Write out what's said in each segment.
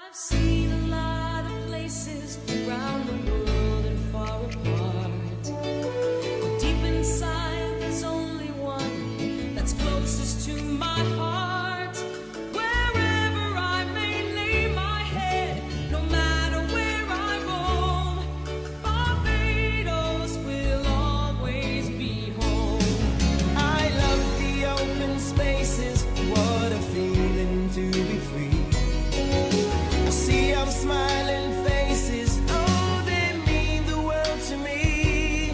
I've seen a lot of places around the world and far apart. But deep inside, there's only one that's closest to my heart. Wherever I may lay my head, no matter where I roam, Barbados will always be home. I love the open spaces, what a feeling to be free. See, I'm smiling faces, oh, they mean the world to me.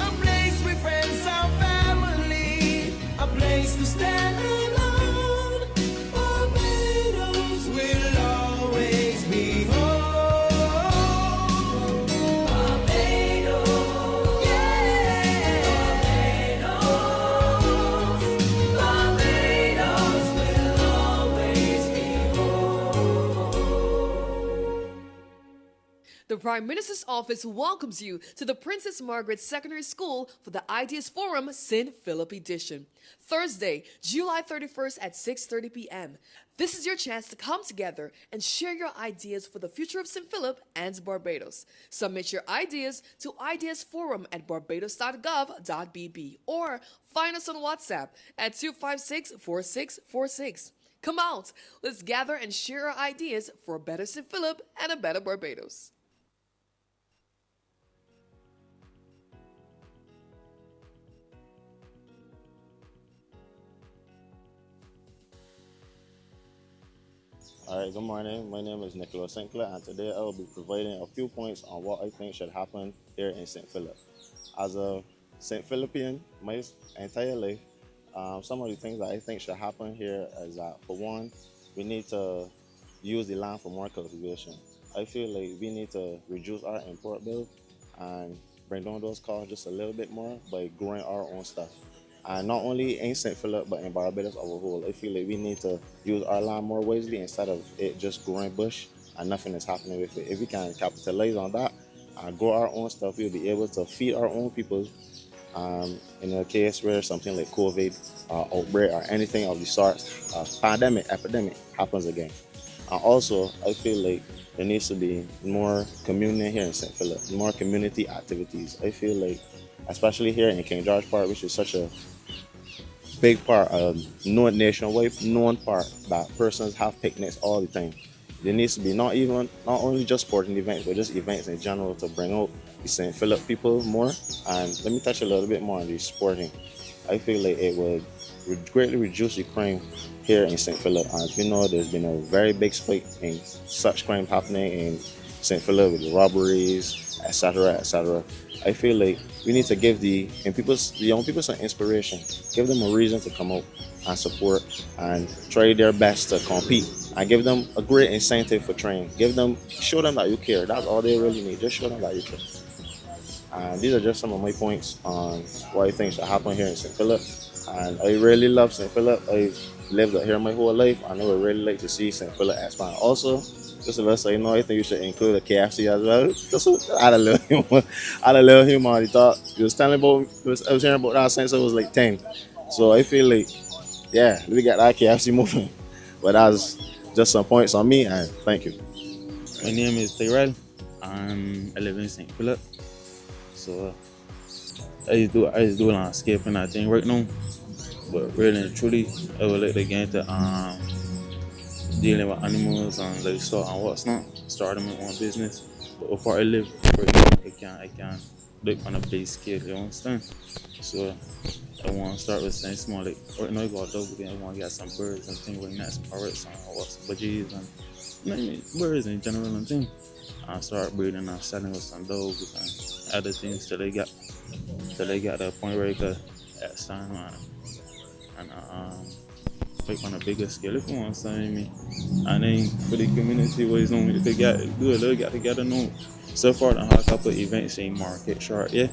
A place where friends are family, a place to stand alone. Barbados will always be home. Barbados, yeah. Barbados, Barbados will always be home. The Prime Minister's office welcomes you to the Princess Margaret Secondary School for the Ideas Forum St. Philip edition. Thursday, July 31st at 6:30 p.m. This is your chance to come together and share your ideas for the future of St. Philip and Barbados. Submit your ideas to ideasforum@barbados.gov.bb or find us on WhatsApp at 256-4646. Come out, let's gather and share our ideas for a better St. Philip and a better Barbados. All right, good morning. My name is Nicholas Sinclair, and today I will be providing a few points on what I think should happen here in St. Philip. As a St. Philippian, my entire life, some of the things that I think should happen here is that, for one, we need to use the land for more cultivation. I feel like we need to reduce our import bill and bring down those costs just a little bit more by growing our own stuff. And not only in St. Philip, but in Barbados as a whole, I feel like we need to use our land more wisely instead of it just growing bush and nothing is happening with it. If we can capitalize on that and grow our own stuff, we'll be able to feed our own people in a case where something like COVID outbreak or anything of the sort, pandemic, epidemic happens again. And also, I feel like there needs to be more communion here in St. Philip, more community activities. I feel like, especially here in King George Park, which is such a big part, known nationwide, known part that persons have picnics all the time. There needs to be not only just sporting events, but just events in general to bring out the St. Philip people more. And let me touch a little bit more on the sporting. I feel like it would greatly reduce the crime here in St. Philip. And as we know, there's been a very big spike in such crime happening in St. Philip with robberies, etc., etc. I feel like we need to give the young people some inspiration, give them a reason to come out and support and try their best to compete, and give them a great incentive for training. Show them that you care. That's all they really need. Just show them that you care. And these are just some of my points on what I think should happen here in St. Philip. And I really love St. Philip. I've lived out here my whole life, and I would really like to see St. Philip expand. Also, just to let us know, I think you should include a KFC as well. Just to add a little humor on the thought. I was hearing about that since I was like 10. So I feel like, yeah, we got that KFC moving. But that's just some points on me, and thank you. My name is Tyrell, and I live in St. Philip. So I just do landscaping, I think, right now. But really and truly, I would like to get into dealing with animals and livestock and what's not, starting my own business. But before I live, right now, I can do it on a big scale, you understand? So I want to start with something small, like right now I got a dog, then I want to get some birds and things like that, some parrots and some budgies and birds in general and things. And start breeding and selling with some dogs and other things till they get to the point where I could expand and like on a bigger scale, if you want to understand me. And then for the community wise, you could get together now. So far, I have a couple of events in Market Short, yeah.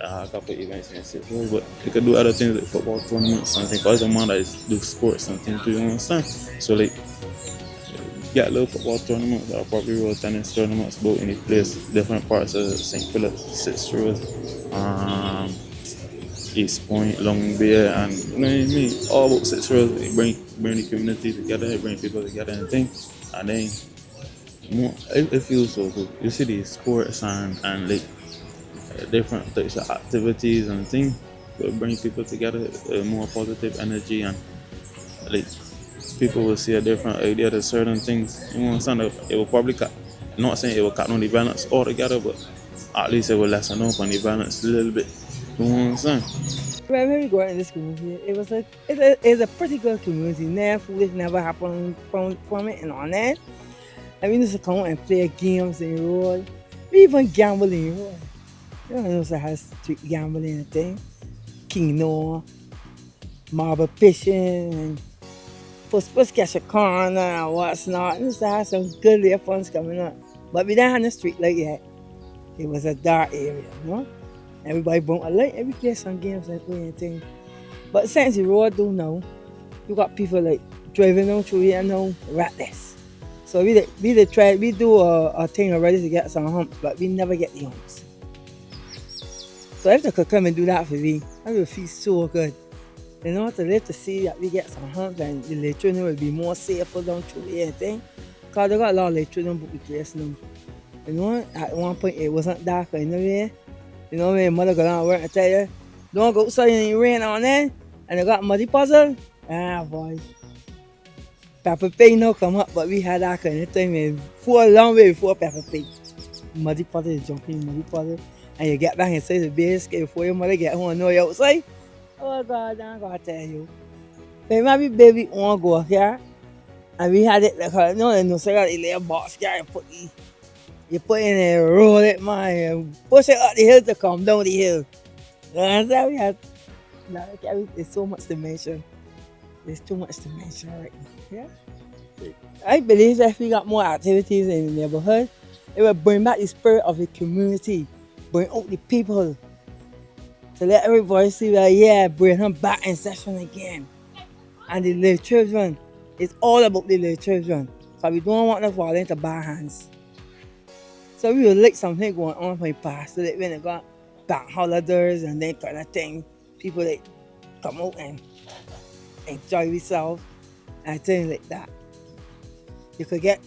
I have a couple of events in St. Philip, but you could do other things like football tournaments and things. Because I'm a man that do sports and things too, you understand? So like, get little football tournaments or probably real tennis tournaments, both in the place, different parts of St. Philip, 6th Road, East Point, Long Bay, and you know what I mean? All about 6 Road, bring the community together, bring people together and things. And then more, it feels so good. You see these sports and like different types of activities and things will bring people together, more positive energy, and like people will see a different idea to certain things. You know what I'm saying? It will probably cut. Not saying it will cut on the balance altogether, but at least it will lessen up on the balance a little bit. You know what I'm saying? When we grew up in this community, it's a pretty good community. Never foolish never happened from it and on that. And we used to come and play games in the road. We even gamble in the road. You know, also has street gambling and thing. Keno, marble fishing, and supposed to catch a corner and what's not. We used to have some good little funds coming up. But we didn't have the street like that. It was a dark area, you know? Everybody brought a light, every play some games and play and things. But since the road do now, you got people like driving down through here now, ratless. So we do a thing already to get some humps, but we never get the humps. So if they could come and do that for me, I would feel so good. You know, to live to see that we get some humps and the little children will be more safer down through here and thing. Because they got a lot of little children book the place now. You know, at one point it wasn't dark in the way. You know, when mother go down to work and tell you, don't go outside in the rain on there, and they got muddy puzzle. Ah, boy. Pepper Pig no come up, but we had that kind of thing a long way before Pepper Pig. Muddy puzzle is jumping in muddy puzzle, and you get back inside the base before your mother get home and know you outside. Oh, God, I'm going to tell you. When my baby want to go here, and we had it like, no, so got a little box here, you put in there, roll it, man, and push it up the hill to come down the hill. You understand? We had, there's so much to mention. There's too much to mention right now. Yeah? I believe that if we got more activities in the neighborhood, it will bring back the spirit of the community, bring out the people, to let everybody see that, yeah, bring them back in session again. And the little children, it's all about the little children. So we don't want them to fall into bad hands. So we would like something going on for the past, so that when they got bank holidays and that kind of thing, people like come out and enjoy themselves and things like that. You could get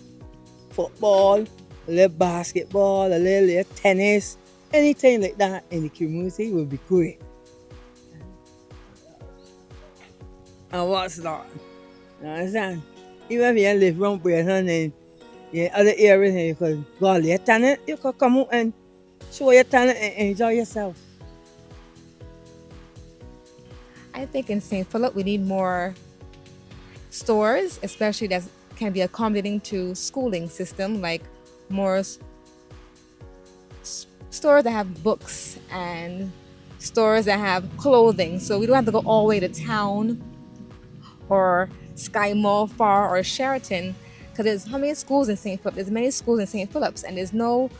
football, a little basketball, a little tennis, anything like that in the community would be great. And what's that? You understand? Even if you live around Brighton and other areas and you could go a little talent, you could come out and show your talent and enjoy yourself. I think in St. Philip we need more stores, especially that can be accommodating to schooling system, like more stores that have books and stores that have clothing. So we don't have to go all the way to town or Sky Mall Far or Sheraton, because there's how many schools in St. Philip? There's many schools in St. Philip's and there's no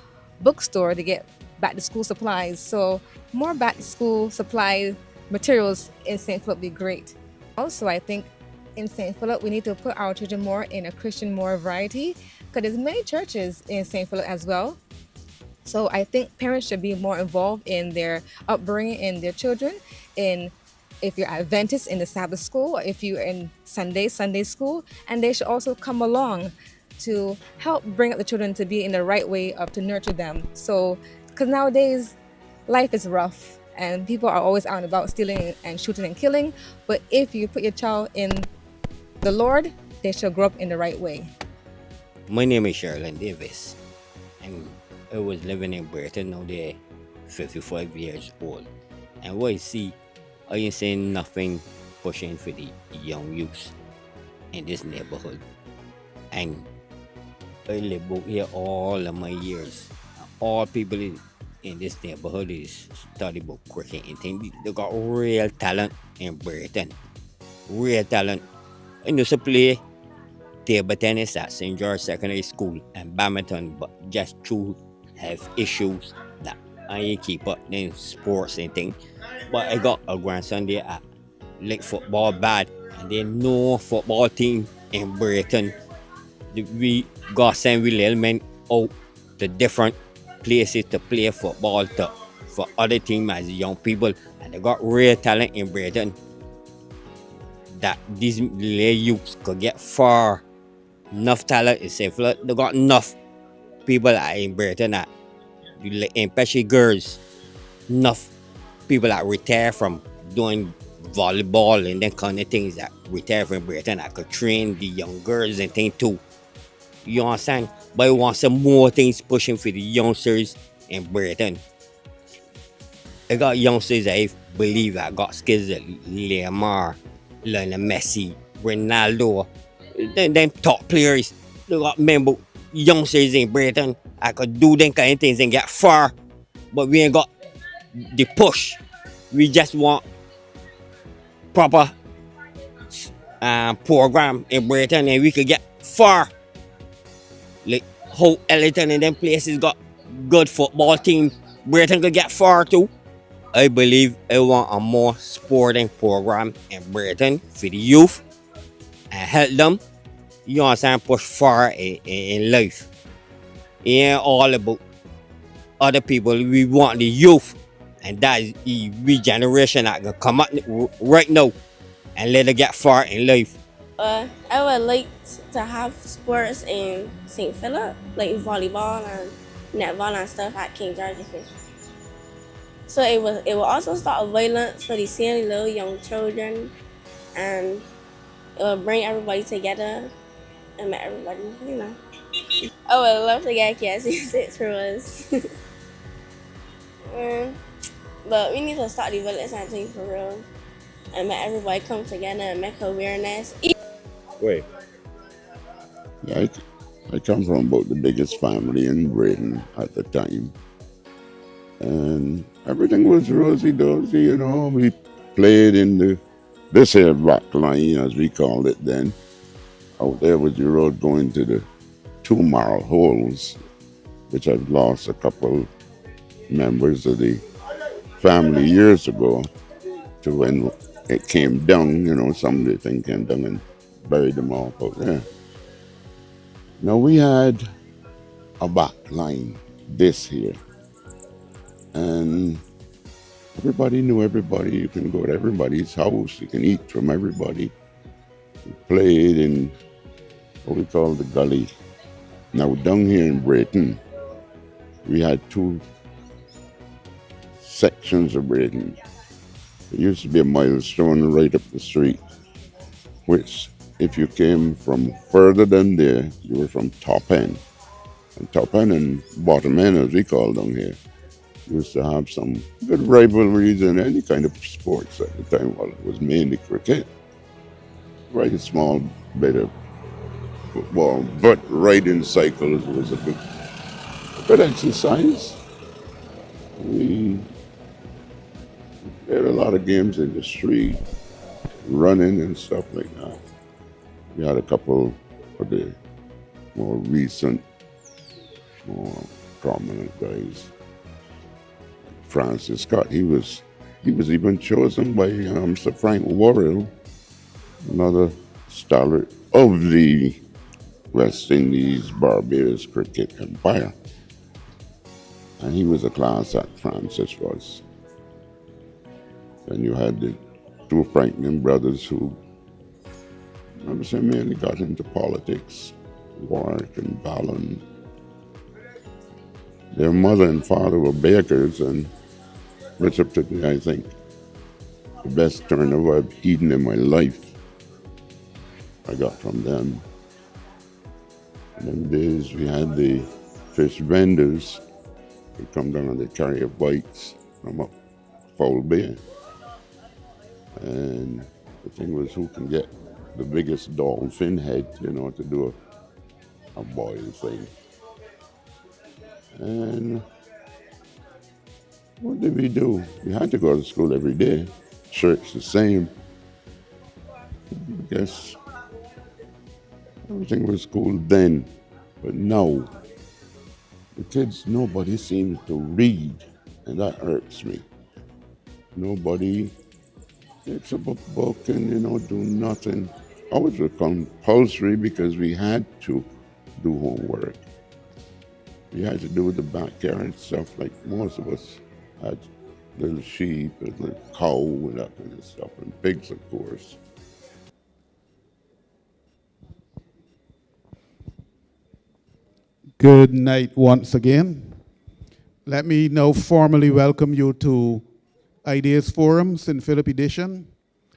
bookstore to get back to school supplies. So more back to school supply materials in St. Philip would be great. Also, I think in St. Philip we need to put our children more in a Christian more variety, because there's many churches in St. Philip as well. So I think parents should be more involved in their upbringing in their children, in if you're Adventist in the Sabbath school, or if you're in Sunday school, and they should also come along to help bring up the children to be in the right way of to nurture them. So, because nowadays life is rough and people are always out and about stealing and shooting and killing, but if you put your child in the Lord, they shall grow up in the right way. My name is Sherlyn Davis, and I was living in Brighton now. They're 55 years old, and what I see, I ain't saying nothing pushing for the young youth in this neighborhood. And I live out here all of my years. All people in this neighborhood is study about cricket and things. They got real talent in Brighton. Real talent. I used to play table tennis at St. George Secondary School and badminton, but just through health issues that I ain't keep up in sports and things. But I got a grandson there at like football bad, and there's no football team in Brighton. We got send we little men out to different places to play football for other teams as young people, and they got real talent in Brighton that these little youths could get far. Enough talent is safe. They got enough people that in Britain that, especially girls, enough people that retire from doing volleyball and then kind of things that retire from Britain that could train the young girls and things too. You understand? But I want some more things pushing for the youngsters in Britain. I got youngsters that I believe that got skills like Lamar, Lionel Messi, Ronaldo, them top players. They got member youngsters in Britain. I could do them kind of things and get far, but we ain't got the push. We just want proper program in Britain and we could get far. Like how Ellington and them places got good football team, Britain could get far too. I believe I want a more sporting program in Britain for the youth and help them, you understand, push far in life. It ain't all about other people. We want the youth, and that is the regeneration that can come up right now and let it get far in life. I would like to have sports in St. Philip, like volleyball and netball and stuff at King George V. So it will also start violence for the same little young children, and it will bring everybody together and make everybody, you know. I would love to get Cassie 6 for us. But we need to start developing something for real and make everybody come together and make awareness. Wait. Yeah, I come from about the biggest family in Britain at the time. And everything was rosy-dosy, you know. We played in this here back line, as we called it then. Out there was the road going to the 2 mile holes, which I've lost a couple members of the family years ago to when it came down, you know, some of the thing came down and buried them all out there. Now we had a back line, this here, and everybody knew everybody. You can go to everybody's house, you can eat from everybody. We played in what we call the gully. Now down here in Britain, we had 2 sections of Britain. There used to be a milestone right up the street, which if you came from further than there, you were from top end. And top end and bottom end, as we call them here, used to have some good rivalries in any kind of sports at the time. Well, it was mainly cricket. Right, a small bit of football, but riding cycles was a good exercise. We had a lot of games in the street, running and stuff like that. We had a couple of the more recent, more prominent guys. Francis Scott, he was even chosen by Sir Frank Worrell, another stalwart of the West Indies, Barbados cricket empire. And he was a class act, Francis was. And you had the 2 Franklin brothers who, I would say, mainly got into politics, Warwick and Ballon. Their mother and father were bakers, and which up to me, I think, the best turnover I've eaten in my life, I got from them. In them days, we had the fish vendors who come down and they carry your bikes from up Foul Bay. And the thing was who can get the biggest dolphin head, you know, to do a boil thing. And what did we do? We had to go to school every day. Church the same. I guess everything was cool then. But now, the kids, nobody seems to read, and that hurts me. Nobody picks up a book and, you know, do nothing. Ours was compulsory because we had to do homework. We had to do the backyard stuff like most of us had little sheep and little cow and that kind of stuff, and pigs, of course. Good night once again. Let me now formally welcome you to Ideas Forum, St. Philip Edition.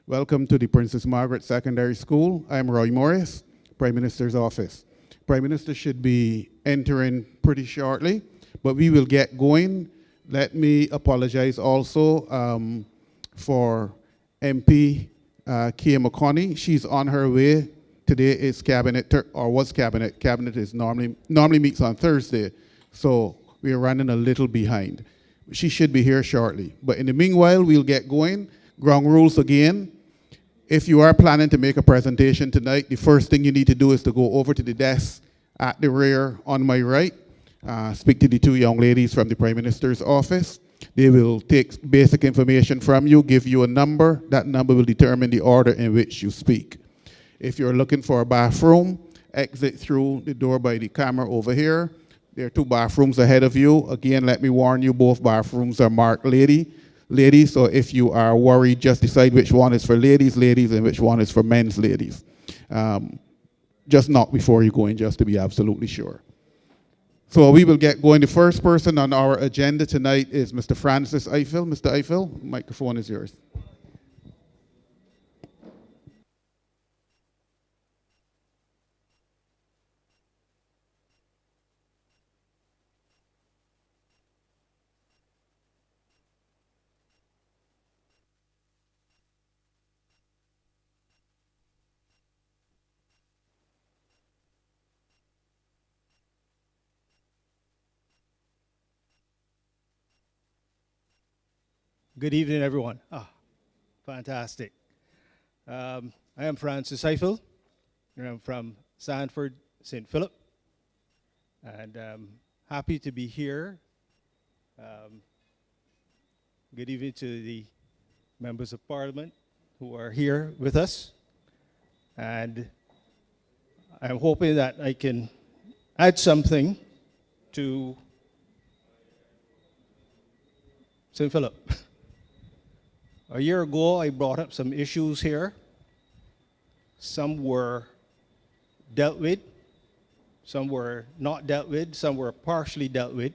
Welcome to the Princess Margaret Secondary School. I'm Roy Morris, Prime Minister's office. Prime Minister should be entering pretty shortly, but we will get going. Let me apologize also for MP Kia McConney. She's on her way. Today is cabinet, or was cabinet. Cabinet is normally meets on Thursday, so we are running a little behind. She should be here shortly. But in the meanwhile, we'll get going. Ground rules again. If you are planning to make a presentation tonight, the first thing you need to do is to go over to the desk at the rear on my right. Speak to the two young ladies from the Prime Minister's office. They will take basic information from you, give you a number. That number will determine the order in which you speak. If you're looking for a bathroom, exit through the door by the camera over here. There are two bathrooms ahead of you. Again, let me warn you, both bathrooms are marked ladies, so if you are worried, just decide which one is for ladies, and which one is for men's ladies. Just knock before you go in, just to be absolutely sure. So we will get going. The first person on our agenda tonight is Mr. Francis Eiffel. Mr. Eiffel, microphone is yours. Good evening, everyone. Fantastic. I am Francis Eiffel, and I'm from Sanford, St. Philip, and happy to be here. Good evening to the members of Parliament who are here with us, and I'm hoping that I can add something to St. Philip. A year ago, I brought up some issues here. Some were dealt with, some were not dealt with, some were partially dealt with.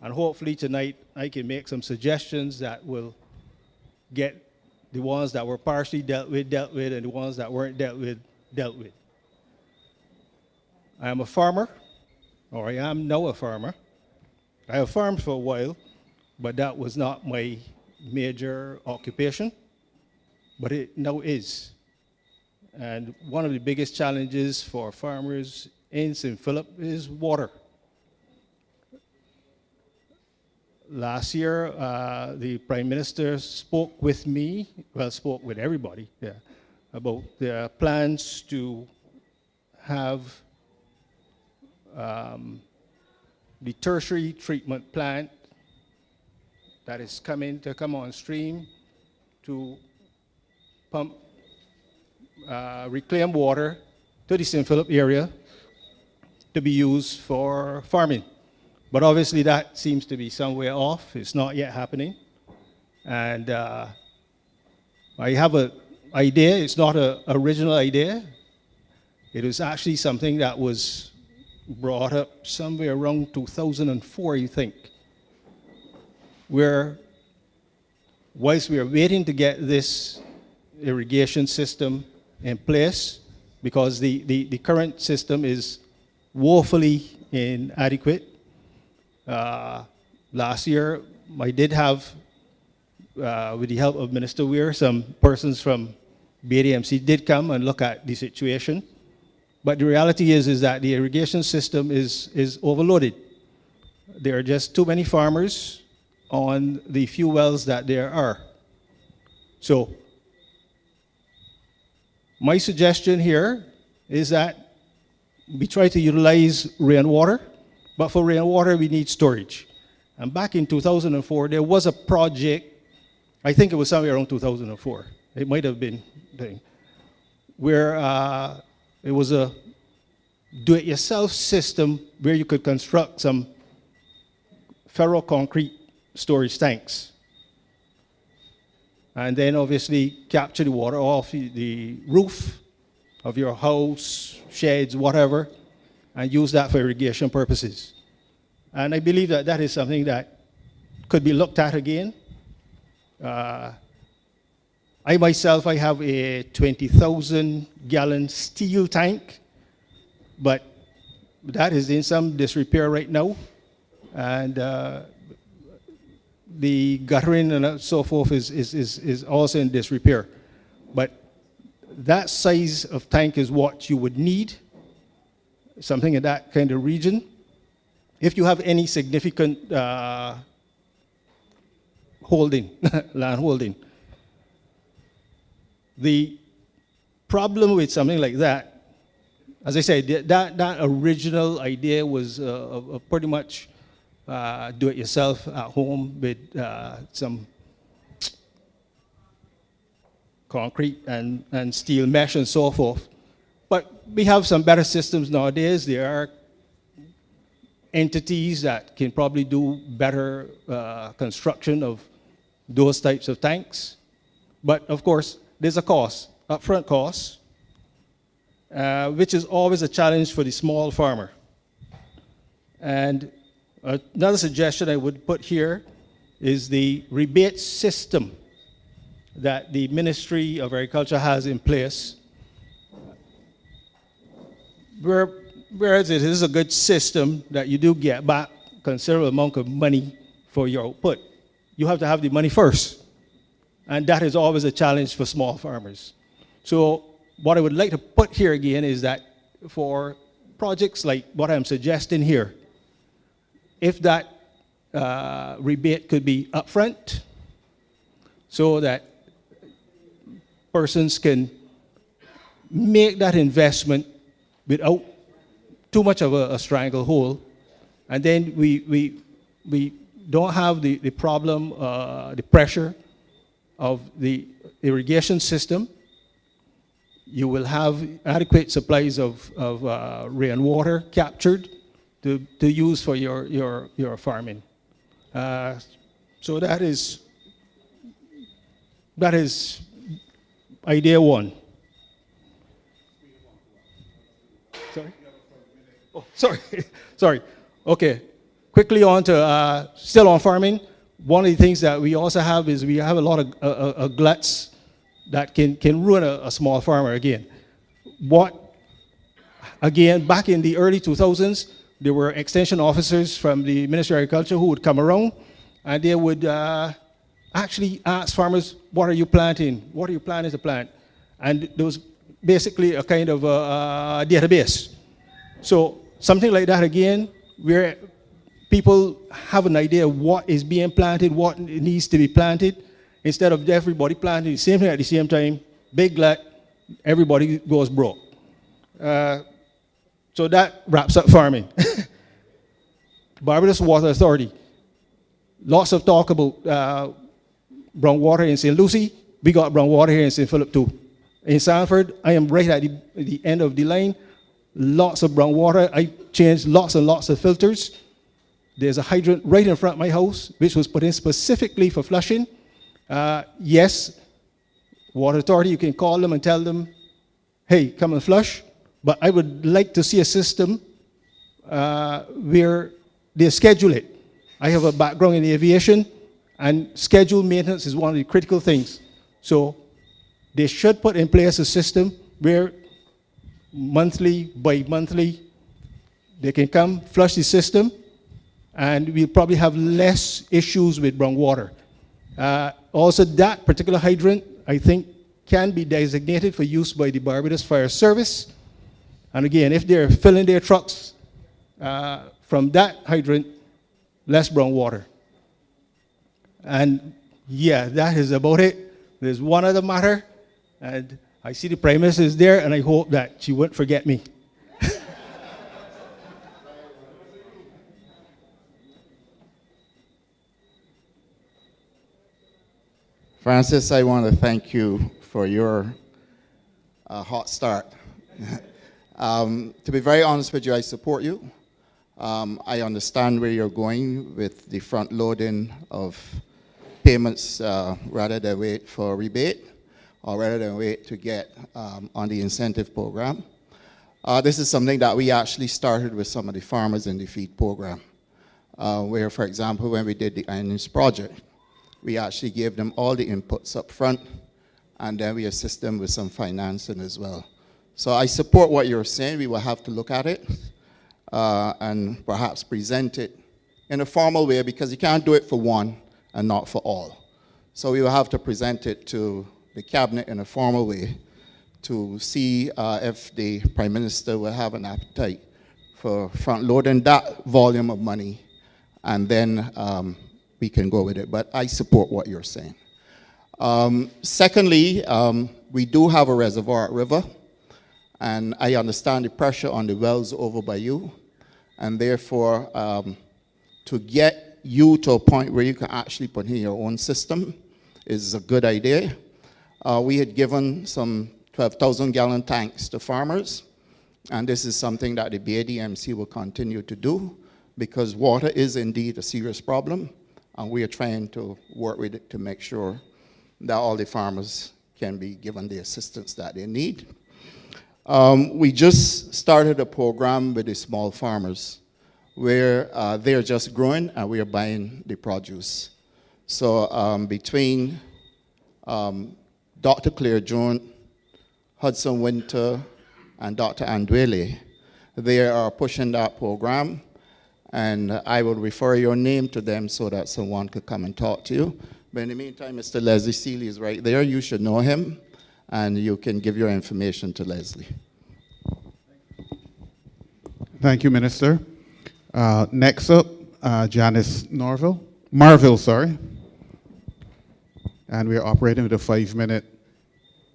And hopefully tonight, I can make some suggestions that will get the ones that were partially dealt with, and the ones that weren't dealt with. I am a farmer, or I am now a farmer. I have farmed for a while, but that was not my major occupation, but it now is. And one of the biggest challenges for farmers in St. Philip is water. Last year, the Prime Minister spoke with me, spoke with everybody, about the plans to have the tertiary treatment plant that is come on stream to pump reclaimed water to the St. Philip area to be used for farming. But obviously that seems to be somewhere off. It's not yet happening. And I have an idea. It's not an original idea. It was actually something that was brought up somewhere around 2004, I think, where whilst we are waiting to get this irrigation system in place, because the current system is woefully inadequate. Last year, I did have, with the help of Minister Weir, some persons from BADMC did come and look at the situation. But the reality is that the irrigation system is overloaded. There are just too many farmers on the few wells that there are. So my suggestion here is that we try to utilize rainwater, but for rainwater we need storage. And back in 2004, there was a project, I think it was somewhere around 2004, it might have been, where it was a do-it-yourself system where you could construct some ferro-concrete storage tanks. And then obviously capture the water off the roof of your house, sheds, whatever, and use that for irrigation purposes. And I believe that that is something that could be looked at again. I myself, I have a 20,000 gallon steel tank, but that is in some disrepair right now. And the guttering and so forth is also in disrepair. But that size of tank is what you would need, something in that kind of region. If you have any significant holding, land holding. The problem with something like that, as I said, that original idea was pretty much do it yourself at home with some concrete and steel mesh and so forth. But we have some better systems nowadays. There are entities that can probably do better construction of those types of tanks. But of course, there's a cost, upfront cost, which is always a challenge for the small farmer. And another suggestion I would put here is the rebate system that the Ministry of Agriculture has in place. Whereas it is a good system that you do get back a considerable amount of money for your output, you have to have the money first. And that is always a challenge for small farmers. So what I would like to put here again is that for projects like what I'm suggesting here, if that rebate could be upfront so that persons can make that investment without too much of a stranglehold, and then we don't have the problem, the pressure of the irrigation system. You will have adequate supplies of rainwater captured to use for your farming. So that is idea one. Sorry? Oh, sorry. Sorry. Okay. Quickly on to still on farming. One of the things that we also have is we have a lot of gluts that can ruin a small farmer again. Again, back in the early 2000s, there were extension officers from the Ministry of Agriculture who would come around and they would actually ask farmers, what are you planting? What are you planning to plant? And there was basically a kind of a database. So something like that again, where people have an idea of what is being planted, what needs to be planted, instead of everybody planting the same thing at the same time, big glut, everybody goes broke. So that wraps up farming. Barbados Water Authority. Lots of talk about brown water in St. Lucie. We got brown water here in St. Philip too. In Sanford, I am right at the end of the line. Lots of brown water. I changed lots and lots of filters. There's a hydrant right in front of my house, which was put in specifically for flushing. Yes, Water Authority, you can call them and tell them, hey, come and flush. But I would like to see a system where they schedule it. I have a background in aviation, and scheduled maintenance is one of the critical things. So they should put in place a system where monthly, bi-monthly, they can come, flush the system, and we'll probably have less issues with brown water. Also, that particular hydrant, I think, can be designated for use by the Barbados Fire Service. And again, if they're filling their trucks from that hydrant, less brown water. And yeah, that is about it. There's one other matter, and I see the Prime Minister is there, and I hope that she won't forget me. Francis, I want to thank you for your hot start. To be very honest with you, I support you. I understand where you're going with the front loading of payments rather than wait for a rebate or rather than wait to get on the incentive program. This is something that we actually started with some of the farmers in the feed program, where, for example, when we did the onions project, we actually gave them all the inputs up front, and then we assist them with some financing as well. So I support what you're saying. We will have to look at it and perhaps present it in a formal way, because you can't do it for one and not for all. So we will have to present it to the cabinet in a formal way to see if the Prime Minister will have an appetite for front-loading that volume of money, and then we can go with it. But I support what you're saying. Secondly, we do have a reservoir at River, and I understand the pressure on the wells over by you, and therefore to get you to a point where you can actually put in your own system is a good idea. We had given some 12,000-gallon tanks to farmers, and this is something that the BADMC will continue to do, because water is indeed a serious problem, and we are trying to work with it to make sure that all the farmers can be given the assistance that they need. We just started a program with the small farmers where they're just growing and we are buying the produce. So between Dr. Claire Jones, Hudson Winter, and Dr. Andwele, they are pushing that program, and I will refer your name to them so that someone could come and talk to you. But in the meantime, Mr. Leslie Seeley is right there. You should know him, and you can give your information to Leslie. Thank you, Minister. Next up, Janice Marville, sorry. And we're operating with a 5-minute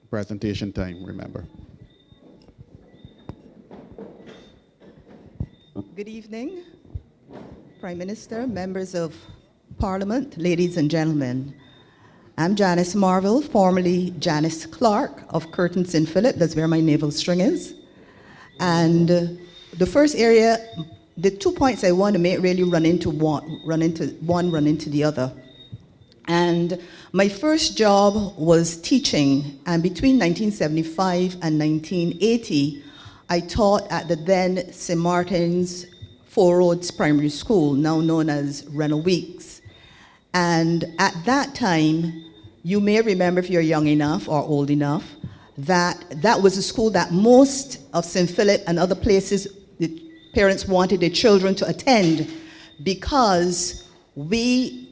presentation time, remember. Good evening, Prime Minister, members of Parliament, ladies and gentlemen. I'm Janice Marville, formerly Janice Clark of Curtin St. Philip. That's where my navel string is. And the first area, the 2 points I want to make really run into the other. And my first job was teaching, and between 1975 and 1980, I taught at the then St. Martin's Four Roads Primary School, now known as Renal Weeks. And at that time, you may remember, if you're young enough or old enough, that was a school that most of St. Philip and other places, the parents wanted their children to attend, because we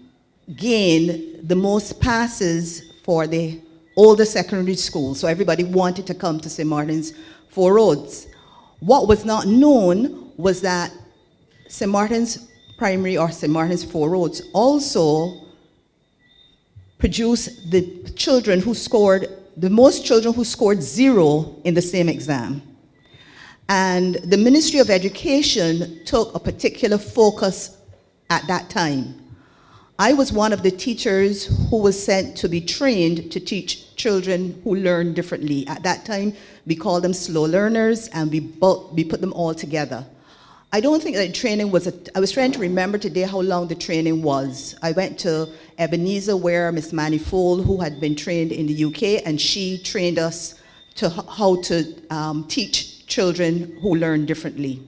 gained the most passes for the older secondary school. So everybody wanted to come to St. Martin's Four Roads. What was not known was that St. Martin's Primary or St. Martin's Four Roads also produced the most children who scored 0 in the same exam. And the Ministry of Education took a particular focus at that time. I was one of the teachers who was sent to be trained to teach children who learn differently. At that time, we called them slow learners, and we put them all together. I don't think that training was I was trying to remember today how long the training was. I went to Ebenezer, where Miss Manifold, who had been trained in the UK, and she trained us to how to teach children who learn differently.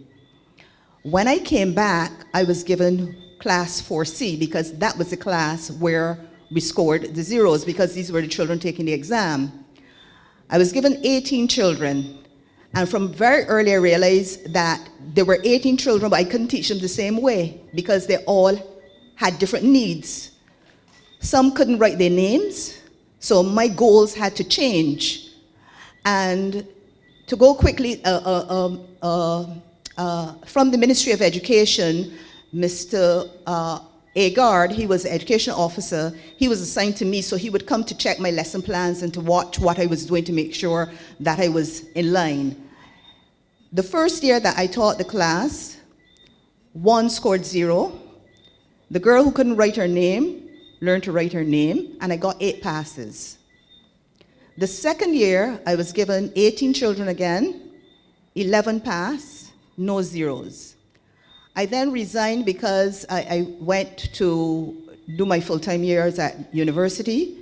When I came back, I was given class 4C, because that was the class where we scored the zeros, because these were the children taking the exam. I was given 18 children, and from very early I realized that there were 18 children, but I couldn't teach them the same way, because they all had different needs. Some couldn't write their names, so my goals had to change. And to go quickly, from the Ministry of Education, Mr. Agard, he was the education officer, he was assigned to me, so he would come to check my lesson plans and to watch what I was doing to make sure that I was in line. The first year that I taught the class, 1 scored 0. The girl who couldn't write her name learned to write her name, and I got 8 passes. The second year, I was given 18 children again, 11 pass, no zeros. I then resigned because I went to do my full-time years at university,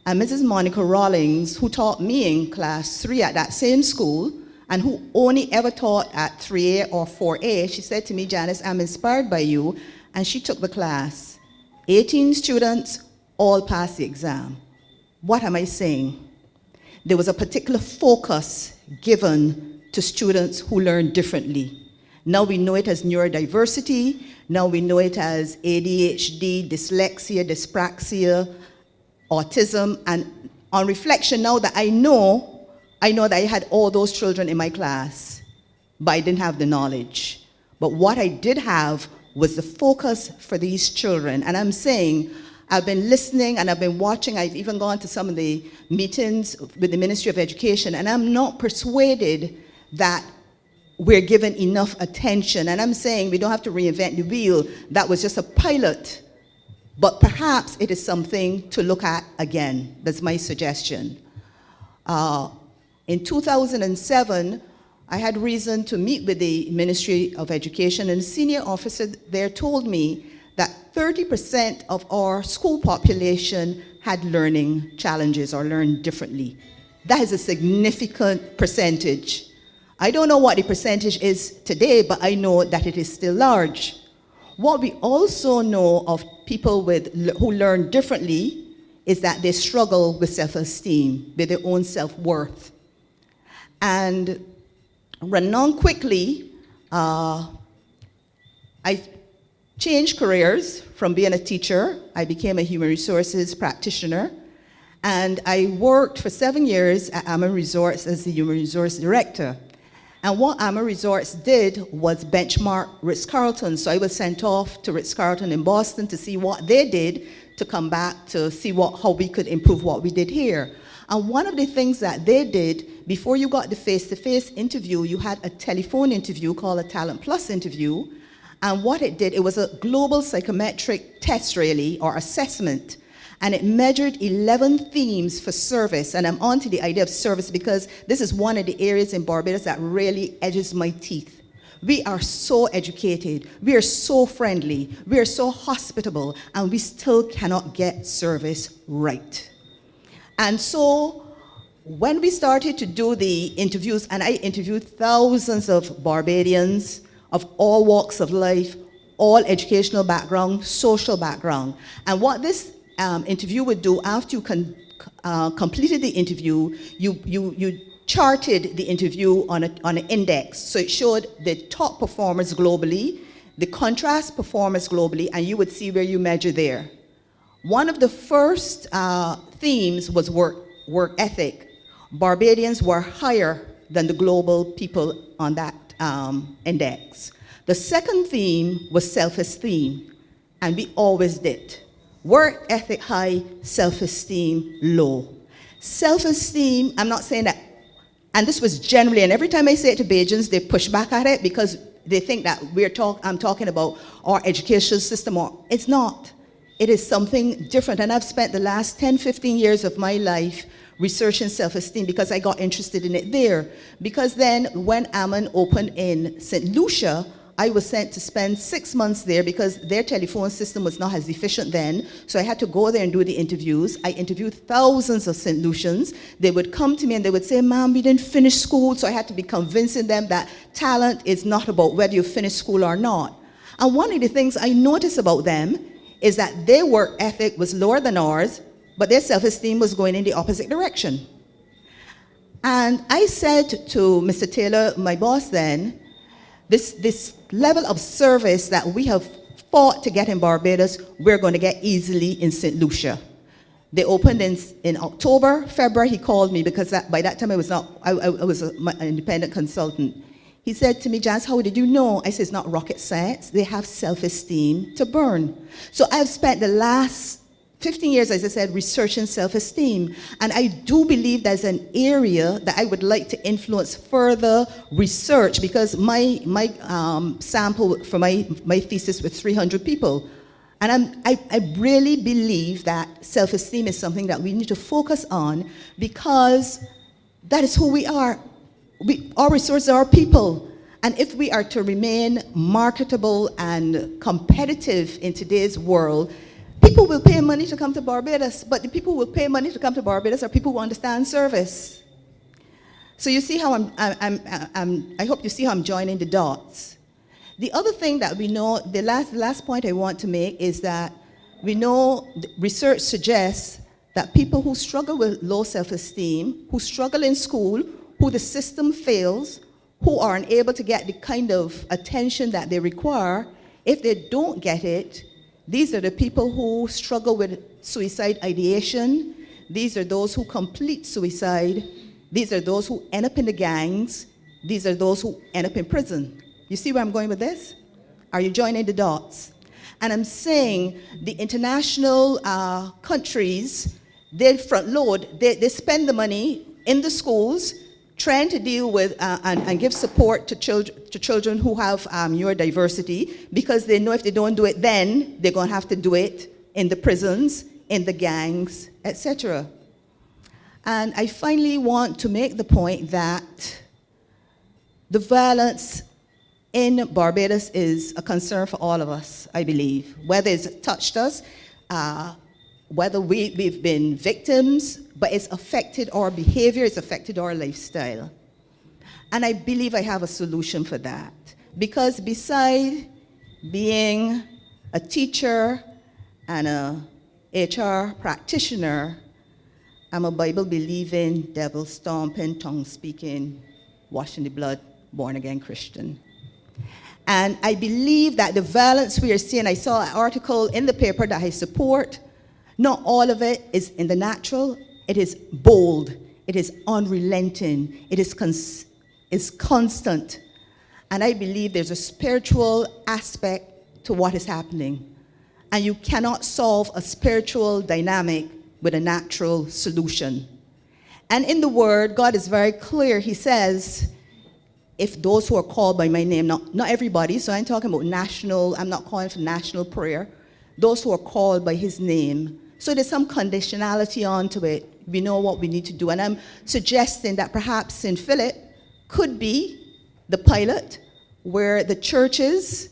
and Mrs. Monica Rawlings, who taught me in class 3 at that same school, and who only ever taught at 3A or 4A, she said to me, Janice, I'm inspired by you, and she took the class. 18 students, all passed the exam. What am I saying? There was a particular focus given to students who learn differently. Now we know it as neurodiversity, now we know it as ADHD, dyslexia, dyspraxia, autism, and on reflection, now that I know that I had all those children in my class, but I didn't have the knowledge. But what I did have was the focus for these children. And I'm saying, I've been listening and I've been watching, I've even gone to some of the meetings with the Ministry of Education, and I'm not persuaded that we're given enough attention. And I'm saying we don't have to reinvent the wheel. That was just a pilot. But perhaps it is something to look at again. That's my suggestion. In 2007, I had reason to meet with the Ministry of Education, and a senior officer there told me that 30% of our school population had learning challenges or learned differently. That is a significant percentage. I don't know what the percentage is today, but I know that it is still large. What we also know of people who learn differently is that they struggle with self-esteem, with their own self-worth. And running on quickly, I changed careers from being a teacher. I became a human resources practitioner. And I worked for 7 years at Amma Resorts as the human resource director. And what Amma Resorts did was benchmark Ritz-Carlton. So I was sent off to Ritz-Carlton in Boston to see what they did, to come back to see how we could improve what we did here. And one of the things that they did, before you got the face-to-face interview, you had a telephone interview called a Talent Plus interview. And what it did, it was a global psychometric test, really, or assessment. And it measured 11 themes for service. And I'm on to the idea of service because this is one of the areas in Barbados that really edges my teeth. We are so educated, we are so friendly, we are so hospitable, and we still cannot get service right. And so when we started to do the interviews, and I interviewed thousands of Barbadians of all walks of life, all educational background, social background. And what this interview would do, after you completed the interview, you charted the interview on an index. So it showed the top performers globally, the contrast performers globally, and you would see where you measure there. One of the first themes was work ethic. Barbadians were higher than the global people on that index. The second theme was self-esteem, and we always did. Work ethic high, self-esteem low. Self-esteem, I'm not saying that, and this was generally, and every time I say it to Bajans, they push back at it because they think that I'm talking about our educational system, or it's not. It is something different, and I've spent the last 10, 15 years of my life researching self-esteem because I got interested in it there. Because then when Ammon opened in St. Lucia, I was sent to spend 6 months there because their telephone system was not as efficient then. So I had to go there and do the interviews. I interviewed thousands of St. Lucians. They would come to me and they would say, Ma'am, we didn't finish school. So I had to be convincing them that talent is not about whether you finish school or not. And one of the things I noticed about them is that their work ethic was lower than ours, but their self-esteem was going in the opposite direction. And I said to Mr. Taylor, my boss then, this level of service that we have fought to get in Barbados, we're going to get easily in St. Lucia. They opened in October, February, he called me because by that time I was an independent consultant. He said to me, Jazz, how did you know? I said, it's not rocket science. They have self-esteem to burn. So I've spent the last 15 years, as I said, researching self-esteem. And I do believe there's an area that I would like to influence further research because my sample for my thesis was 300 people. And I really believe that self-esteem is something that we need to focus on because that is who we are. Our resources are our people. And if we are to remain marketable and competitive in today's world, people will pay money to come to Barbados, but the people who will pay money to come to Barbados are people who understand service. So you see how I hope you see how I'm joining the dots. The other thing that we know, the last point I want to make is that we know research suggests that people who struggle with low self-esteem, who struggle in school, who the system fails, who are unable to get the kind of attention that they require, if they don't get it, these are the people who struggle with suicide ideation. These are those who complete suicide. These are those who end up in the gangs. These are those who end up in prison. You see where I'm going with this? Are you joining the dots? And I'm saying the international countries, they front load, they spend the money in the schools trying to deal with and give support to children who have neurodiversity, because they know if they don't do it then, they're going to have to do it in the prisons, in the gangs, etc. And I finally want to make the point that the violence in Barbados is a concern for all of us, I believe. Whether it's touched us, whether we've been victims, but it's affected our behavior, it's affected our lifestyle. And I believe I have a solution for that. Because beside being a teacher and a HR practitioner, I'm a Bible-believing, devil-stomping, tongue-speaking, washing the blood, born-again Christian. And I believe that the violence we are seeing, I saw an article in the paper that I support, not all of it is in the natural, it is bold, it is unrelenting, it is constant. And I believe there's a spiritual aspect to what is happening. And you cannot solve a spiritual dynamic with a natural solution. And in the Word, God is very clear. He says, if those who are called by my name, not everybody, so I'm talking about national, I'm not calling for national prayer, those who are called by his name. So there's some conditionality onto it. We know what we need to do. And I'm suggesting that perhaps St. Philip could be the pilot where the church's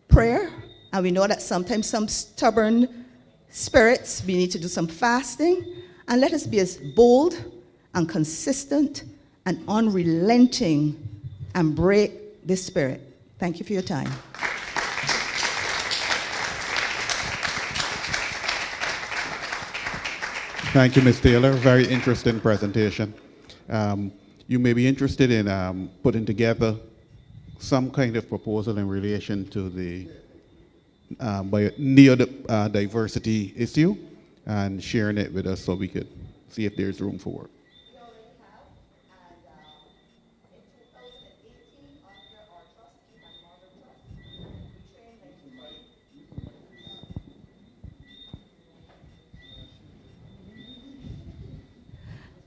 prayer, and we know that sometimes some stubborn spirits, we need to do some fasting, and let us be as bold and consistent and unrelenting and break this spirit. Thank you for your time. Thank you, Ms. Taylor. Very interesting presentation. You may be interested in putting together some kind of proposal in relation to the neurodiversity issue and sharing it with us so we could see if there's room for work.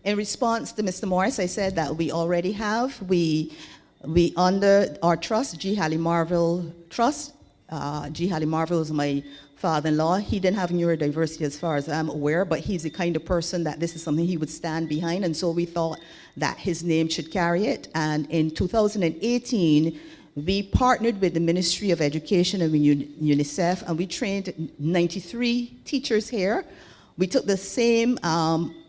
In response to Mr. Morris, I said that we already have. We under our trust, G. Hallie Marville Trust. G. Hallie Marville is my father-in-law. He didn't have neurodiversity as far as I'm aware, but he's the kind of person that this is something he would stand behind, and so we thought that his name should carry it. And in 2018, we partnered with the Ministry of Education and UNICEF, and we trained 93 teachers here. We took the same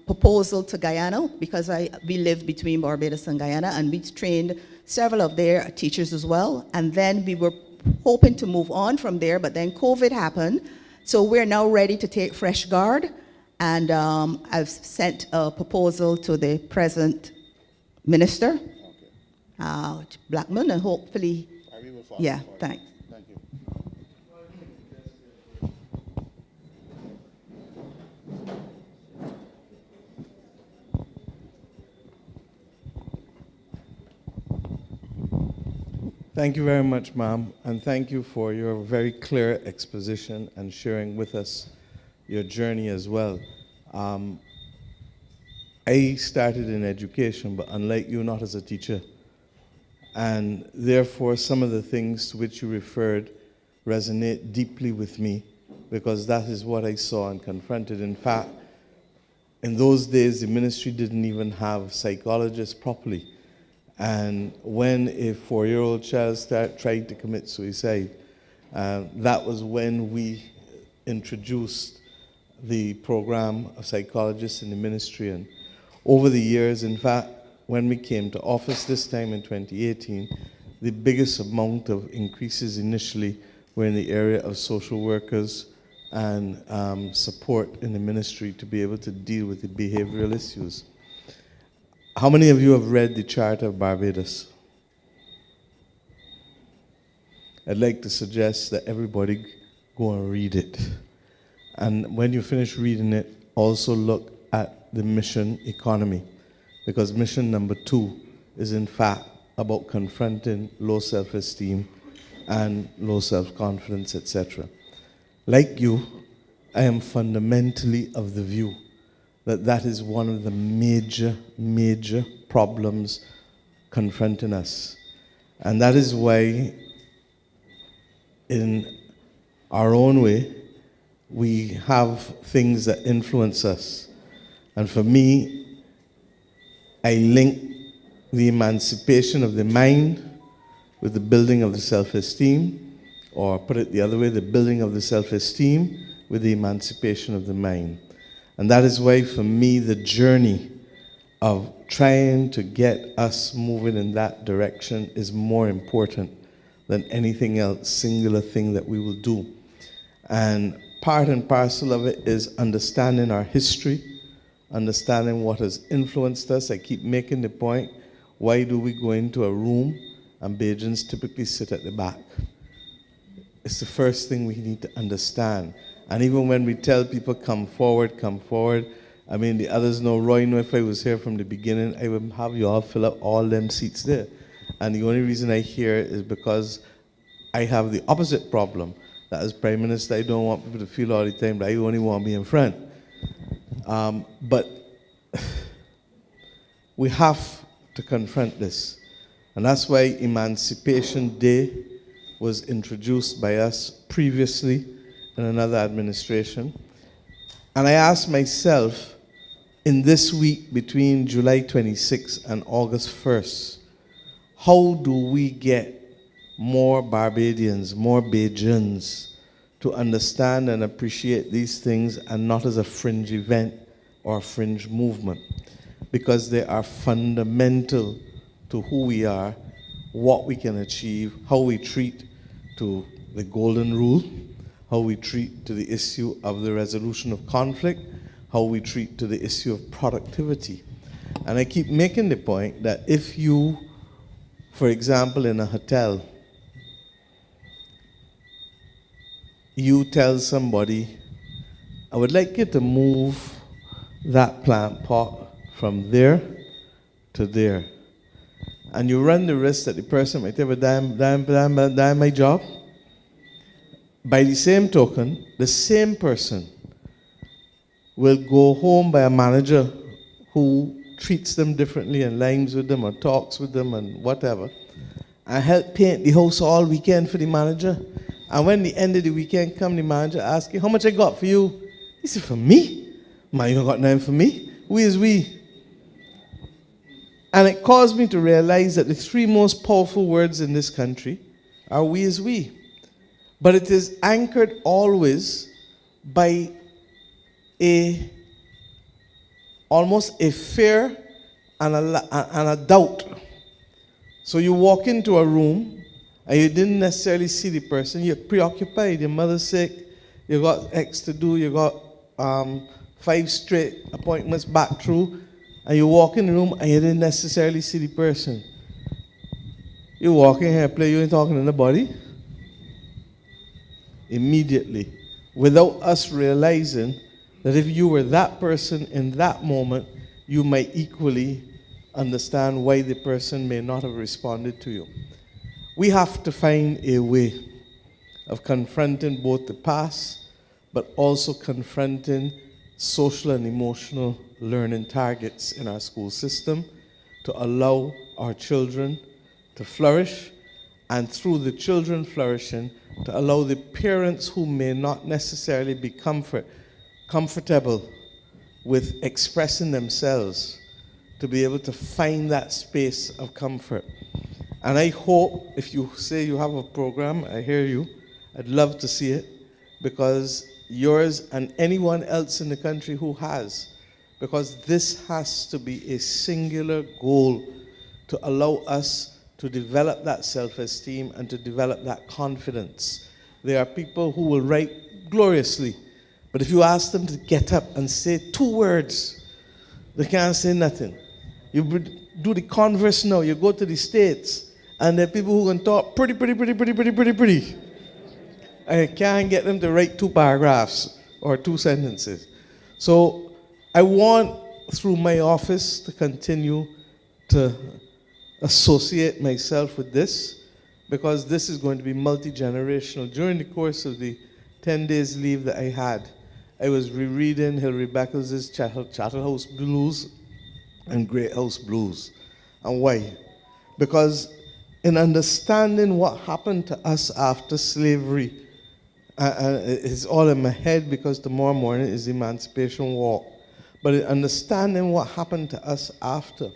proposal to Guyana, because we live between Barbados and Guyana, and we trained several of their teachers as well. And then we were hoping to move on from there, but then COVID happened. So we're now ready to take fresh guard. And I've sent a proposal to the present minister, Blackman, and hopefully, yeah, thanks. Thank you. Thank you very much, ma'am, and thank you for your very clear exposition and sharing with us your journey as well. I started in education, but unlike you, not as a teacher. And therefore, some of the things to which you referred resonate deeply with me, because that is what I saw and confronted. In fact, in those days, the ministry didn't even have psychologists properly. And when a 4-year-old child tried to commit suicide, that was when we introduced the program of psychologists in the ministry. And over the years, in fact, when we came to office this time in 2018, the biggest amount of increases initially were in the area of social workers and support in the ministry to be able to deal with the behavioral issues. How many of you have read the Charter of Barbados? I'd like to suggest that everybody go and read it. And when you finish reading it, also look at the mission economy, because mission number 2 is in fact about confronting low self-esteem and low self-confidence, etc. Like you, I am fundamentally of the view that that is one of the major problems confronting us. And that is why, in our own way, we have things that influence us. And for me, I link the emancipation of the mind with the building of the self-esteem, or put it the other way, the building of the self-esteem with the emancipation of the mind. And that is why, for me, the journey of trying to get us moving in that direction is more important than anything else, singular thing that we will do. And part and parcel of it is understanding our history, understanding what has influenced us. I keep making the point, why do we go into a room and Bajans typically sit at the back? It's the first thing we need to understand. And even when we tell people, come forward, I mean, the others know, Roy, know if I was here from the beginning, I would have you all fill up all them seats there. And the only reason I hear it is because I have the opposite problem. That as Prime Minister, I don't want people to feel all the time that I only want to be in front. But we have to confront this. And that's why Emancipation Day was introduced by us previously in another administration. And I asked myself, in this week between July 26th and August 1st, how do we get more Barbadians, more Bajans to understand and appreciate these things, and not as a fringe event or a fringe movement? Because they are fundamental to who we are, what we can achieve, how we treat to the golden rule, how we treat to the issue of the resolution of conflict, how we treat to the issue of productivity. And I keep making the point that if you, for example, in a hotel, you tell somebody, I would like you to move that plant pot from there to there. And you run the risk that the person might have a damn my job. By the same token, the same person will go home by a manager who treats them differently and lines with them or talks with them and whatever, and help paint the house all weekend for the manager. And when the end of the weekend come, the manager asks you, how much I got for you? He said, for me? Man, you don't got nothing for me? We is we. And it caused me to realize that the 3 most powerful words in this country are we is we. But it is anchored always by almost a fear and a doubt. So you walk into a room and you didn't necessarily see the person. You're preoccupied. Your mother's sick. You got X to do. You got 5 straight appointments back through. And you walk in the room and you didn't necessarily see the person. You walk in here, play, you ain't talking to nobody. Immediately, without us realizing that if you were that person in that moment, you might equally understand why the person may not have responded to you. We have to find a way of confronting both the past, but also confronting social and emotional learning targets in our school system to allow our children to flourish, and through the children flourishing, to allow the parents who may not necessarily be comfortable with expressing themselves to be able to find that space of comfort. And I hope, if you say you have a program, I hear you, I'd love to see it, because yours and anyone else in the country who has, because this has to be a singular goal to allow us to develop that self-esteem and to develop that confidence. There are people who will write gloriously, but if you ask them to get up and say 2 words, they can't say nothing. You do the converse now, you go to the States, and there are people who can talk pretty. I can't get them to write 2 paragraphs or 2 sentences. So I want, through my office, to continue to associate myself with this, because this is going to be multi-generational. During the course of the 10 days leave that I had, I was rereading Hilary Beckles' Charterhouse Blues and Great House Blues. And why? Because in understanding what happened to us after slavery, it's all in my head because tomorrow morning is the Emancipation Walk, but in understanding what happened to us after,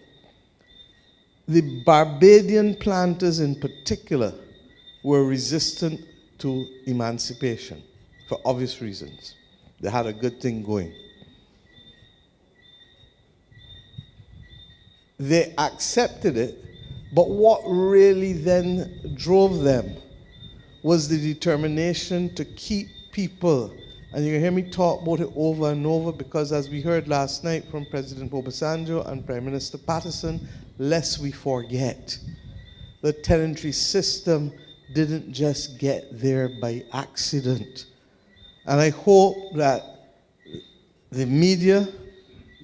the Barbadian planters in particular were resistant to emancipation for obvious reasons. They had a good thing going. They accepted it, but what really then drove them was the determination to keep people. And you can hear me talk about it over and over, because as we heard last night from President Obasanjo and Prime Minister Patterson, lest we forget, the tenantry system didn't just get there by accident. And I hope that the media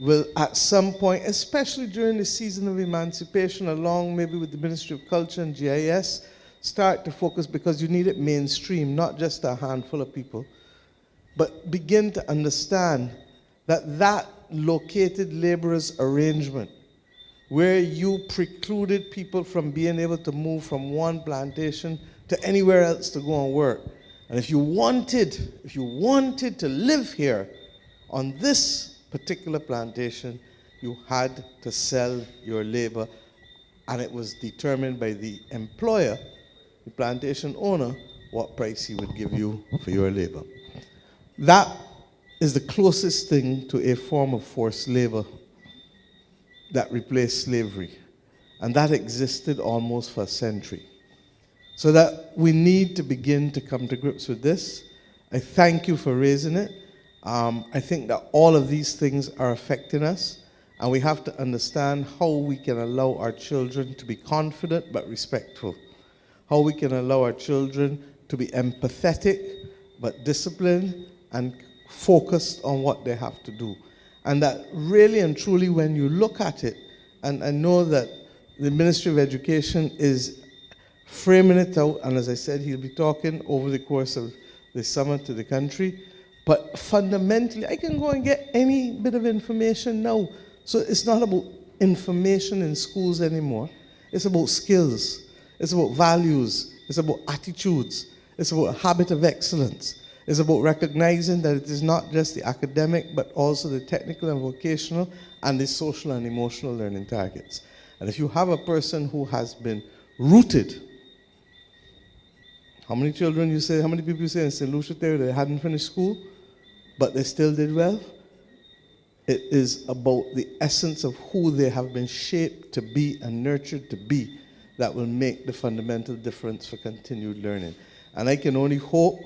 will at some point, especially during the season of emancipation, along maybe with the Ministry of Culture and GIS, start to focus, because you need it mainstream, not just a handful of people, but begin to understand that that located laborers arrangement, where you precluded people from being able to move from one plantation to anywhere else to go and work. And if you wanted to live here on this particular plantation, you had to sell your labor, and it was determined by the employer, the plantation owner, what price he would give you for your labor. That is the closest thing to a form of forced labor that replaced slavery. And that existed almost for a century. So that we need to begin to come to grips with this. I thank you for raising it. I think that all of these things are affecting us, and we have to understand how we can allow our children to be confident but respectful. How we can allow our children to be empathetic but disciplined and focused on what they have to do. And that really and truly, when you look at it, and I know that the Ministry of Education is framing it out, and as I said, he'll be talking over the course of the summer to the country, but fundamentally, I can go and get any bit of information now. So it's not about information in schools anymore. It's about skills. It's about values. It's about attitudes. It's about a habit of excellence. It's about recognizing that it is not just the academic, but also the technical and vocational and the social and emotional learning targets. And if you have a person who has been rooted, how many people you say in St. Lucia there they hadn't finished school, but they still did well? It is about the essence of who they have been shaped to be and nurtured to be that will make the fundamental difference for continued learning. And I can only hope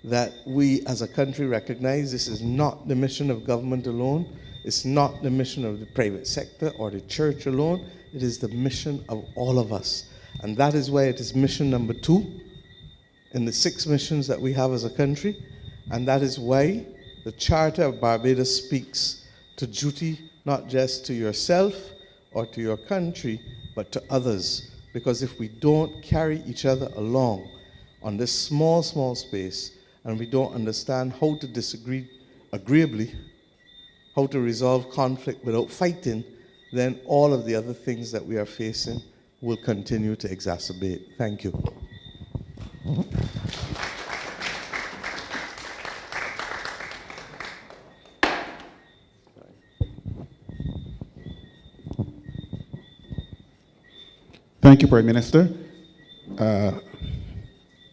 that we as a country recognize this is not the mission of government alone. It's not the mission of the private sector or the church alone. It is the mission of all of us. And that is why it is mission number 2 in the 6 missions that we have as a country. And that is why the Charter of Barbados speaks to duty not just to yourself or to your country, but to others. Because if we don't carry each other along on this small, small space, and we don't understand how to disagree agreeably, how to resolve conflict without fighting, then all of the other things that we are facing will continue to exacerbate. Thank you. Thank you, Prime Minister.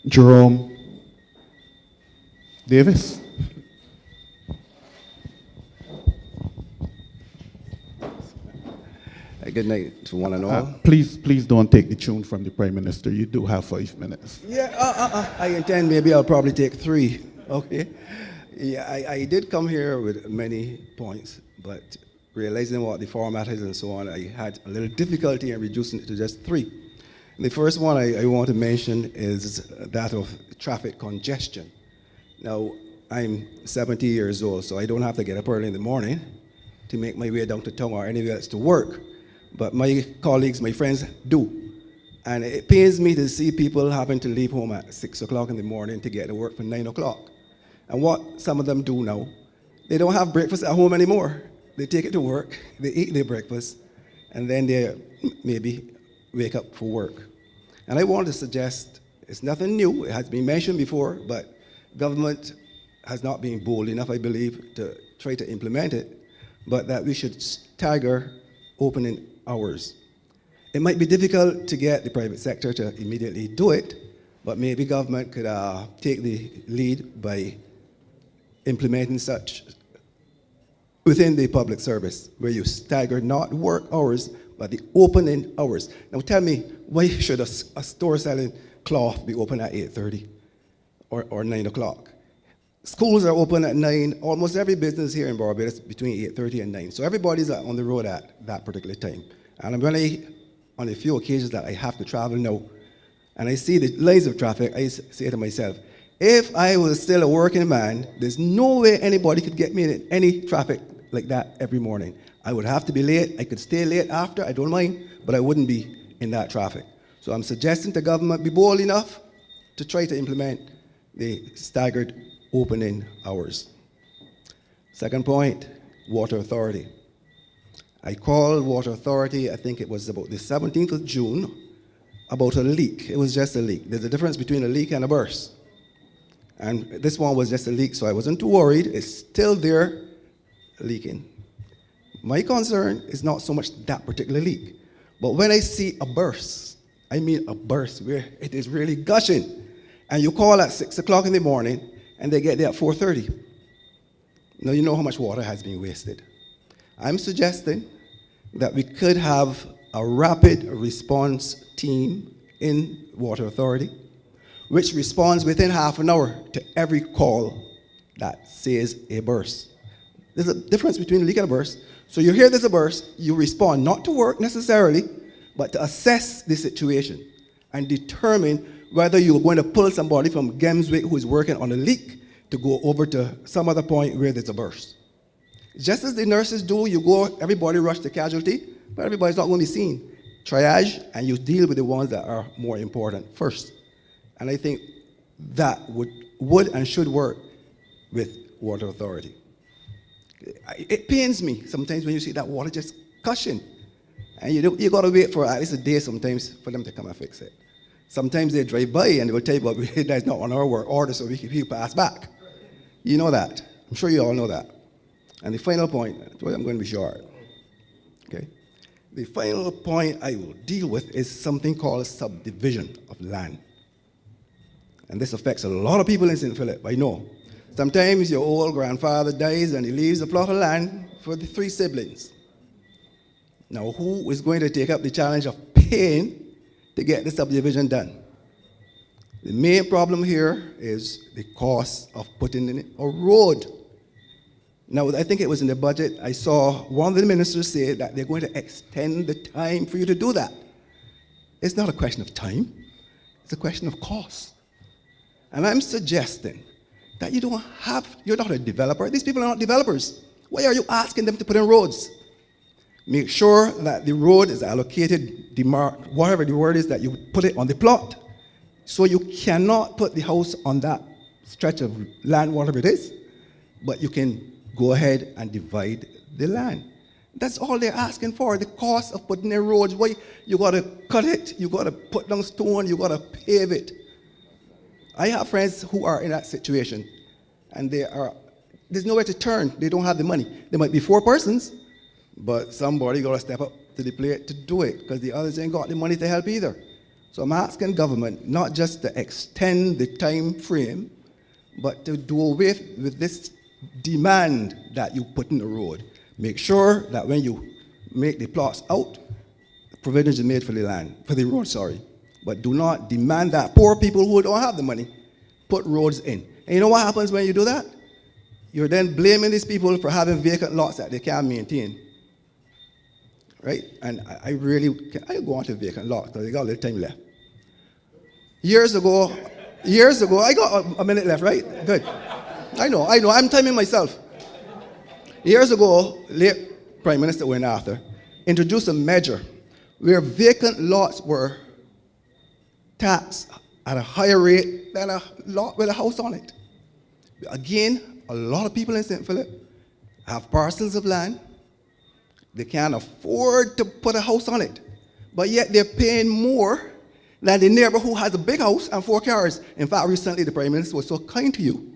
Jerome Davis. Good night to one and all. Please don't take the tune from the Prime Minister. You do have 5 minutes. Yeah, I intend maybe I'll probably take 3. Okay. Yeah, I did come here with many points, but realizing what the format is and so on, I had a little difficulty in reducing it to just 3. The first one I want to mention is that of traffic congestion. Now, I'm 70 years old, so I don't have to get up early in the morning to make my way down to town or anywhere else to work. But my colleagues, my friends do. And it pains me to see people having to leave home at 6 o'clock in the morning to get to work for 9 o'clock. And what some of them do now, they don't have breakfast at home anymore. They take it to work, they eat their breakfast, and then they maybe wake up for work. And I want to suggest, it's nothing new, it has been mentioned before, but government has not been bold enough, I believe, to try to implement it, but that we should stagger opening hours. It might be difficult to get the private sector to immediately do it, but maybe government could take the lead by implementing such within the public service, where you stagger not work hours, but the opening hours. Now tell me, why should a store selling cloth be open at 8:30 or 9 o'clock? Schools are open at 9. Almost every business here in Barbados between 8:30 and 9. So everybody's on the road at that particular time. And on a few occasions that I have to travel now, and I see the lines of traffic, I say to myself, if I was still a working man, there's no way anybody could get me in any traffic like that every morning. I would have to be late. I could stay late after, I don't mind, but I wouldn't be in that traffic. So I'm suggesting the government be bold enough to try to implement the staggered opening hours. Second point, Water Authority. I called Water Authority, I think it was about the 17th of June, about a leak. It was just a leak. There's a difference between a leak and a burst. And this one was just a leak, so I wasn't too worried. It's still there leaking. My concern is not so much that particular leak, but when I see a burst, I mean a burst where it is really gushing, and you call at 6 o'clock in the morning, and they get there at 4:30. Now you know how much water has been wasted. I'm suggesting that we could have a rapid response team in Water Authority, which responds within half an hour to every call that says a burst. There's a difference between a leak and a burst. So you hear there's a burst, you respond not to work necessarily, but to assess the situation and determine whether you're going to pull somebody from Gemswick who is working on a leak to go over to some other point where there's a burst. Just as the nurses do, you go, everybody rush to casualty, but everybody's not going to be seen. Triage, and you deal with the ones that are more important first. And I think that would and should work with Water Authority. It pains me sometimes when you see that water just gushing, and you got to wait for at least a day sometimes for them to come and fix it. Sometimes they drive by and they will tell you, but that's not on our work order, so we can pass back. You know that. I'm sure you all know that. And the final point, I'm going to be short. Okay? The final point I will deal with is something called subdivision of land. And this affects a lot of people in St. Philip, I know. Sometimes your old grandfather dies and he leaves a plot of land for the 3 siblings. Now, who is going to take up the challenge of paying to get the subdivision done? The main problem here is the cost of putting in a road. Now, I think it was in the budget, I saw one of the ministers say that they're going to extend the time for you to do that. It's not a question of time, it's a question of cost. And I'm suggesting that you're not a developer. These people are not developers. Why are you asking them to put in roads? Make sure that the road is allocated, demarked, whatever the word is, that you put it on the plot. So you cannot put the house on that stretch of land, whatever it is, but you can go ahead and divide the land. That's all they're asking for, the cost of putting in roads. Why you got to cut it, you got to put down stone, you got to pave it. I have friends who are in that situation, and there's nowhere to turn. They don't have the money. There might be 4 persons, but somebody got to step up to the plate to do it, because the others ain't got the money to help either. So I'm asking government not just to extend the time frame, but to do away with this demand that you put in the road. Make sure that when you make the plots out, provisions are made for the land, for the road, sorry. But do not demand that poor people who don't have the money put roads in. And you know what happens when you do that? You're then blaming these people for having vacant lots that they can't maintain. Right? And I go on to vacant lots because I got a little time left. Years ago, I got a minute left, right? Good. I know, I'm timing myself. Years ago, late Prime Minister went after, introduced a measure where vacant lots were taxed at a higher rate than a lot with a house on it. Again, a lot of people in St. Philip have parcels of land. They can't afford to put a house on it, but yet they're paying more than the neighbor who has a big house and 4 cars. In fact, recently the Prime Minister was so kind to you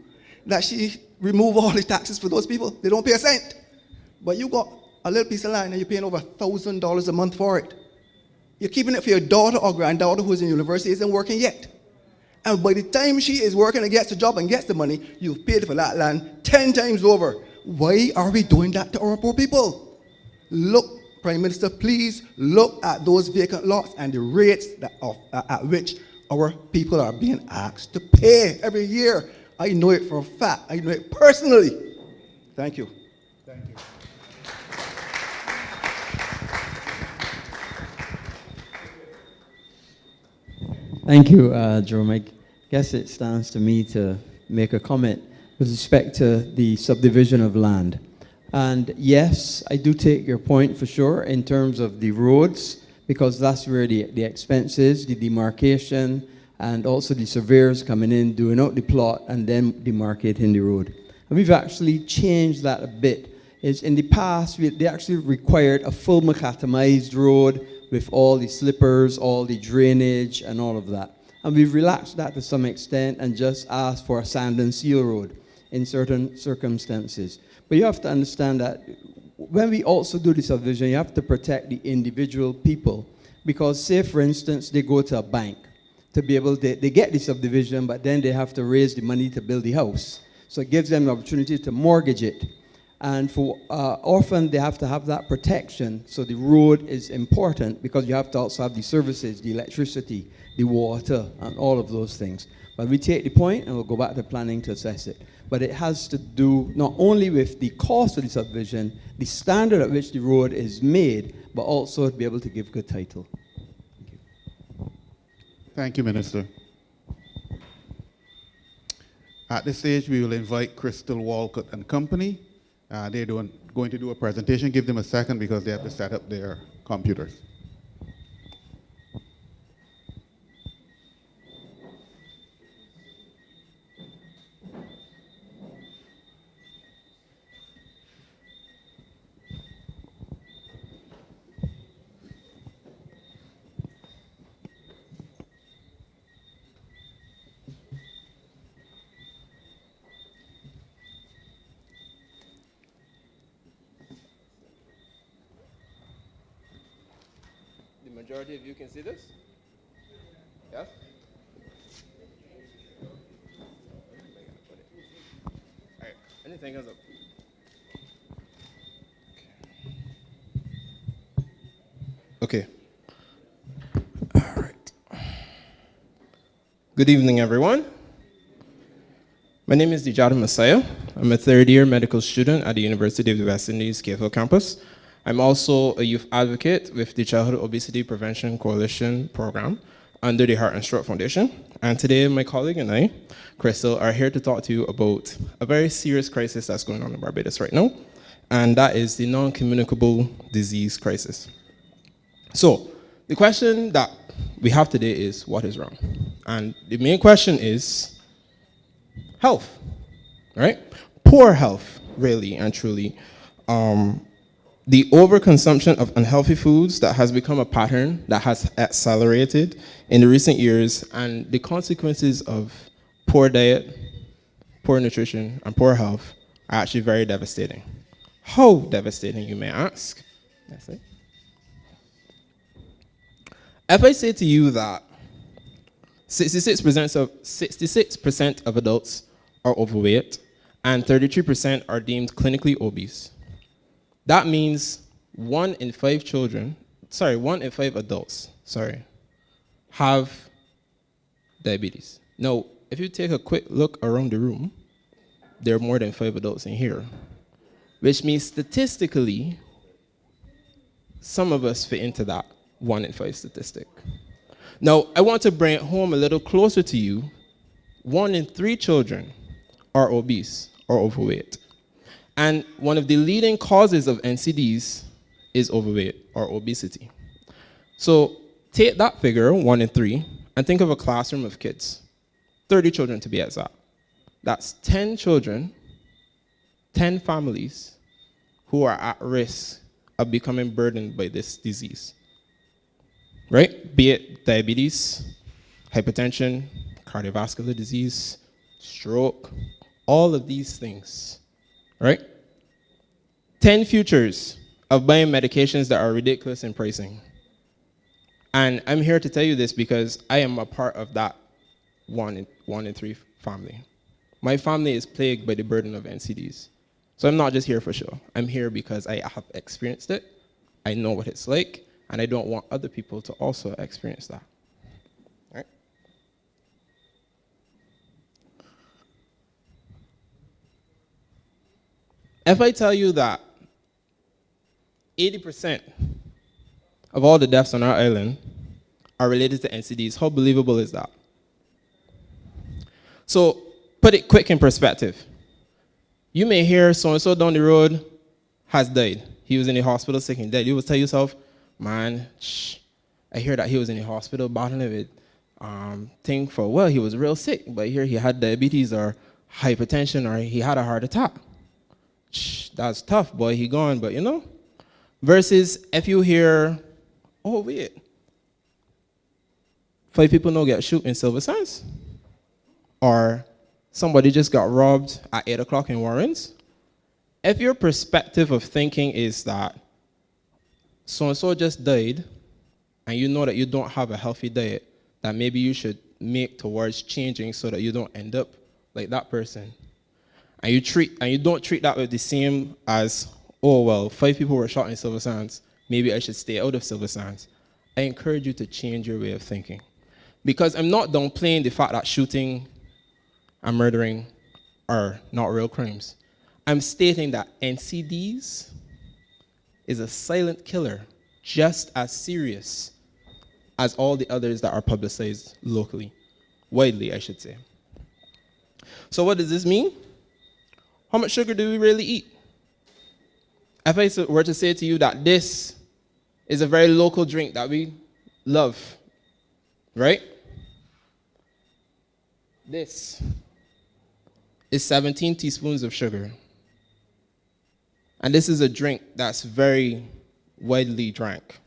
that she removed all the taxes for those people. They don't pay a cent. But you got a little piece of land and you're paying over $1,000 a month for it. You're keeping it for your daughter or granddaughter who's in university, isn't working yet. And by the time she is working and gets a job and gets the money, you've paid for that land 10 times over. Why are we doing that to our poor people? Look, Prime Minister, please look at those vacant lots and the rates at which our people are being asked to pay every year. I know it for a fact. I know it personally. Thank you. Thank you. Thank you, Jerome. I guess it stands to me to make a comment with respect to the subdivision of land. And yes, I do take your point for sure in terms of the roads, because that's where the expense is, the demarcation, and also the surveyors coming in, doing out the plot, and then demarcating the road. And we've actually changed that a bit. Is in the past, they actually required a full macadamized road with all the slippers, all the drainage, and all of that. And we've relaxed that to some extent and just asked for a sand and seal road in certain circumstances. But you have to understand that when we also do the subdivision, you have to protect the individual people. Because say, for instance, they go to a bank to be able to, they get the subdivision, but then they have to raise the money to build the house. So it gives them the opportunity to mortgage it. And for often they have to have that protection. So the road is important because you have to also have the services, the electricity, the water, and all of those things. But we take the point and we'll go back to planning to assess it. But it has to do not only with the cost of the subdivision, the standard at which the road is made, but also to be able to give good title. Thank you. Thank you, Minister. At this stage, we will invite Crystal Walcott and Company. They're going to do a presentation. Give them a second because they have to set up their computers. Majority of you can see this? Yes? Alright, anything else up? Okay. Alright. Good evening, everyone. My name is Dijada Messiah. I'm a third-year medical student at the University of the West Indies, Cave campus. I'm also a youth advocate with the Childhood Obesity Prevention Coalition program under the Heart and Stroke Foundation. And today, my colleague and I, Crystal, are here to talk to you about a very serious crisis that's going on in Barbados right now, and that is the non-communicable disease crisis. So, the question that we have today is, what is wrong? And the main question is health, right? Poor health, really and truly. The overconsumption of unhealthy foods that has become a pattern that has accelerated in the recent years, and the consequences of poor diet, poor nutrition, and poor health are actually very devastating. How devastating, you may ask? That's it. If I say to you that 66% of adults are overweight and 33% are deemed clinically obese, that means 1 in 5 children 1 in 5 adults, have diabetes. Now, if you take a quick look around the room, there are more than 5 adults in here, which means statistically, some of us fit into that 1 in 5 statistic. Now, I want to bring it home a little closer to you. 1 in 3 children are obese or overweight. And one of the leading causes of NCDs is overweight or obesity. So take that figure, 1 in 3, and think of a classroom of kids, 30 children to be exact. That's 10 children, 10 families who are at risk of becoming burdened by this disease, right? Be it diabetes, hypertension, cardiovascular disease, stroke, all of these things, right? 10 futures of buying medications that are ridiculous in pricing. And I'm here to tell you this because I am a part of that 1 in 3 family. My family is plagued by the burden of NCDs. So I'm not just here for show. I'm here because I have experienced it. I know what it's like, and I don't want other people to also experience that. All right? If I tell you that 80% of all the deaths on our island are related to NCDs, how believable is that? So put it quick in perspective. You may hear so-and-so down the road has died. He was in the hospital sick and dead. You will tell yourself, man, I hear that he was in the hospital battling with thing for, well, he was real sick, but here he had diabetes or hypertension or he had a heart attack. That's tough, boy, he gone, but you know? Versus if you hear, oh, wait, 5 people no get shoot in Silver Sands. Or somebody just got robbed at 8 o'clock in Warrens. If your perspective of thinking is that so-and-so just died, and you know that you don't have a healthy diet, that maybe you should make towards changing so that you don't end up like that person. And you don't treat that with the same as, oh, well, 5 people were shot in Silver Sands. Maybe I should stay out of Silver Sands. I encourage you to change your way of thinking. Because I'm not downplaying the fact that shooting and murdering are not real crimes. I'm stating that NCDs is a silent killer, just as serious as all the others that are publicized locally, widely, I should say. So what does this mean? How much sugar do we really eat? If I were to say to you that this is a very local drink that we love, right? This is 17 teaspoons of sugar. And this is a drink that's very widely drank.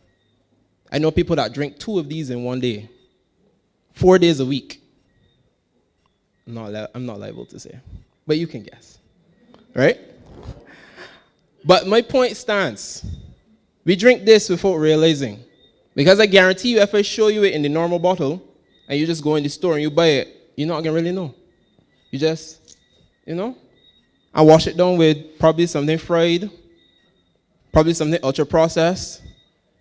I know people that drink 2 of these in one day, 4 days a week. I'm not liable to say, but you can guess, right? But my point stands. We drink this without realizing. Because I guarantee you, if I show you it in the normal bottle, and you just go in the store and you buy it, you're not going to really know. You just, and wash it down with probably something fried, probably something ultra processed.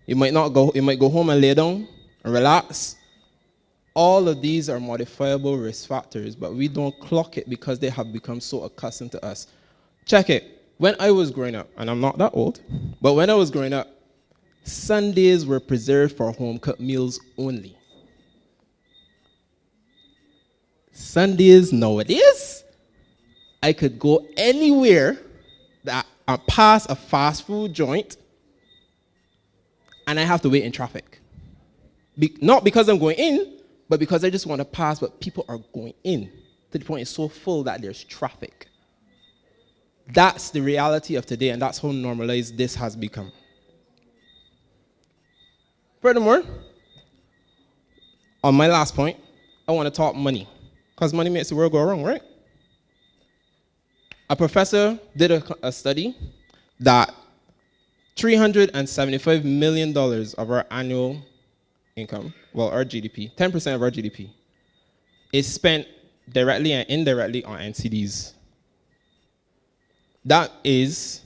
You might go home and lay down and relax. All of these are modifiable risk factors, but we don't clock it because they have become so accustomed to us. Check it. When I was growing up, and I'm not that old, but when I was growing up, Sundays were preserved for home-cooked meals only. Sundays nowadays, I could go anywhere that I pass a fast food joint and I have to wait in traffic. Not because I'm going in, but because I just want to pass, but people are going in to the point it's so full that there's traffic. That's the reality of today, and that's how normalized this has become. Furthermore, on my last point, I want to talk money, because money makes the world go wrong, right? A professor did a study that $375 million of our annual income, well, our GDP, 10% of our GDP, is spent directly and indirectly on NCDs. That is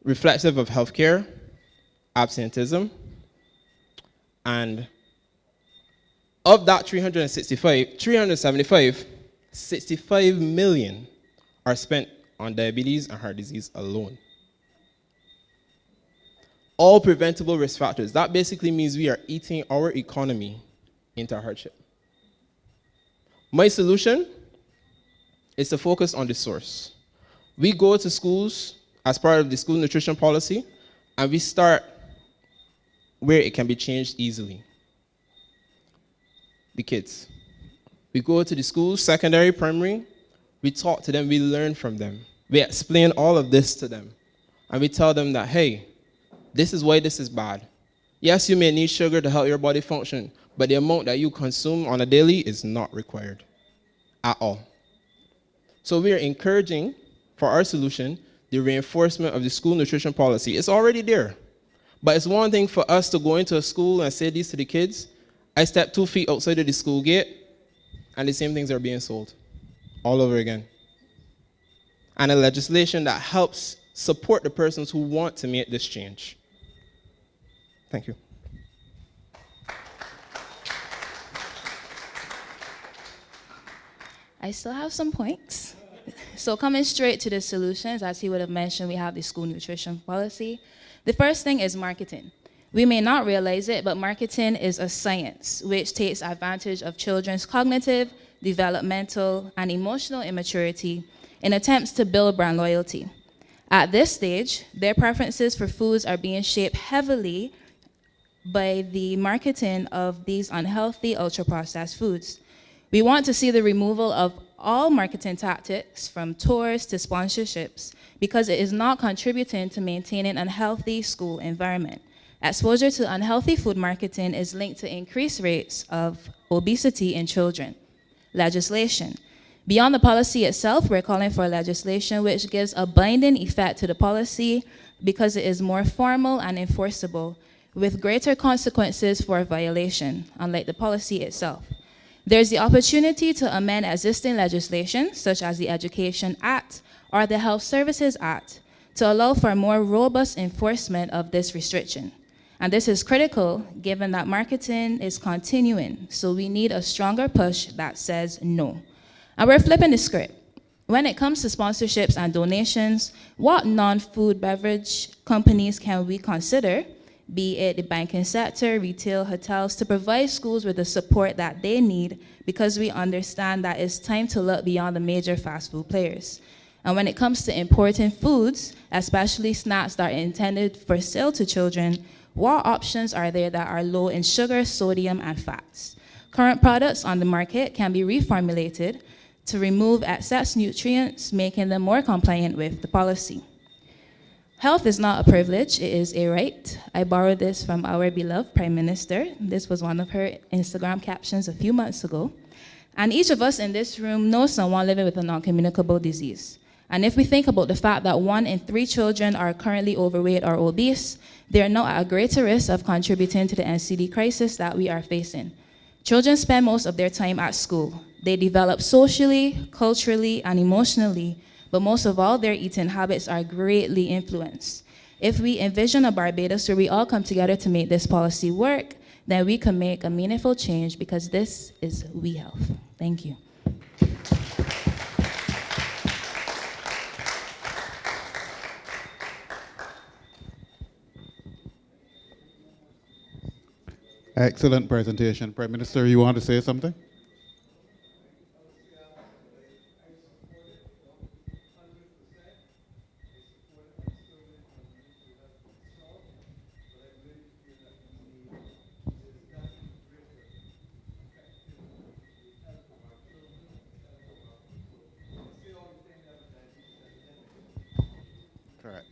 reflective of healthcare, absenteeism, And of that 375, 65 million are spent on diabetes and heart disease alone. All preventable risk factors. That basically means we are eating our economy into hardship. My solution is to focus on the source. We go to schools as part of the school nutrition policy, and we start where it can be changed easily. The kids. We go to the schools, secondary, primary, we talk to them, we learn from them. We explain all of this to them. And we tell them that, hey, this is why this is bad. Yes, you may need sugar to help your body function, but the amount that you consume on a daily is not required at all. So we are encouraging, for our solution, the reinforcement of the school nutrition policy. It's already there. But it's one thing for us to go into a school and say this to the kids. I step 2 feet outside of the school gate, and the same things are being sold all over again. And a legislation that helps support the persons who want to make this change. Thank you. I still have some points. So coming straight to the solutions, as he would have mentioned, we have the school nutrition policy. The first thing is marketing. We may not realize it, but marketing is a science which takes advantage of children's cognitive, developmental, and emotional immaturity in attempts to build brand loyalty. At this stage, their preferences for foods are being shaped heavily by the marketing of these unhealthy, ultra-processed foods. We want to see the removal of all marketing tactics, from tours to sponsorships, because it is not contributing to maintaining a healthy school environment. Exposure to unhealthy food marketing is linked to increased rates of obesity in children. Legislation. Beyond the policy itself, we're calling for legislation which gives a binding effect to the policy because it is more formal and enforceable, with greater consequences for violation, unlike the policy itself. There's the opportunity to amend existing legislation, such as the Education Act or the Health Services Act, to allow for more robust enforcement of this restriction. And this is critical given that marketing is continuing, so we need a stronger push that says no. And we're flipping the script. When it comes to sponsorships and donations, what non-food beverage companies can we consider, be it the banking sector, retail, hotels, to provide schools with the support that they need, because we understand that it's time to look beyond the major fast food players. And when it comes to importing foods, especially snacks that are intended for sale to children, what options are there that are low in sugar, sodium, and fats? Current products on the market can be reformulated to remove excess nutrients, making them more compliant with the policy. Health is not a privilege, it is a right. I borrowed this from our beloved Prime Minister. This was one of her Instagram captions a few months ago. And each of us in this room knows someone living with a non-communicable disease. And if we think about the fact that 1 in 3 children are currently overweight or obese, they are now at a greater risk of contributing to the NCD crisis that we are facing. Children spend most of their time at school. They develop socially, culturally, and emotionally, but most of all, their eating habits are greatly influenced. If we envision a Barbados where we all come together to make this policy work, then we can make a meaningful change, because this is We Health. Thank you. Excellent presentation. Prime Minister, you want to say something? Correct.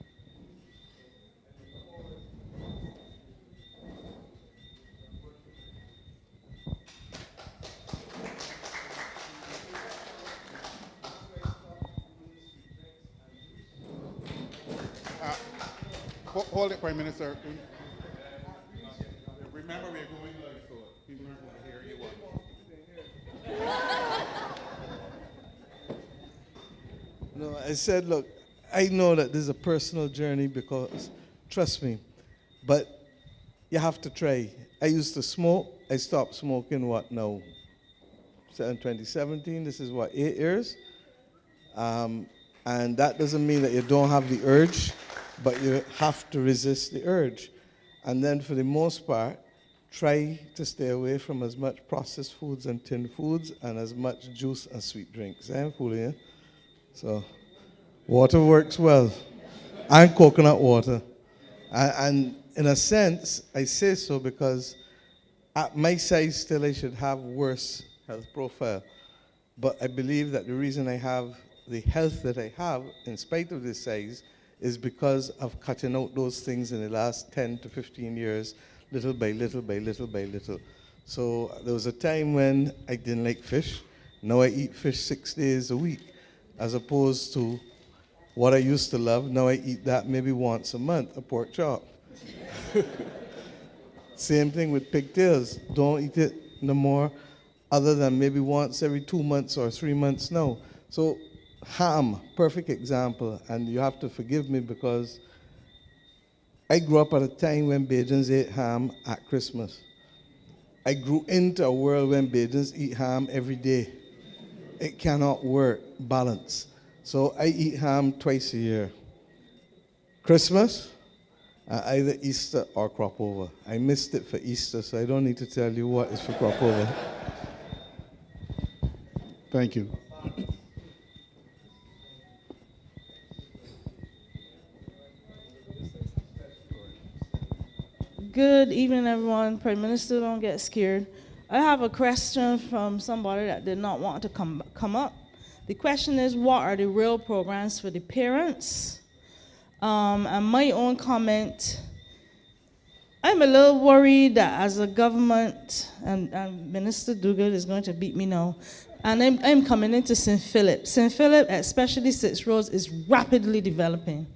Hold it, Prime Minister. Remember, we're going live, so people aren't going to hear you. No, I said, look, I know that this is a personal journey because, trust me, but you have to try. I used to smoke. I stopped smoking, what now? In 2017, this is what, 8 years? And that doesn't mean that you don't have the urge, but you have to resist the urge. And then for the most part, try to stay away from as much processed foods and tinned foods and as much juice and sweet drinks. I ain't fooling you. So water works well. And coconut water. And in a sense, I say so because at my size still I should have worse health profile. But I believe that the reason I have the health that I have, in spite of this size, is because of cutting out those things in the last 10 to 15 years, little by little by little by little. So there was a time when I didn't like fish. Now I eat fish 6 days a week, as opposed to what I used to love. Now I eat that maybe once a month, a pork chop. Same thing with pigtails. Don't eat it no more, other than maybe once every 2 months or 3 months now. So ham, perfect example, and you have to forgive me because I grew up at a time when Bajans ate ham at Christmas. I grew into a world when Bajans eat ham every day. It cannot work, balance. So I eat ham twice a year. Christmas, either Easter or crop over. I missed it for Easter, so I don't need to tell you what is for crop over. Thank you. Good evening, everyone. Prime Minister, don't get scared. I have a question from somebody that did not want to come up. The question is, what are the real programs for the parents? And my own comment, I'm a little worried that as a government, and Minister Duguid is going to beat me now, and I'm coming into St. Philip. St. Philip, especially 6 Roads, is rapidly developing.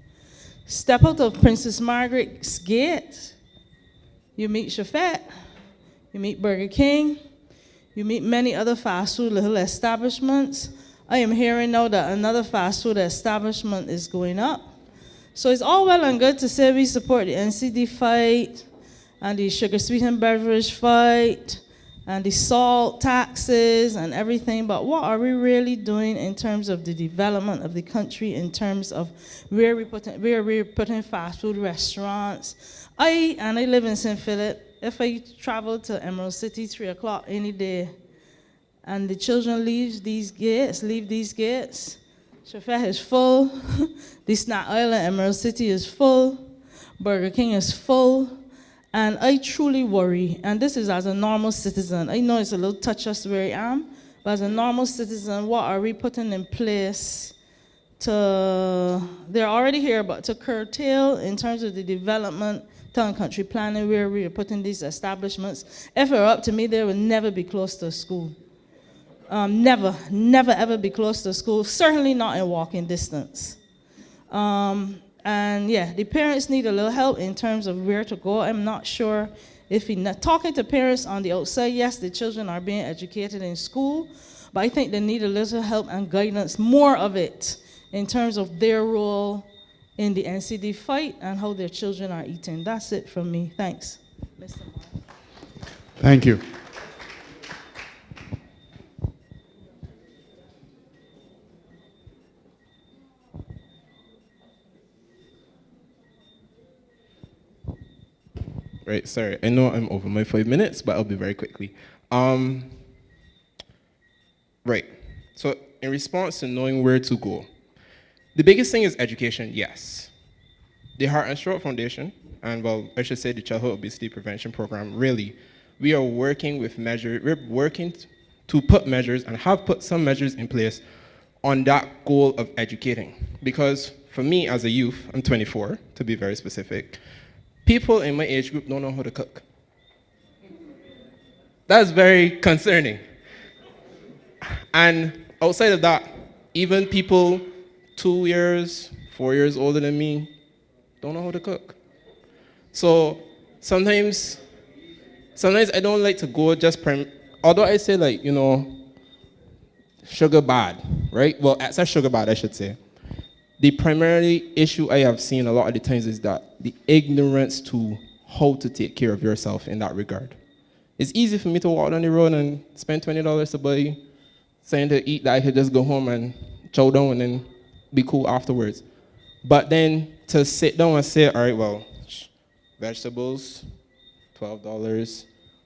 Step out of Princess Margaret's gate, you meet Chafet, you meet Burger King, you meet many other fast food little establishments. I am hearing now that another fast food establishment is going up. So it's all well and good to say we support the NCD fight and the sugar sweetened beverage fight and the salt taxes and everything, but what are we really doing in terms of the development of the country, in terms of where we're putting fast food restaurants? I live in St. Philip. If I travel to Emerald City 3 o'clock any day, and the children leave these gates, Chafet is full, the snack aisle in Emerald City is full, Burger King is full, and I truly worry, and this is as a normal citizen. I know it's a little touchy where I am, but as a normal citizen, what are we putting in place to, they're already here, but to curtail in terms of the development, town and country planning, where we are putting these establishments? If it were up to me, they would never be close to a school. Never ever be close to a school, certainly not in walking distance. And yeah, the parents need a little help in terms of where to go. I'm not sure if talking to parents on the outside, yes, the children are being educated in school, but I think they need a little help and guidance, more of it, in terms of their role in the NCD fight and how their children are eating. That's it from me. Thanks. Mr. Thank you. Right, sorry. I know I'm over my 5 minutes, but I'll be very quickly. Right. So in response to knowing where to go, the biggest thing is education, yes. The Heart and Stroke Foundation, and well, I should say the Childhood Obesity Prevention Program, really, we are working with measures, we're working to put measures and have put some measures in place on that goal of educating. Because for me as a youth, I'm 24, to be very specific, people in my age group don't know how to cook. That's very concerning. And outside of that, even people 2 years, 4 years older than me don't know how to cook. So sometimes I don't like to go just although I say, like, you know, sugar bad, right? Well, excess sugar bad, I should say. The primary issue I have seen a lot of the times is that the ignorance to how to take care of yourself in that regard. It's easy for me to walk down the road and spend $20 to buy something to eat that I could just go home and chow down and then be cool afterwards. But then to sit down and say, all right, well, vegetables, $12,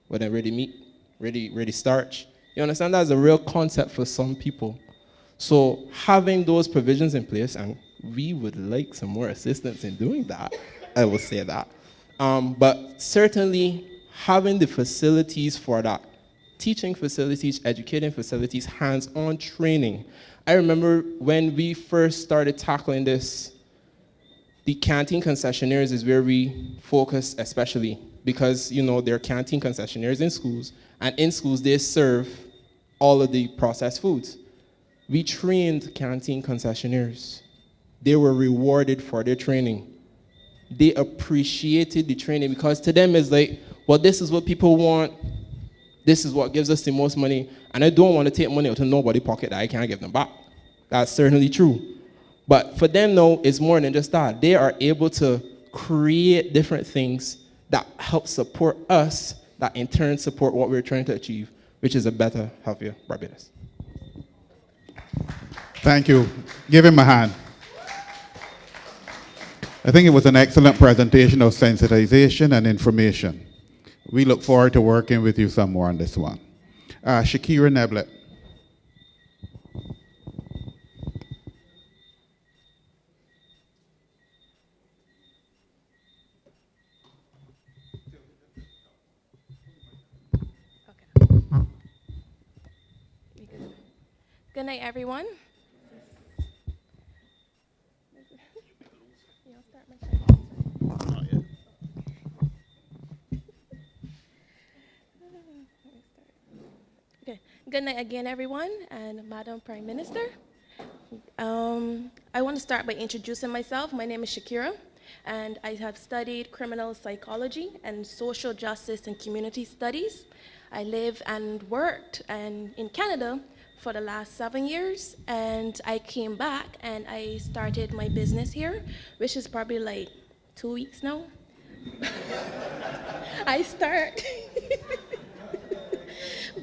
but then ready meat, ready starch. You understand? That's a real concept for some people. So having those provisions in place, and we would like some more assistance in doing that, I will say that. But certainly having the facilities for that, teaching facilities, educating facilities, hands-on training. I remember when we first started tackling this, the canteen concessionaires is where we focus especially because, you know, there are canteen concessionaires in schools, and in schools they serve all of the processed foods. We trained canteen concessionaires. They were rewarded for their training. They appreciated the training because to them it's like, well, this is what people want. This is what gives us the most money. And I don't want to take money out of nobody's pocket that I can't give them back. That's certainly true. But for them, though, it's more than just that. They are able to create different things that help support us, that in turn support what we're trying to achieve, which is a better, healthier Barbados. Thank you. Give him a hand. I think it was an excellent presentation of sensitization and information. We look forward to working with you some more on this one. Shakira Neblet. Good night, everyone. Okay. Good night again, everyone, and Madam Prime Minister. I want to start by introducing myself. My name is Shakira, and I have studied criminal psychology and social justice and community studies. I live and worked in Canada for the last 7 years, and I came back and I started my business here, which is probably like 2 weeks now.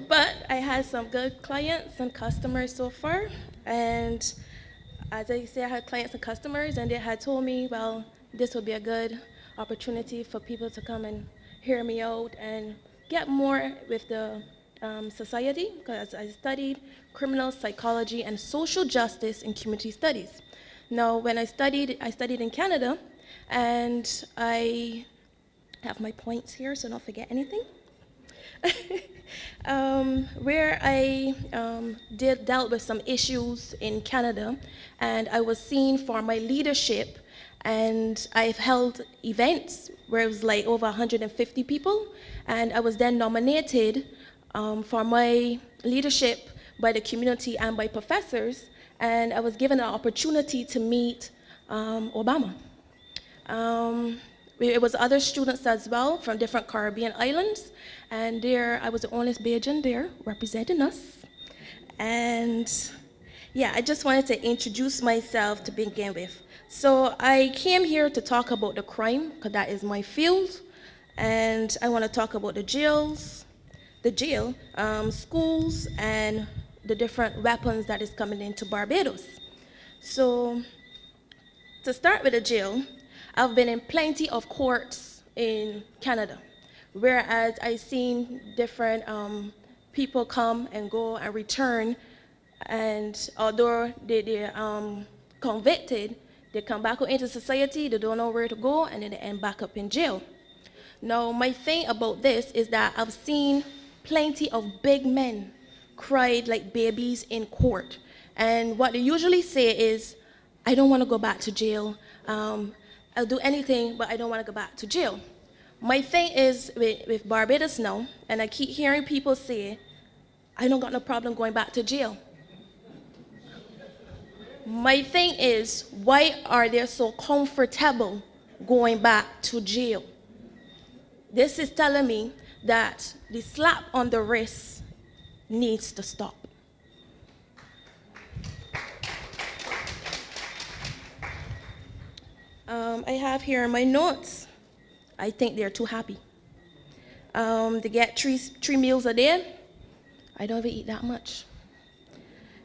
But I had some good clients and customers so far, and as I say, I had clients and customers, and they had told me, well, this would be a good opportunity for people to come and hear me out and get more with the society, because I studied criminal psychology and social justice and community studies. Now, when I studied in Canada, and I have my points here so don't forget anything. Where I dealt with some issues in Canada, and I was seen for my leadership, and I've held events where it was like over 150 people, and I was then nominated for my leadership by the community and by professors, and I was given an opportunity to meet Obama. It was other students as well from different Caribbean islands, and there I was the only Bajan there representing us. And yeah, I just wanted to introduce myself to begin with. So I came here to talk about the crime, because that is my field, and I want to talk about the jail, schools, and the different weapons that is coming into Barbados. So to start with the jail, I've been in plenty of courts in Canada, whereas I've seen different people come and go and return, and although they're convicted, they come back into society, they don't know where to go, and then they end back up in jail. Now, my thing about this is that I've seen plenty of big men cried like babies in court, and what they usually say is, I don't want to go back to jail. I'll do anything, but I don't want to go back to jail. My thing is with Barbados now, and I keep hearing people say, I don't got no problem going back to jail. My thing is, why are they so comfortable going back to jail? This is telling me that the slap on the wrist needs to stop. I have here my notes. I think they're too happy. They get three meals a day. I don't even eat that much.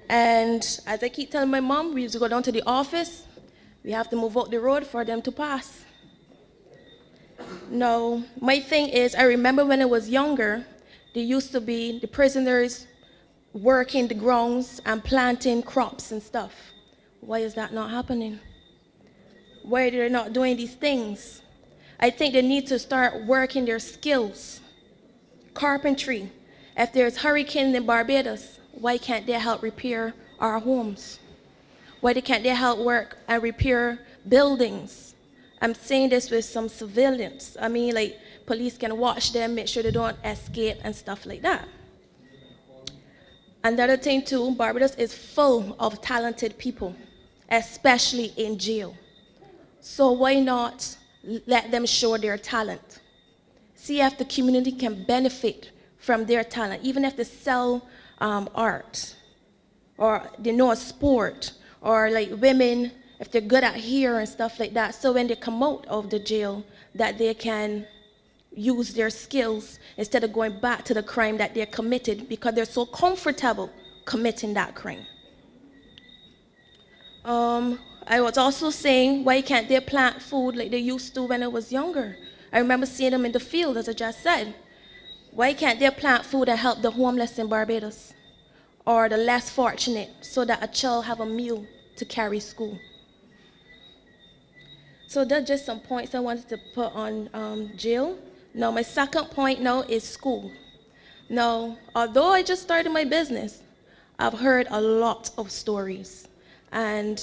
And as I keep telling my mom, we used to go down to the office. We have to move out the road for them to pass. No, my thing is, I remember when I was younger, there used to be the prisoners working the grounds and planting crops and stuff. Why is that not happening? Why are they not doing these things? I think they need to start working their skills. Carpentry. If there's hurricanes in Barbados, why can't they help repair our homes? Why can't they help work and repair buildings? I'm saying this with some civilians. I mean, like, police can watch them, make sure they don't escape and stuff like that. Another thing too, Barbados is full of talented people, especially in jail. So why not let them show their talent? See if the community can benefit from their talent, even if they sell art, or they know a sport, or like women, if they're good at hair and stuff like that. So when they come out of the jail, that they can use their skills instead of going back to the crime that they're committed because they're so comfortable committing that crime. I was also saying, why can't they plant food like they used to when I was younger? I remember seeing them in the field, as I just said. Why can't they plant food and help the homeless in Barbados or the less fortunate so that a child have a meal to carry school? So that's just some points I wanted to put on jail. Now, my second point now is school. Now, although I just started my business, I've heard a lot of stories. And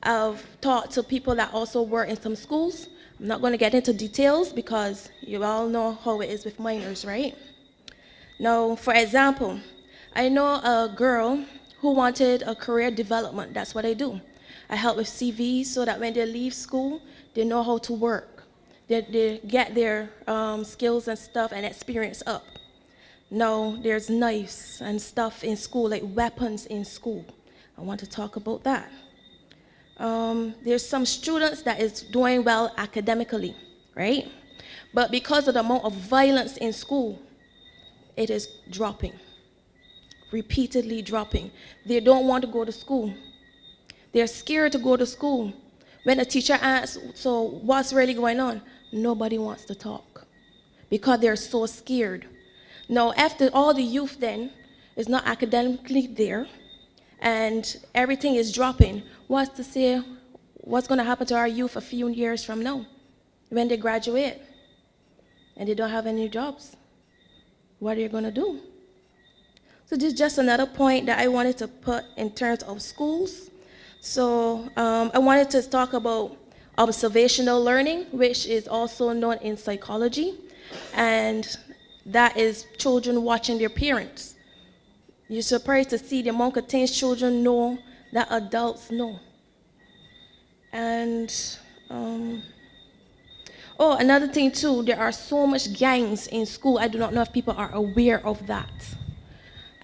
I've talked to people that also work in some schools. I'm not going to get into details because you all know how it is with minors, right? Now, for example, I know a girl who wanted a career development. That's what I do. I help with CVs so that when they leave school, they know how to work. They get their skills and stuff and experience up. Now, there's knives and stuff in school, like weapons in school. I want to talk about that. There's some students that is doing well academically, right? But because of the amount of violence in school, it is dropping, repeatedly dropping. They don't want to go to school. They're scared to go to school. When a teacher asks, so what's really going on? Nobody wants to talk because they're so scared. Now, after all the youth then is not academically there and everything is dropping, what's to say what's going to happen to our youth a few years from now when they graduate and they don't have any jobs? What are you going to do? So this is just another point that I wanted to put in terms of schools. So I wanted to talk about observational learning, which is also known in psychology, and that is children watching their parents. You're surprised to see the amount of things children know that adults know. And another thing too, there are so much gangs in school. I do not know if people are aware of that.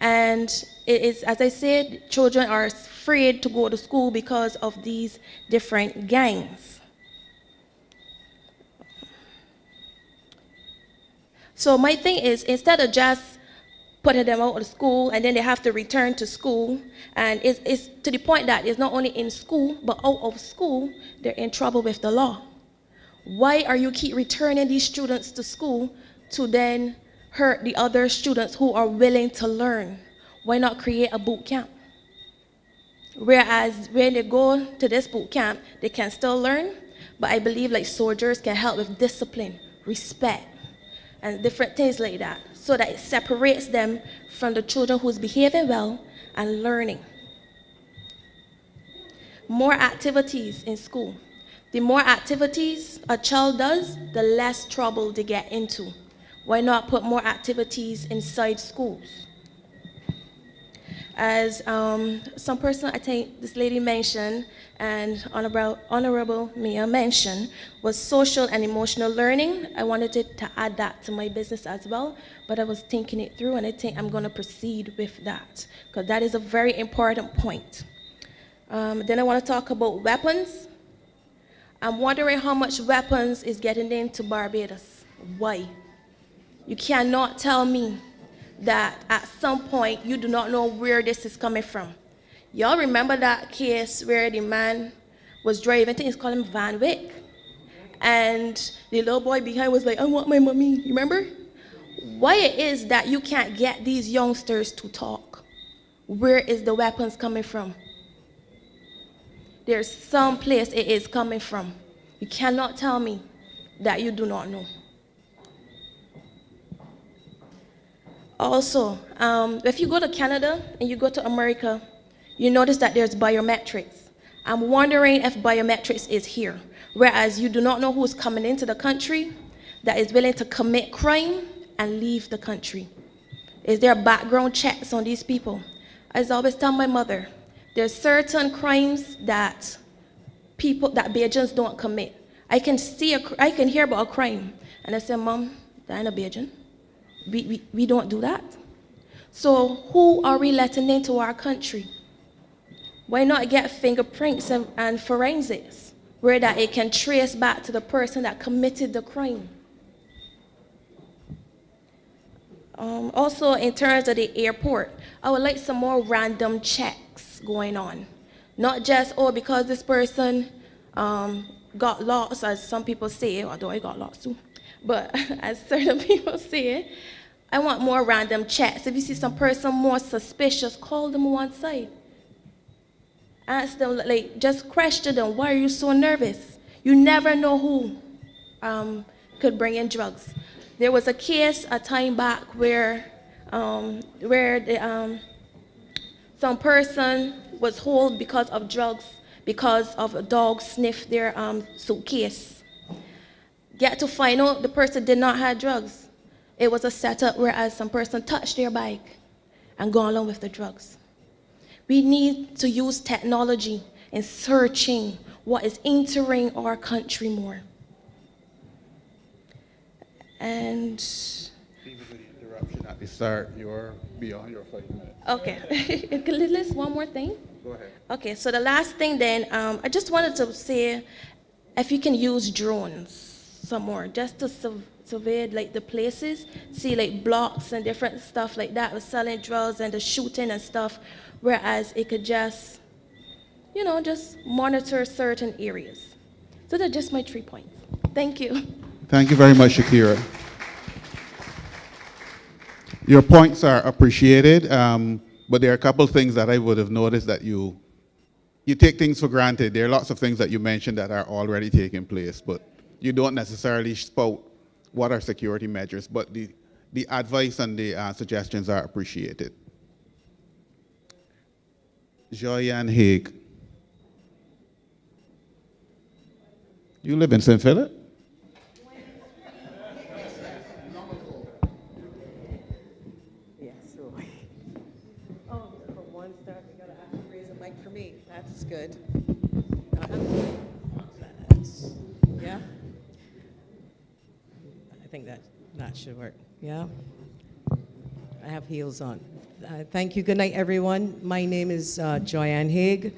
And it is, as I said, children are afraid to go to school because of these different gangs. So my thing is, instead of just putting them out of school and then they have to return to school, and it's to the point that it's not only in school, but out of school, they're in trouble with the law. Why are you keep returning these students to school to then hurt the other students who are willing to learn? Why not create a boot camp? Whereas when they go to this boot camp, they can still learn, but I believe like soldiers can help with discipline, respect, and different things like that, so that it separates them from the children who's behaving well and learning. More activities in school. The more activities a child does, the less trouble they get into. Why not put more activities inside schools? As some person, I think this lady mentioned, and Honorable Mia mentioned, was social and emotional learning. I wanted to add that to my business as well, but I was thinking it through, and I think I'm going to proceed with that, because that is a very important point. Then I want to talk about weapons. I'm wondering how much weapons is getting into Barbados. Why? You cannot tell me that at some point you do not know where this is coming from. Y'all remember that case where the man was driving, I think it's called him Van Wyck, and the little boy behind was like, I want my mommy, you remember? Why it is that you can't get these youngsters to talk? Where is the weapons coming from? There's some place it is coming from. You cannot tell me that you do not know. Also, if you go to Canada and you go to America, you notice that there's biometrics. I'm wondering if biometrics is here, whereas you do not know who's coming into the country that is willing to commit crime and leave the country. Is there background checks on these people? As I always tell my mother, there's certain crimes that Bajans don't commit. I can hear about a crime, and I say, Mom, that ain't a Bajan. We don't do that. So who are we letting into our country? Why not get fingerprints and forensics, where that it can trace back to the person that committed the crime? Also, in terms of the airport, I would like some more random checks going on. Not just, oh, because this person got lost, as some people say, although I got lost too, but as certain people say, I want more random checks. If you see some person more suspicious, call them one side. Ask them, like, just question them, why are you so nervous? You never know who could bring in drugs. There was a case a time back where some person was held because of drugs, because of a dog sniffed their suitcase. Get to find out the person did not have drugs. It was a setup whereas some person touched their bike and gone along with the drugs. We need to use technology in searching what is entering our country more. And interruption at the start, you're beyond your 5 minutes. okay, let's one more thing. Go ahead. Okay, so the last thing then, I just wanted to say if you can use drones some more, just to survey like the places, see like blocks and different stuff like that with selling drugs and the shooting and stuff, whereas it could just, you know, just monitor certain areas. So that's just my 3 points. Thank you. Thank you very much, Shakira. Your points are appreciated, but there are a couple things that I would have noticed that you take things for granted. There are lots of things that you mentioned that are already taking place, but you don't necessarily spout what are security measures, but the advice and the suggestions are appreciated. Joyanne Haig. You live in St. Philip? That's good. Yeah. I think that should work. Yeah. I have heels on. Thank you. Good night, everyone. My name is Joyanne Haig.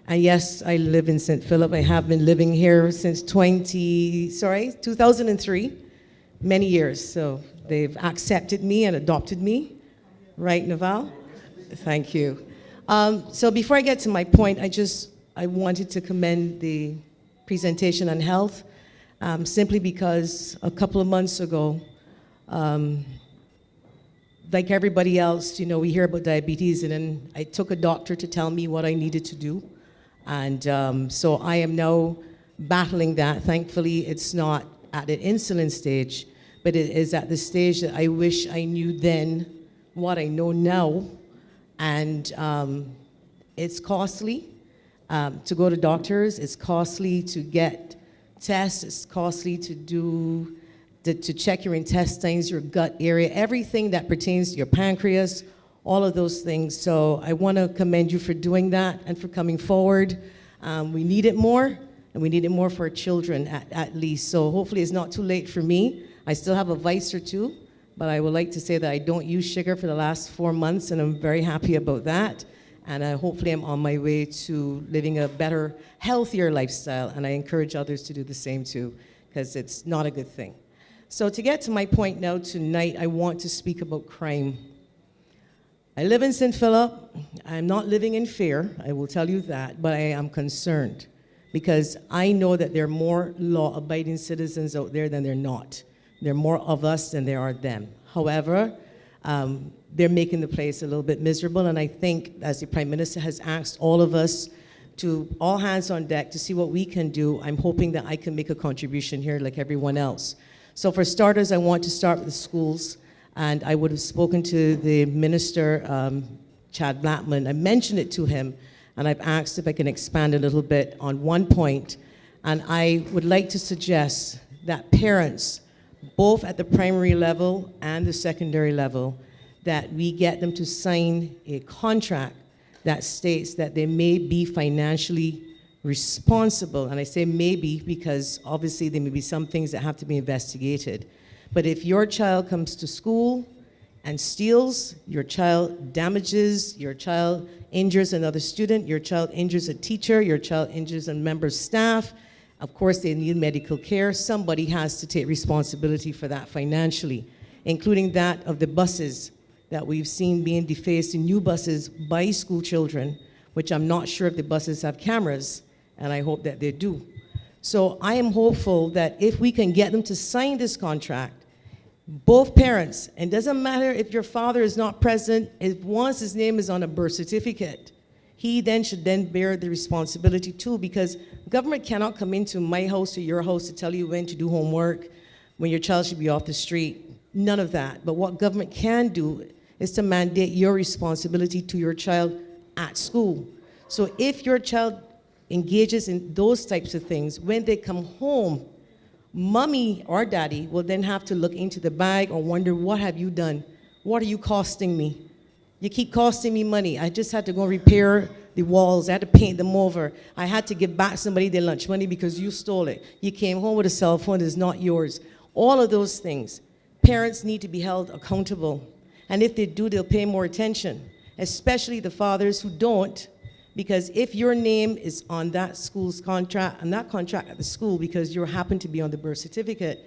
And yes, I live in St. Philip. I have been living here since 2003, many years. So they've accepted me and adopted me. Right, Naval? Thank you. So before I get to my point, I wanted to commend the presentation on health, simply because a couple of months ago, like everybody else, you know, we hear about diabetes, and then I took a doctor to tell me what I needed to do. And so I am now battling that. Thankfully, it's not at an insulin stage, but it is at the stage that I wish I knew then what I know now. And it's costly to go to doctors. It's costly to get tests. It's costly to check your intestines, your gut area, everything that pertains to your pancreas, all of those things. So I want to commend you for doing that and for coming forward. We need it more, and we need it more for our children at least. So hopefully it's not too late for me. I still have a vice or two, but I would like to say that I don't use sugar for the last 4 months, and I'm very happy about that. And hopefully I'm on my way to living a better, healthier lifestyle. And I encourage others to do the same too, because it's not a good thing. So to get to my point now tonight, I want to speak about crime. I live in St. Philip. I'm not living in fear, I will tell you that, but I am concerned because I know that there are more law-abiding citizens out there than there are not. There are more of us than there are them. However, they're making the place a little bit miserable, and I think, as the Prime Minister has asked all of us to all hands on deck to see what we can do, I'm hoping that I can make a contribution here like everyone else. So for starters, I want to start with the schools, and I would have spoken to the Minister, Chad Blackman. I mentioned it to him, and I've asked if I can expand a little bit on one point, and I would like to suggest that parents, both at the primary level and the secondary level, that we get them to sign a contract that states that they may be financially responsible. And I say maybe because obviously there may be some things that have to be investigated. But if your child comes to school and steals, your child damages, your child injures another student, your child injures a teacher, your child injures a member of staff, of course they need medical care, somebody has to take responsibility for that financially, including that of the buses that we've seen being defaced in new buses by school children, which I'm not sure if the buses have cameras, and I hope that they do. So I am hopeful that if we can get them to sign this contract, both parents, and it doesn't matter if your father is not present, if once his name is on a birth certificate, he then should then bear the responsibility too, because government cannot come into my house or your house to tell you when to do homework, when your child should be off the street, none of that. But what government can do is to mandate your responsibility to your child at school. So if your child engages in those types of things, when they come home, mommy or daddy will then have to look into the bag or wonder, what have you done? What are you costing me? You keep costing me money. I just had to go repair the walls. I had to paint them over. I had to give back somebody their lunch money because you stole it. You came home with a cell phone that's not yours. All of those things. Parents need to be held accountable. And if they do, they'll pay more attention, especially the fathers who don't, because if your name is on that school's contract, and that contract at the school because you happen to be on the birth certificate,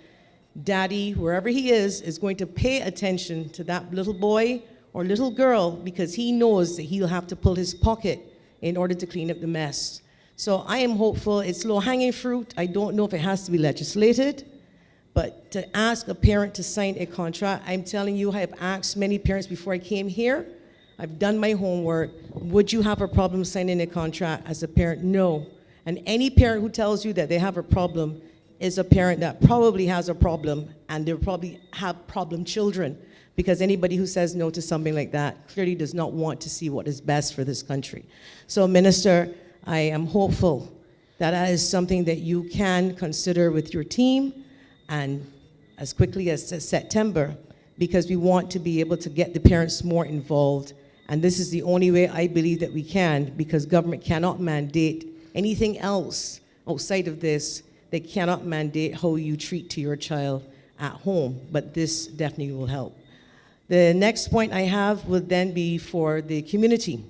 daddy, wherever he is going to pay attention to that little boy or little girl because he knows that he'll have to pull his pocket in order to clean up the mess. So I am hopeful. It's low-hanging fruit. I don't know if it has to be legislated, but to ask a parent to sign a contract, I'm telling you, I have asked many parents before I came here. I've done my homework. Would you have a problem signing a contract as a parent? No. And any parent who tells you that they have a problem is a parent that probably has a problem, and they probably have problem children, because anybody who says no to something like that clearly does not want to see what is best for this country. So, Minister, I am hopeful that that is something that you can consider with your team, and as quickly as September, because we want to be able to get the parents more involved. And this is the only way I believe that we can, because government cannot mandate anything else outside of this. They cannot mandate how you treat to your child at home, but this definitely will help. The next point I have would then be for the community.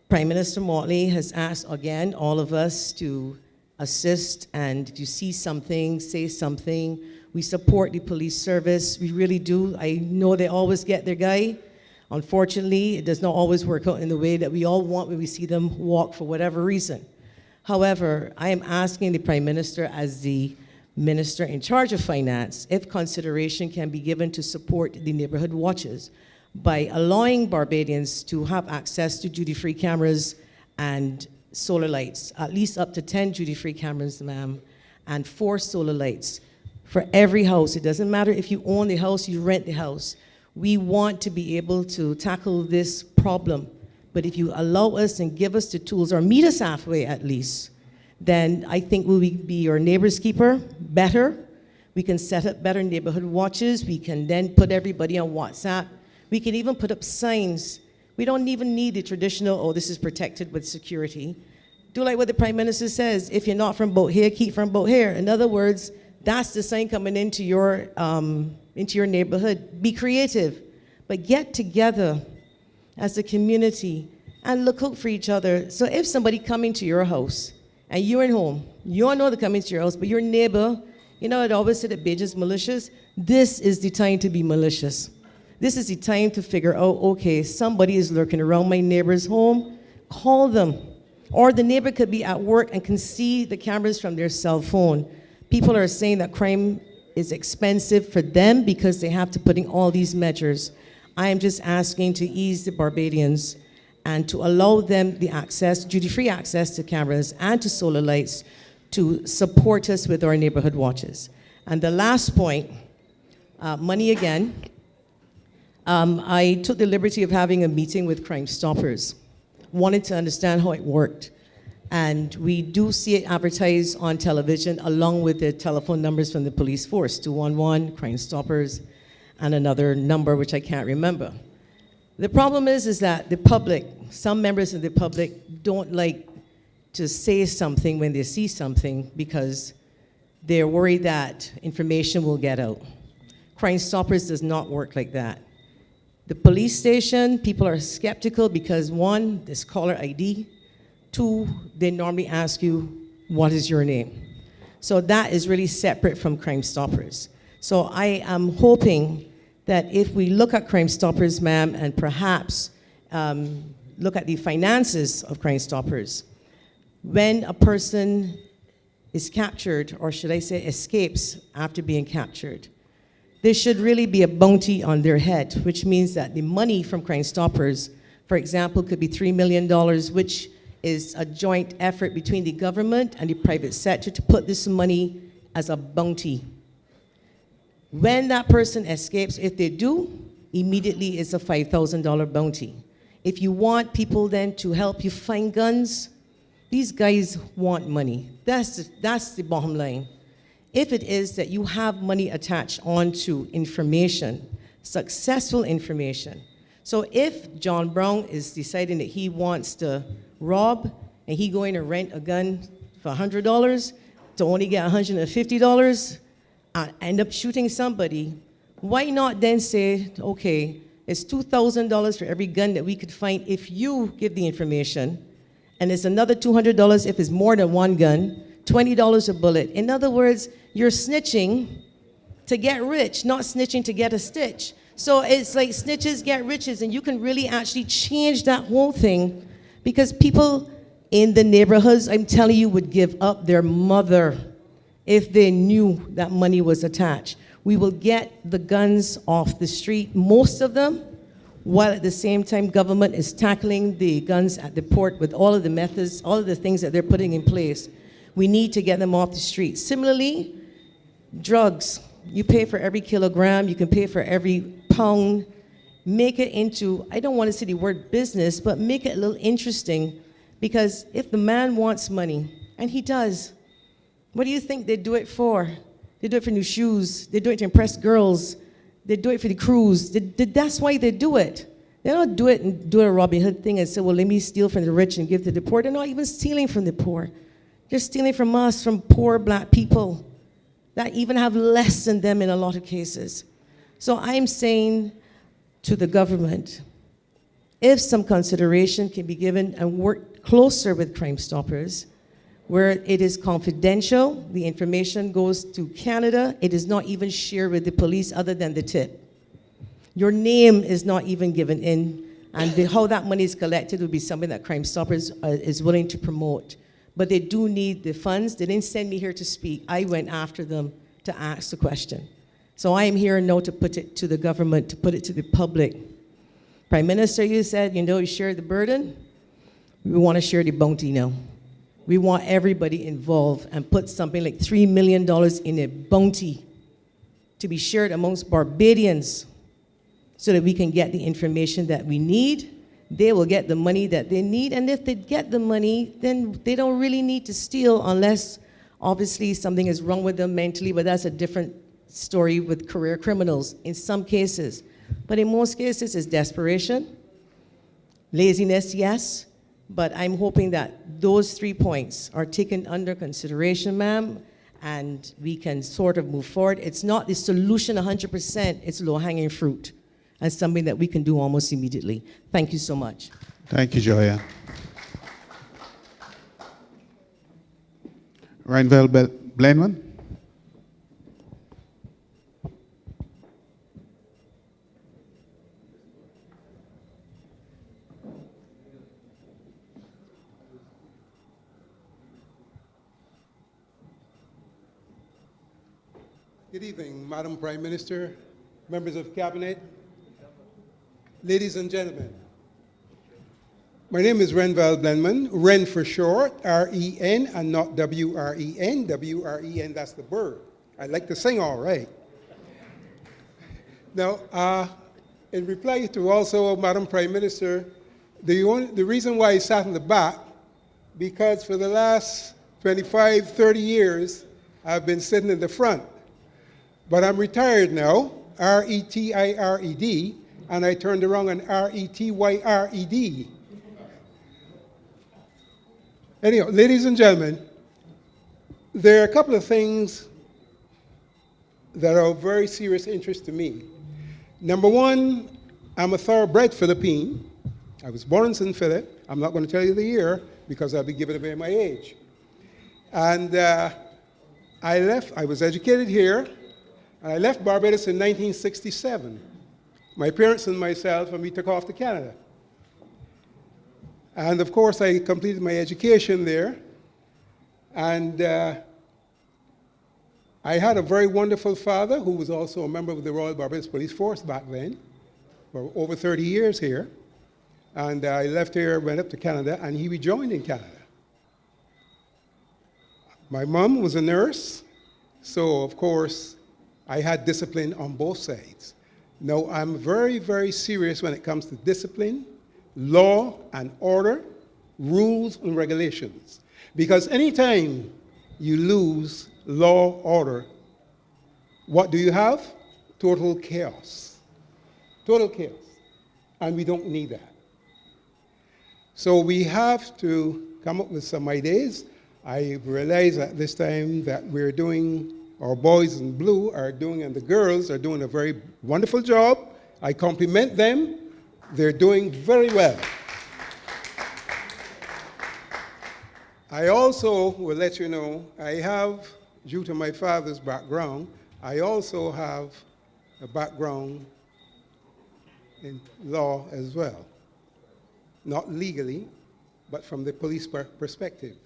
Prime Minister Motley has asked, again, all of us to assist, and if you see something, say something. We support the police service, we really do. I know they always get their guy. Unfortunately, it does not always work out in the way that we all want when we see them walk for whatever reason. However, I am asking the Prime Minister, as the Minister in charge of finance, if consideration can be given to support the neighborhood watches by allowing Barbadians to have access to duty-free cameras and solar lights, at least up to 10 duty-free cameras, ma'am, and 4 solar lights for every house. It doesn't matter if you own the house, you rent the house. We want to be able to tackle this problem. But if you allow us and give us the tools, or meet us halfway at least, then I think we'll be your neighbor's keeper better. We can set up better neighborhood watches. We can then put everybody on WhatsApp. We can even put up signs. We don't even need the traditional, oh, this is protected with security. Do like what the Prime Minister says, if you're not from boat here, keep from boat here. In other words, that's the sign coming into your neighborhood. Be creative, but get together as a community and look out for each other. So if somebody coming to your house and you're at home, you don't know they're coming to your house, but your neighbor, you know, it always said that beige is malicious. This is the time to be malicious. This is the time to figure out, okay, somebody is lurking around my neighbor's home, call them. Or the neighbor could be at work and can see the cameras from their cell phone. People are saying that crime is expensive for them because they have to put in all these measures. I am just asking to ease the Barbadians and to allow them the access, duty-free access to cameras and to solar lights to support us with our neighborhood watches. And the last point, money again. I took the liberty of having a meeting with Crime Stoppers, wanted to understand how it worked. And we do see it advertised on television along with the telephone numbers from the police force, 211, Crime Stoppers, and another number which I can't remember. The problem is that the public, some members of the public don't like to say something when they see something because they're worried that information will get out. Crime Stoppers does not work like that. The police station, people are skeptical because one, there's caller ID. Two, they normally ask you, what is your name? So that is really separate from Crime Stoppers. So I am hoping that if we look at Crime Stoppers, ma'am, and perhaps look at the finances of Crime Stoppers, when a person is captured, or should I say escapes after being captured, there should really be a bounty on their head, which means that the money from Crime Stoppers, for example, could be $3 million, which is a joint effort between the government and the private sector to put this money as a bounty. When that person escapes, if they do, immediately it's a $5,000 bounty. If you want people then to help you find guns, these guys want money. That's the bottom line. If it is that you have money attached onto information, successful information. So if John Brown is deciding that he wants to rob and he going to rent a gun for $100 to only get $150 and end up shooting somebody, why not then say, okay, it's $2,000 for every gun that we could find if you give the information, and it's another $200 if it's more than one gun, $20 a bullet. In other words, you're snitching to get rich, not snitching to get a stitch. So it's like snitches get riches, and you can really actually change that whole thing because people in the neighborhoods, I'm telling you, would give up their mother if they knew that money was attached. We will get the guns off the street, most of them, while at the same time government is tackling the guns at the port with all of the methods, all of the things that they're putting in place. We need to get them off the street. Similarly, drugs. You pay for every kilogram, you can pay for every pound. Make it into, I don't want to say the word business, but make it a little interesting, because if the man wants money, and he does, what do you think they do it for? They do it for new shoes, they do it to impress girls, they do it for the cruise. That's why they do it. They don't do it and do a Robin Hood thing and say, well, let me steal from the rich and give to the poor. They're not even stealing from the poor. They're stealing from us, from poor black people that even have less than them in a lot of cases. So I'm saying to the government, if some consideration can be given and work closer with Crime Stoppers, where it is confidential, the information goes to Canada, it is not even shared with the police other than the tip. Your name is not even given in, and how that money is collected would be something that Crime Stoppers is willing to promote. But they do need the funds. They didn't send me here to speak. I went after them to ask the question. So I am here now to put it to the government, to put it to the public. Prime Minister, you said, you share the burden. We want to share the bounty now. We want everybody involved and put something like $3 million in a bounty to be shared amongst Barbadians so that we can get the information that we need. They will get the money that they need, and if they get the money, then they don't really need to steal unless, obviously, something is wrong with them mentally, but that's a different story with career criminals in some cases. But in most cases, it's desperation, laziness, yes, but I'm hoping that those 3 points are taken under consideration, ma'am, and we can sort of move forward. It's not the solution 100%, it's low-hanging fruit, and something that we can do almost immediately. Thank you so much. Thank you, Joanne. Reinveld Blenman. Good evening, Madam Prime Minister, members of Cabinet, ladies and gentlemen. My name is Renval Blenman, Ren for short, R-E-N, and not W-R-E-N. W-R-E-N, that's the bird. I like to sing all right. Now, in reply to also Madam Prime Minister, the reason why I sat in the back, because for the last 25, 30 years, I've been sitting in the front. But I'm retired now, R-E-T-I-R-E-D, and I turned around and R-E-T-Y-R-E-D. Anyhow, ladies and gentlemen, there are a couple of things that are of very serious interest to me. Number one, I'm a thoroughbred Philippine. I was born in St. Philip. I'm not going to tell you the year because I'll be giving away my age. And I was educated here. I left Barbados in 1967. My parents and myself, and we took off to Canada. And of course, I completed my education there. And I had a very wonderful father who was also a member of the Royal Barbados Police Force back then, for over 30 years here. And I left here, went up to Canada, and he rejoined in Canada. My mom was a nurse, so of course, I had discipline on both sides. Now, I'm very, very serious when it comes to discipline, law and order, rules and regulations. Because anytime you lose law, order, what do you have? Total chaos. Total chaos. And we don't need that. So we have to come up with some ideas. I realize at this time that we're doing, our boys in blue are doing, and the girls are doing a very wonderful job. I compliment them. They're doing very well. I also will let you know, I have, due to my father's background, I also have a background in law as well. Not legally, but from the police perspective.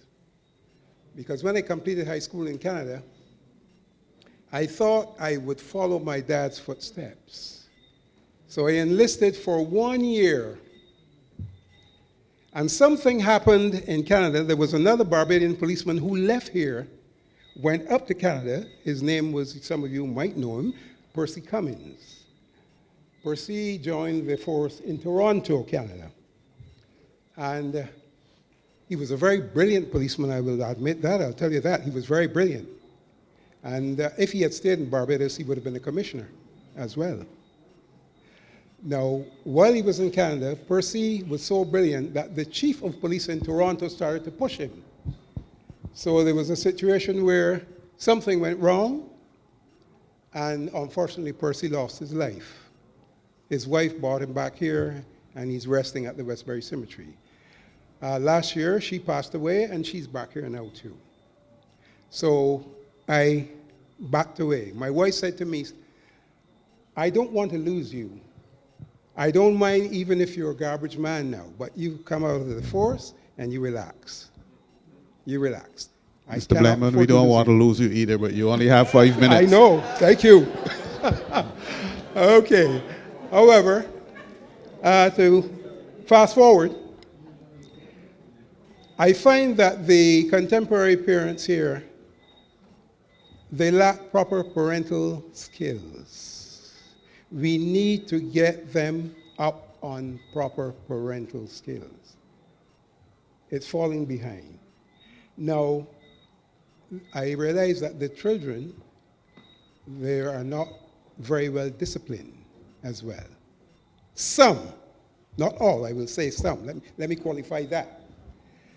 Because when I completed high school in Canada, I thought I would follow my dad's footsteps. So I enlisted for 1 year. And something happened in Canada. There was another Barbadian policeman who left here, went up to Canada. His name was, some of you might know him, Percy Cummins. Percy joined the force in Toronto, Canada. And he was a very brilliant policeman, I will admit that. I'll tell you that. He was very brilliant. And if he had stayed in Barbados, he would have been a commissioner as well. Now, while he was in Canada, Percy was so brilliant that the chief of police in Toronto started to push him. So there was a situation where something went wrong, and unfortunately, Percy lost his life. His wife brought him back here, and he's resting at the Westbury Cemetery. Last year, she passed away, and she's back here now, too. So I backed away. My wife said to me, I don't want to lose you. I don't mind even if you're a garbage man now, but you come out of the force and you relax. You relax. Mr. Blenman, we don't want to lose you either, but you only have 5 minutes. I know. Thank you. Okay. However, to fast forward, I find that the contemporary parents here, they lack proper parental skills. We need to get them up on proper parental skills. It's falling behind. Now, I realize that the children, they are not very well disciplined as well. Some, not all, I will say some. Let me qualify that.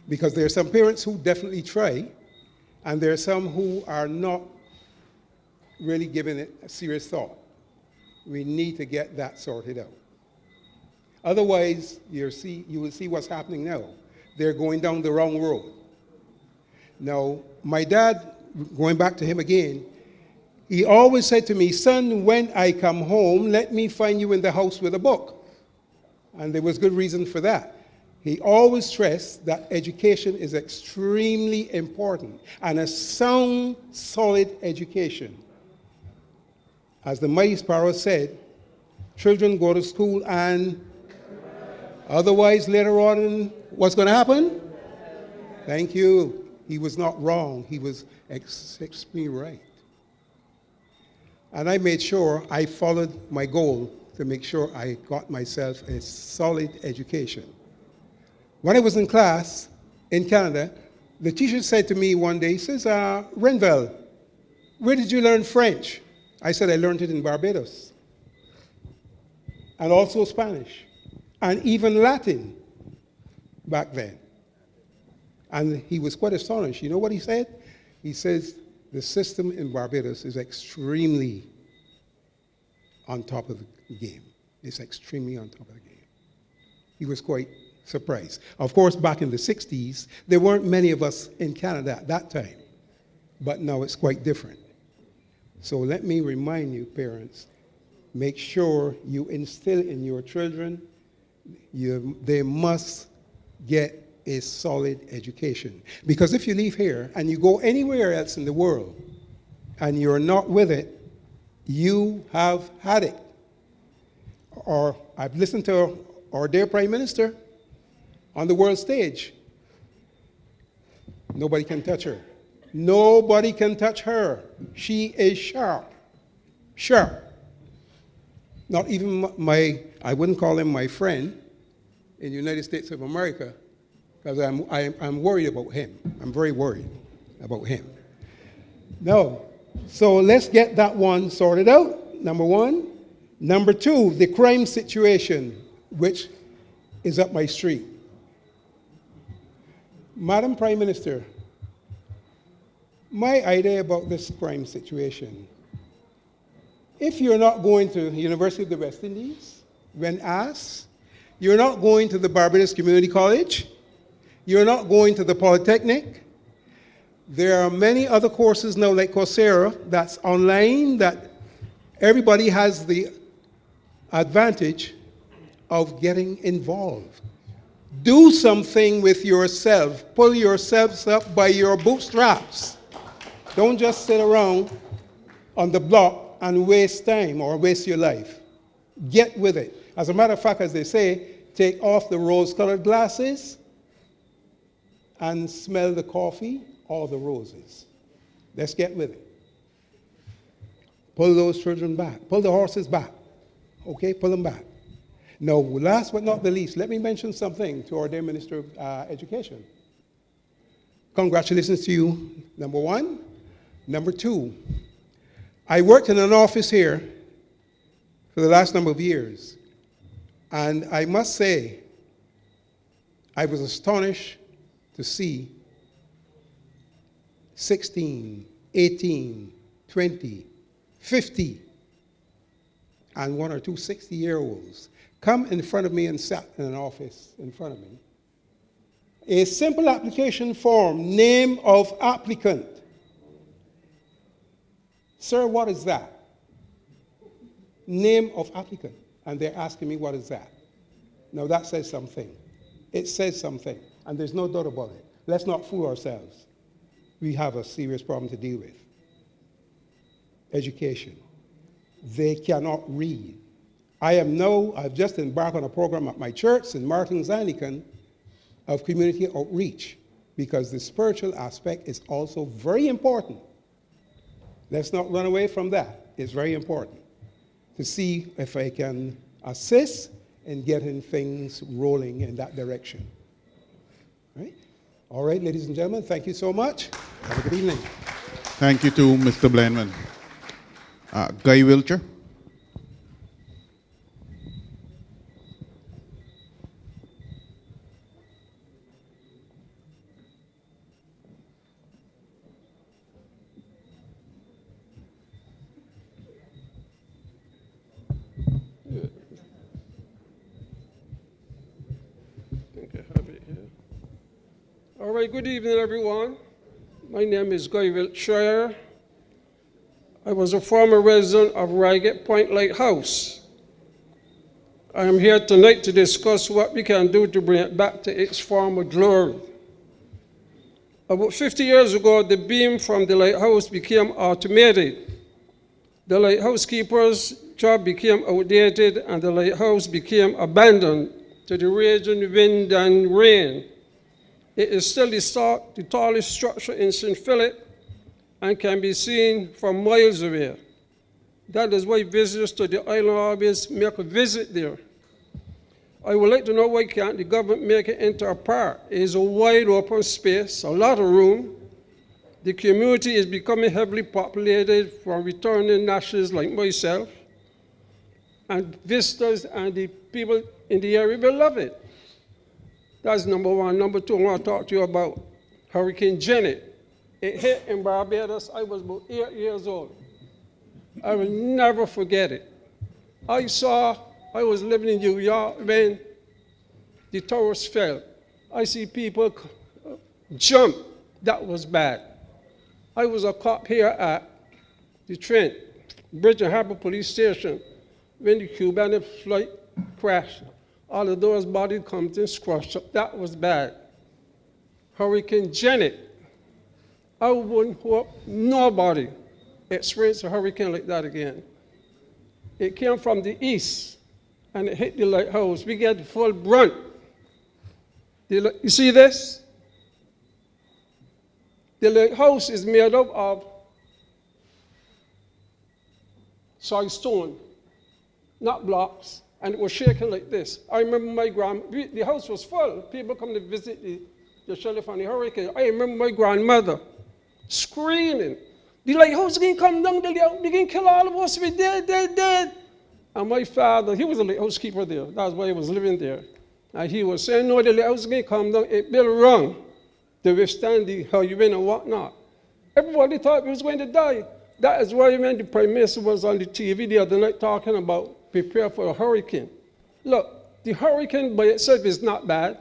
Because there are some parents who definitely try, and there are some who are not really giving it a serious thought. We need to get that sorted out. Otherwise, you will see what's happening now. They're going down the wrong road. Now, my dad, going back to him again, he always said to me, son, when I come home, let me find you in the house with a book. And there was good reason for that. He always stressed that education is extremely important, and a sound, solid education. As the mighty sparrow said, children go to school and otherwise later on, what's going to happen? Thank you. He was not wrong. He was extremely right. And I made sure I followed my goal to make sure I got myself a solid education. When I was in class in Canada, the teacher said to me one day, he says, Renville, where did you learn French? I said, I learned it in Barbados. And also Spanish. And even Latin back then. And he was quite astonished. You know what he said? He says, the system in Barbados is extremely on top of the game. It's extremely on top of the game. He was quite surprised. Of course, back in the 60s, there weren't many of us in Canada at that time. But now it's quite different. So let me remind you, parents, make sure you instill in your children, they must get a solid education. Because if you leave here and you go anywhere else in the world and you're not with it, you have had it. Or I've listened to our dear Prime Minister on the world stage. Nobody can touch her. Nobody can touch her. She is sharp. Sharp. Not even I wouldn't call him my friend in the United States of America, because I'm worried about him. I'm very worried about him. No. So let's get that one sorted out, number one. Number two, the crime situation, which is up my street. Madam Prime Minister, my idea about this crime situation, if you're not going to the University of the West Indies, when asked, you're not going to the Barbados Community College, you're not going to the Polytechnic, there are many other courses now like Coursera that's online that everybody has the advantage of getting involved. Do something with yourself. Pull yourselves up by your bootstraps. Don't just sit around on the block and waste time or waste your life. Get with it. As a matter of fact, as they say, take off the rose-colored glasses and smell the coffee or the roses. Let's get with it. Pull those children back. Pull the horses back. Okay, pull them back. Now, last but not the least, let me mention something to our dear Minister of Education. Congratulations to you, number one. Number two, I worked in an office here for the last number of years, and I must say, I was astonished to see 16, 18, 20, 50, and one or two 60-year-olds come in front of me and sat in an office in front of me. A simple application form, name of applicant. Sir, what is that? Name of applicant. And they're asking me, what is that? Now that says something. It says something, and there's no doubt about it. Let's not fool ourselves. We have a serious problem to deal with. Education. They cannot read. I've just embarked on a program at my church, St. Martin's Anglican, of community outreach, because the spiritual aspect is also very important. Let's not run away from that. It's very important to see if I can assist in getting things rolling in that direction. Right? All right, ladies and gentlemen, thank you so much. Have a good evening. Thank you to Mr. Blenman. Guy Wilcher. All right, good evening, everyone. My name is Guy Wiltshire. I was a former resident of Ragged Point Lighthouse. I am here tonight to discuss what we can do to bring it back to its former glory. About 50 years ago, the beam from the lighthouse became automated. The lighthouse keeper's job became outdated and the lighthouse became abandoned to the raging wind and rain. It is still the tallest structure in St. Philip and can be seen from miles away. That is why visitors to the island always make a visit there. I would like to know why can't the government make it into a park? It is a wide open space, a lot of room. The community is becoming heavily populated from returning nationals like myself. And visitors and the people in the area will love it. That's number one. Number two, I want to talk to you about Hurricane Janet. It hit in Barbados. I was about 8 years old. I will never forget it. I was living in New York when the towers fell. I see people jump. That was bad. I was a cop here at the Trent, Bridge and Harbor Police Station, when the Cuban flight crashed. All of those bodies come and squashed up. That was bad. Hurricane Janet. I wouldn't hope nobody experienced a hurricane like that again. It came from the east, and it hit the lighthouse. We get the full brunt. You see this? The lighthouse is made up of soil stone, not blocks, and it was shaking like this. I remember the house was full. People come to visit the shelter from the hurricane. I remember my grandmother screaming, the lighthouse can come down, they can kill all of us, we're dead, dead, dead. And my father, he was a lighthouse keeper there. That's why he was living there. And he was saying, no, the lighthouse can come down, it built wrong to withstand the hurricane and whatnot. Everybody thought we was going to die. That is why when the Prime Minister was on the TV the other night talking about prepare for a hurricane. Look, the hurricane by itself is not bad.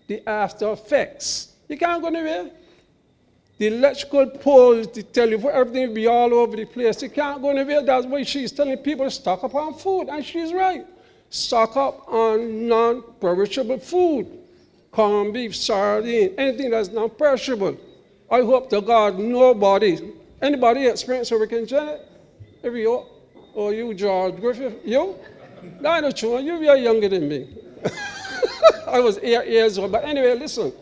The after effects, you can't go anywhere. The electrical poles, the telephone, everything will be all over the place. You can't go anywhere. That's why she's telling people to stock up on food, and she's right. Stock up on non-perishable food. Corned beef, sardine, anything that's non-perishable. I hope to God anybody experience Hurricane Janet? Every year? Or you, George Griffith? You? No, not true. You are younger than me. I was 8 years old. But anyway, listen.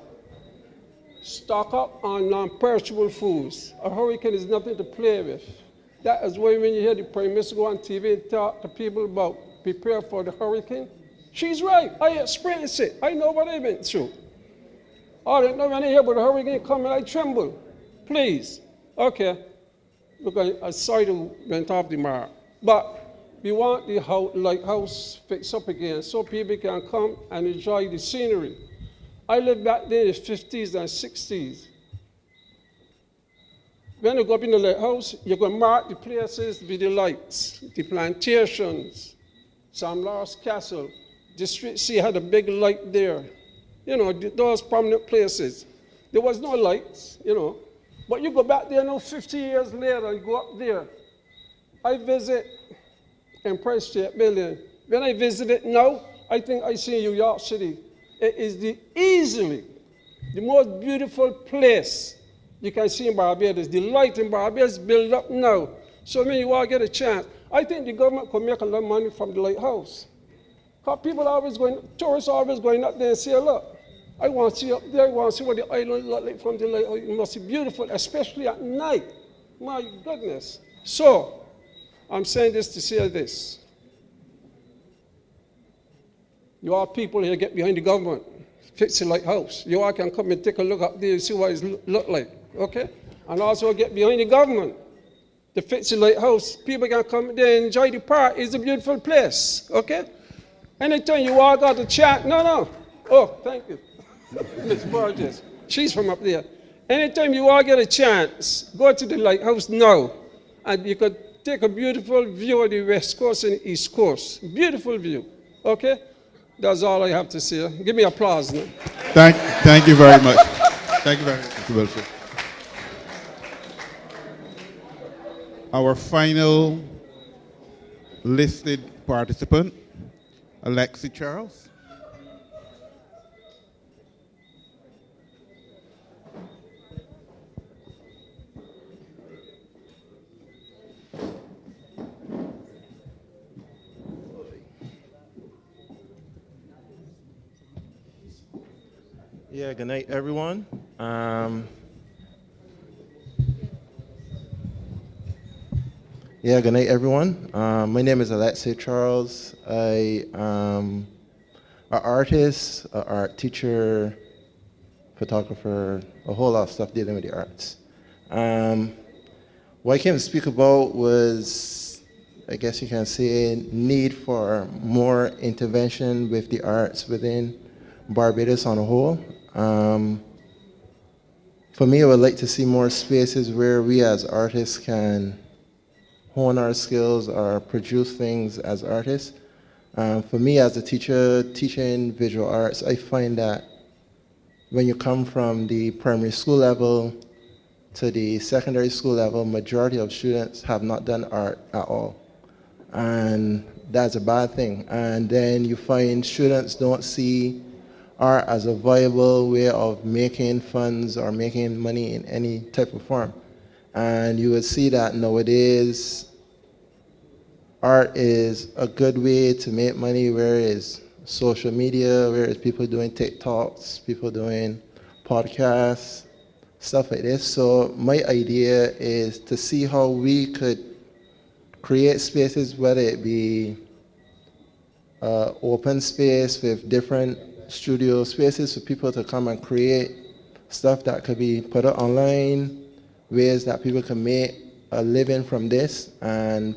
Stock up on non-perishable foods. A hurricane is nothing to play with. That is why when you hear the Prime Minister go on TV and talk to people about prepare for the hurricane, she's right. I experienced it. I know what I went through. I don't know when I hear about the hurricane coming, I tremble. Please. Okay. Look, I'm sorry to went off the mark. But we want the lighthouse fixed up again so people can come and enjoy the scenery. I lived back there in the 50s and 60s. When you go up in the lighthouse, you can mark the places with the lights, the plantations, Sam Lars Castle. The street C had a big light there. You know, those prominent places. There was no lights, you know. But you go back there now 50 years later, you go up there. I visit Empire State Building. When I visit it now, I think I see New York City. It is easily the most beautiful place you can see in Barbados. The light in Barbados built up now. So when you all get a chance, I think the government could make a lot of money from the lighthouse. Because people are always going, tourists are always going up there and say, look, I want to see up there, I want to see what the island looks like from the lighthouse. It must be beautiful, especially at night. My goodness. So, I'm saying this to say this. You all people here get behind the government, fix the lighthouse. You all can come and take a look up there and see what it look like, okay? And also get behind the government to fix the lighthouse. People can come there and enjoy the park. It's a beautiful place, okay? Anytime you all got a chat, no. Oh, thank you. Miss Burgess, she's from up there. Anytime you all get a chance, go to the lighthouse now, and you could take a beautiful view of the West Coast and East Coast. Beautiful view, okay? That's all I have to say. Give me applause now. Thank you very much. Thank you very much, Mr. Wilson. Our final listed participant, Alexi Charles. Yeah, good night, everyone. Good night, everyone. My name is Alexei Charles. I am an artist, an art teacher, photographer, a whole lot of stuff dealing with the arts. What I came to speak about was, I guess you can say, need for more intervention with the arts within Barbados on a whole. For me, I would like to see more spaces where we as artists can hone our skills or produce things as artists. For me as a teacher, teaching visual arts, I find that when you come from the primary school level to the secondary school level, majority of students have not done art at all. And that's a bad thing. And then you find students don't see art as a viable way of making funds or making money in any type of form. And you would see that nowadays, art is a good way to make money, whereas social media, whereas people doing TikToks, people doing podcasts, stuff like this. So my idea is to see how we could create spaces, whether it be open space with different studio spaces for people to come and create stuff that could be put up online, ways that people can make a living from this and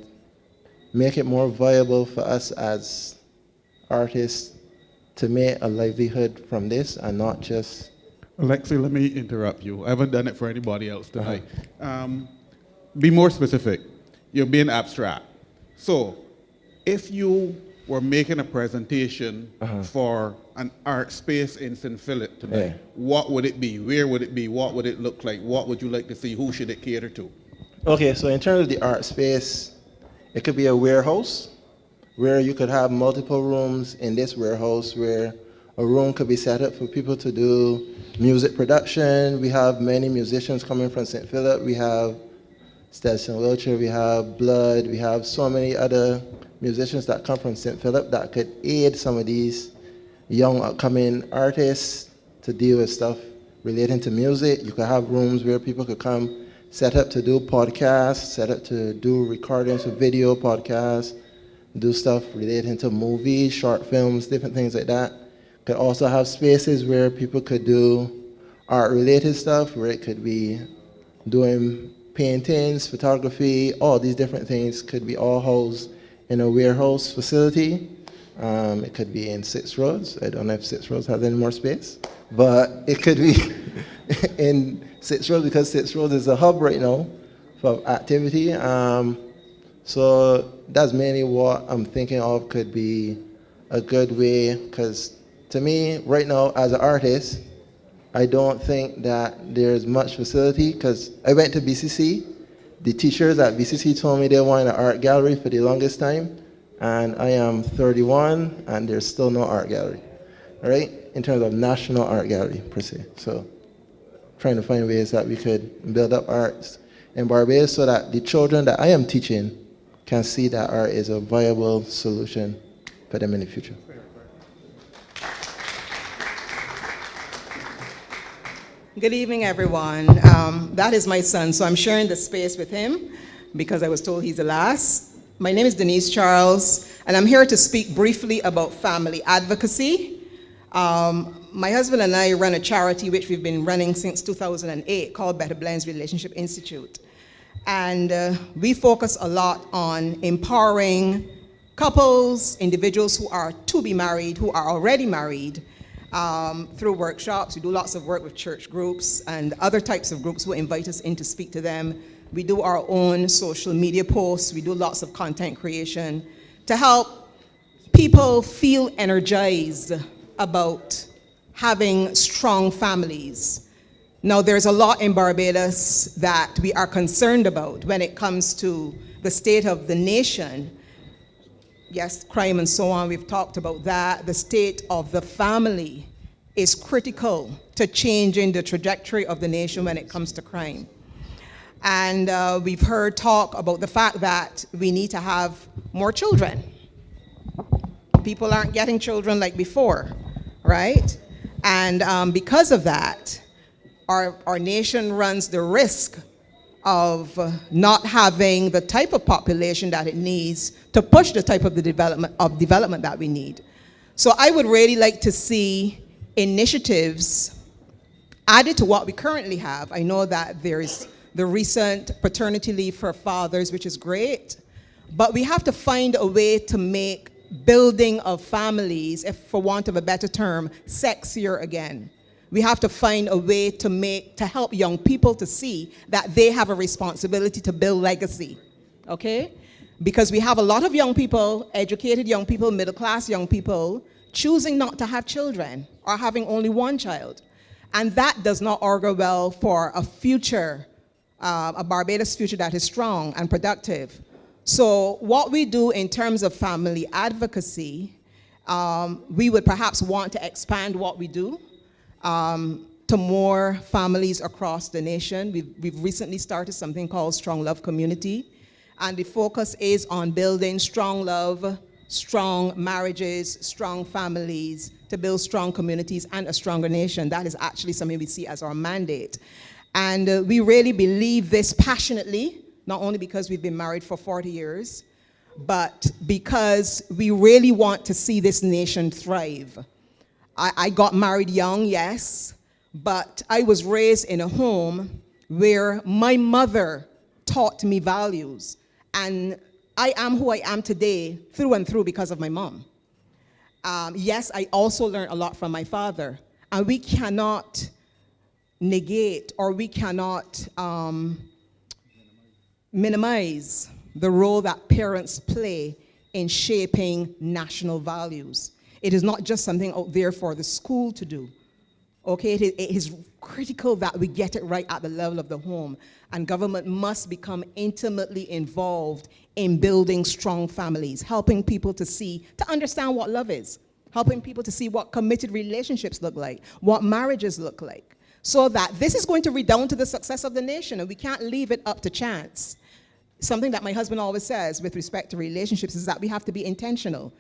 make it more viable for us as artists to make a livelihood from this and not just... Alexi, let me interrupt you. I haven't done it for anybody else tonight. Be more specific. You're being abstract. So, if you were making a presentation for an art space in St. Philip tonight, what would it be? Where would it be? What would it look like? What would you like to see? Who should it cater to? Okay, so in terms of the art space, it could be a warehouse where you could have multiple rooms in this warehouse where a room could be set up for people to do music production. We have many musicians coming from St. Philip. We have Stetson Wiltshire, we have Blood, we have so many other musicians that come from St. Philip that could aid some of these young upcoming artists to deal with stuff relating to music. You could have rooms where people could come set up to do podcasts, set up to do recordings of video podcasts, do stuff relating to movies, short films, different things like that. Could also have spaces where people could do art-related stuff, where it could be doing paintings, photography, all these different things could be all housed in a warehouse facility. It could be in 6 Roads. I don't know if 6 Roads has any more space, but it could be in 6 Roads because 6 Roads is a hub right now for activity. So that's mainly what I'm thinking of could be a good way, because to me, right now, as an artist, I don't think that there's much facility, because I went to BCC. The teachers at BCC told me they wanted an art gallery for the longest time, and I am 31, and there's still no art gallery, all right, in terms of national art gallery, per se. So trying to find ways that we could build up arts in Barbados so that the children that I am teaching can see that art is a viable solution for them in the future. Good evening, everyone. That is my son, so I'm sharing the space with him because I was told he's the last. My name is Denise Charles, and I'm here to speak briefly about family advocacy. My husband and I run a charity which we've been running since 2008 called Better Blends Relationship Institute. And we focus a lot on empowering couples, individuals who are to be married, who are already married, through workshops. We do lots of work with church groups and other types of groups who invite us in to speak to them. We do our own social media posts. We do lots of content creation to help people feel energized about having strong families. Now, there's a lot in Barbados that we are concerned about when it comes to the state of the nation. Yes, crime and so on, we've talked about that. The state of the family is critical to changing the trajectory of the nation when it comes to crime. And we've heard talk about the fact that we need to have more children. People aren't getting children like before, right? And because of that, our nation runs the risk of not having the type of population that it needs to push the type of development that we need. So I would really like to see initiatives added to what we currently have. I know that there's the recent paternity leave for fathers, which is great, but we have to find a way to make building of families, if for want of a better term, sexier again. We have to find a way to help young people to see that they have a responsibility to build legacy, okay? Because we have a lot of young people, educated young people, middle-class young people, choosing not to have children or having only one child. And that does not augur well for a future, a Barbados future that is strong and productive. So what we do in terms of family advocacy, we would perhaps want to expand what we do to more families across the nation. We've recently started something called Strong Love Community, and the focus is on building strong love, strong marriages, strong families, to build strong communities and a stronger nation. That is actually something we see as our mandate. And we really believe this passionately, not only because we've been married for 40 years, but because we really want to see this nation thrive. I got married young, yes, but I was raised in a home where my mother taught me values. And I am who I am today through and through because of my mom. Yes, I also learned a lot from my father. And we cannot negate or we cannot minimize the role that parents play in shaping national values. It is not just something out there for the school to do. Okay, it is critical that we get it right at the level of the home, and government must become intimately involved in building strong families, helping people to understand what love is, helping people to see what committed relationships look like, what marriages look like, so that this is going to redound to the success of the nation, and we can't leave it up to chance. Something that my husband always says with respect to relationships is that we have to be intentional.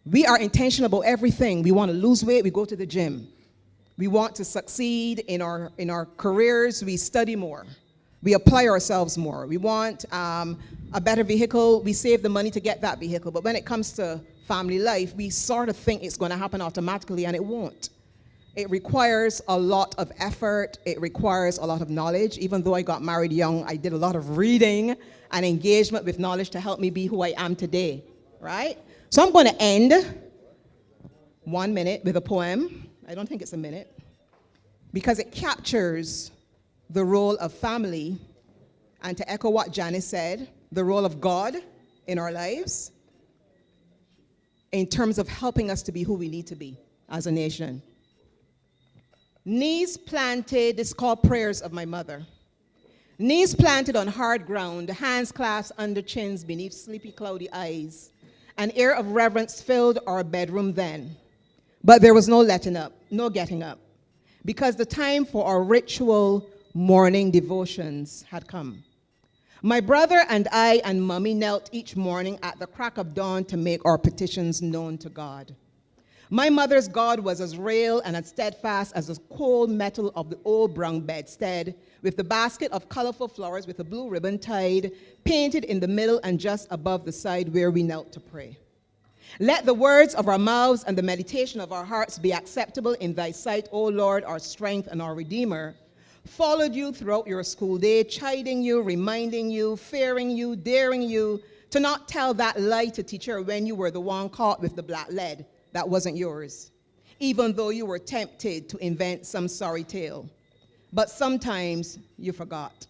We are intentional about everything. We want to lose weight, we go to the gym. We want to succeed in our careers, we study more. We apply ourselves more. We want a better vehicle, we save the money to get that vehicle. But when it comes to family life, we sort of think it's going to happen automatically, and it won't. It requires a lot of effort. It requires a lot of knowledge. Even though I got married young, I did a lot of reading and engagement with knowledge to help me be who I am today, right? So I'm going to end 1 minute with a poem. I don't think it's a minute, because it captures the role of family, and to echo what Janice said, the role of God in our lives in terms of helping us to be who we need to be as a nation. Knees planted, it's called Prayers of My Mother. Knees planted on hard ground, hands clasped under chins beneath sleepy cloudy eyes. An air of reverence filled our bedroom then. But there was no letting up, no getting up, because the time for our ritual morning devotions had come. My brother and I and Mommy knelt each morning at the crack of dawn to make our petitions known to God. My mother's God was as real and as steadfast as the cold metal of the old brown bedstead, with the basket of colorful flowers with a blue ribbon tied, painted in the middle and just above the side where we knelt to pray. Let the words of our mouths and the meditation of our hearts be acceptable in thy sight, O Lord, our strength and our Redeemer. Followed you throughout your school day, chiding you, reminding you, fearing you, daring you to not tell that lie to teacher when you were the one caught with the black lead that wasn't yours, even though you were tempted to invent some sorry tale. But sometimes you forgot.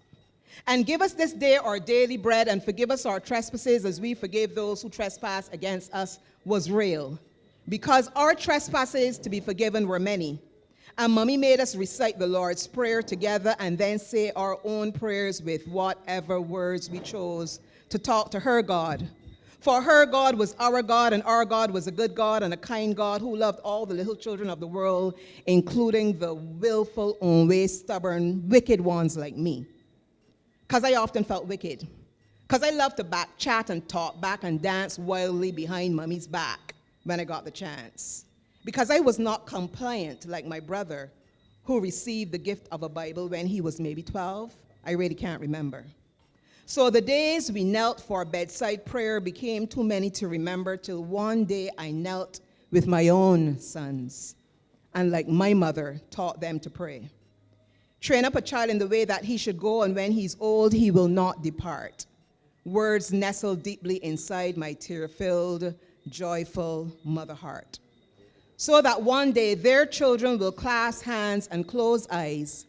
And give us this day our daily bread, and forgive us our trespasses as we forgive those who trespass against us was real, because our trespasses to be forgiven were many, And Mommy made us recite the Lord's Prayer together and then say our own prayers with whatever words we chose to talk to her God. For her God was our God, and our God was a good God and a kind God who loved all the little children of the world, including the willful, always stubborn, wicked ones like me. Because I often felt wicked. Because I loved to back chat and talk back and dance wildly behind Mommy's back when I got the chance. Because I was not compliant like my brother, who received the gift of a Bible when he was maybe 12. I really can't remember. So the days we knelt for bedside prayer became too many to remember till one day I knelt with my own sons, and like my mother, taught them to pray. Train up a child in the way that he should go, and when he's old, he will not depart. Words nestled deeply inside my tear-filled, joyful mother heart. So that one day their children will clasp hands and close eyes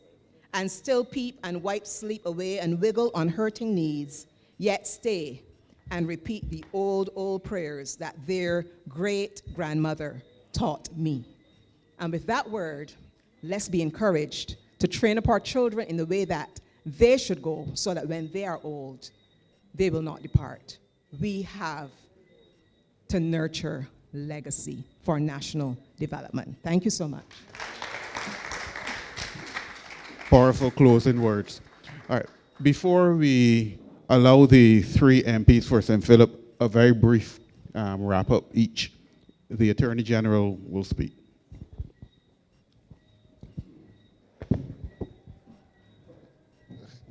and still peep and wipe sleep away and wiggle on hurting knees, yet stay and repeat the old prayers that their great-grandmother taught me. And with that word, let's be encouraged to train up our children in the way that they should go so that when they are old, they will not depart. We have to nurture legacy for national development. Thank you so much. Powerful closing words. All right, before we allow the three MPs for St. Philip a very brief wrap up each, the Attorney General will speak.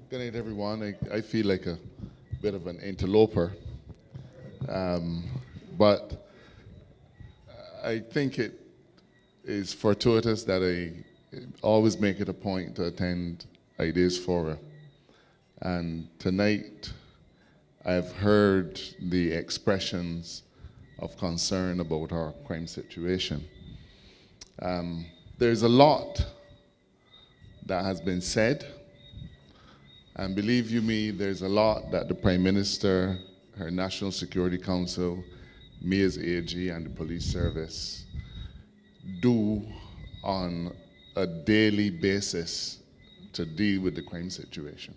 Good night, everyone. I feel like a bit of an interloper, but I think it is fortuitous that I always make it a point to attend Ideas Forum. And tonight, I've heard the expressions of concern about our crime situation. There's a lot that has been said, and believe you me, there's a lot that the Prime Minister, her National Security Council, me as AG, and the police service do on a daily basis to deal with the crime situation.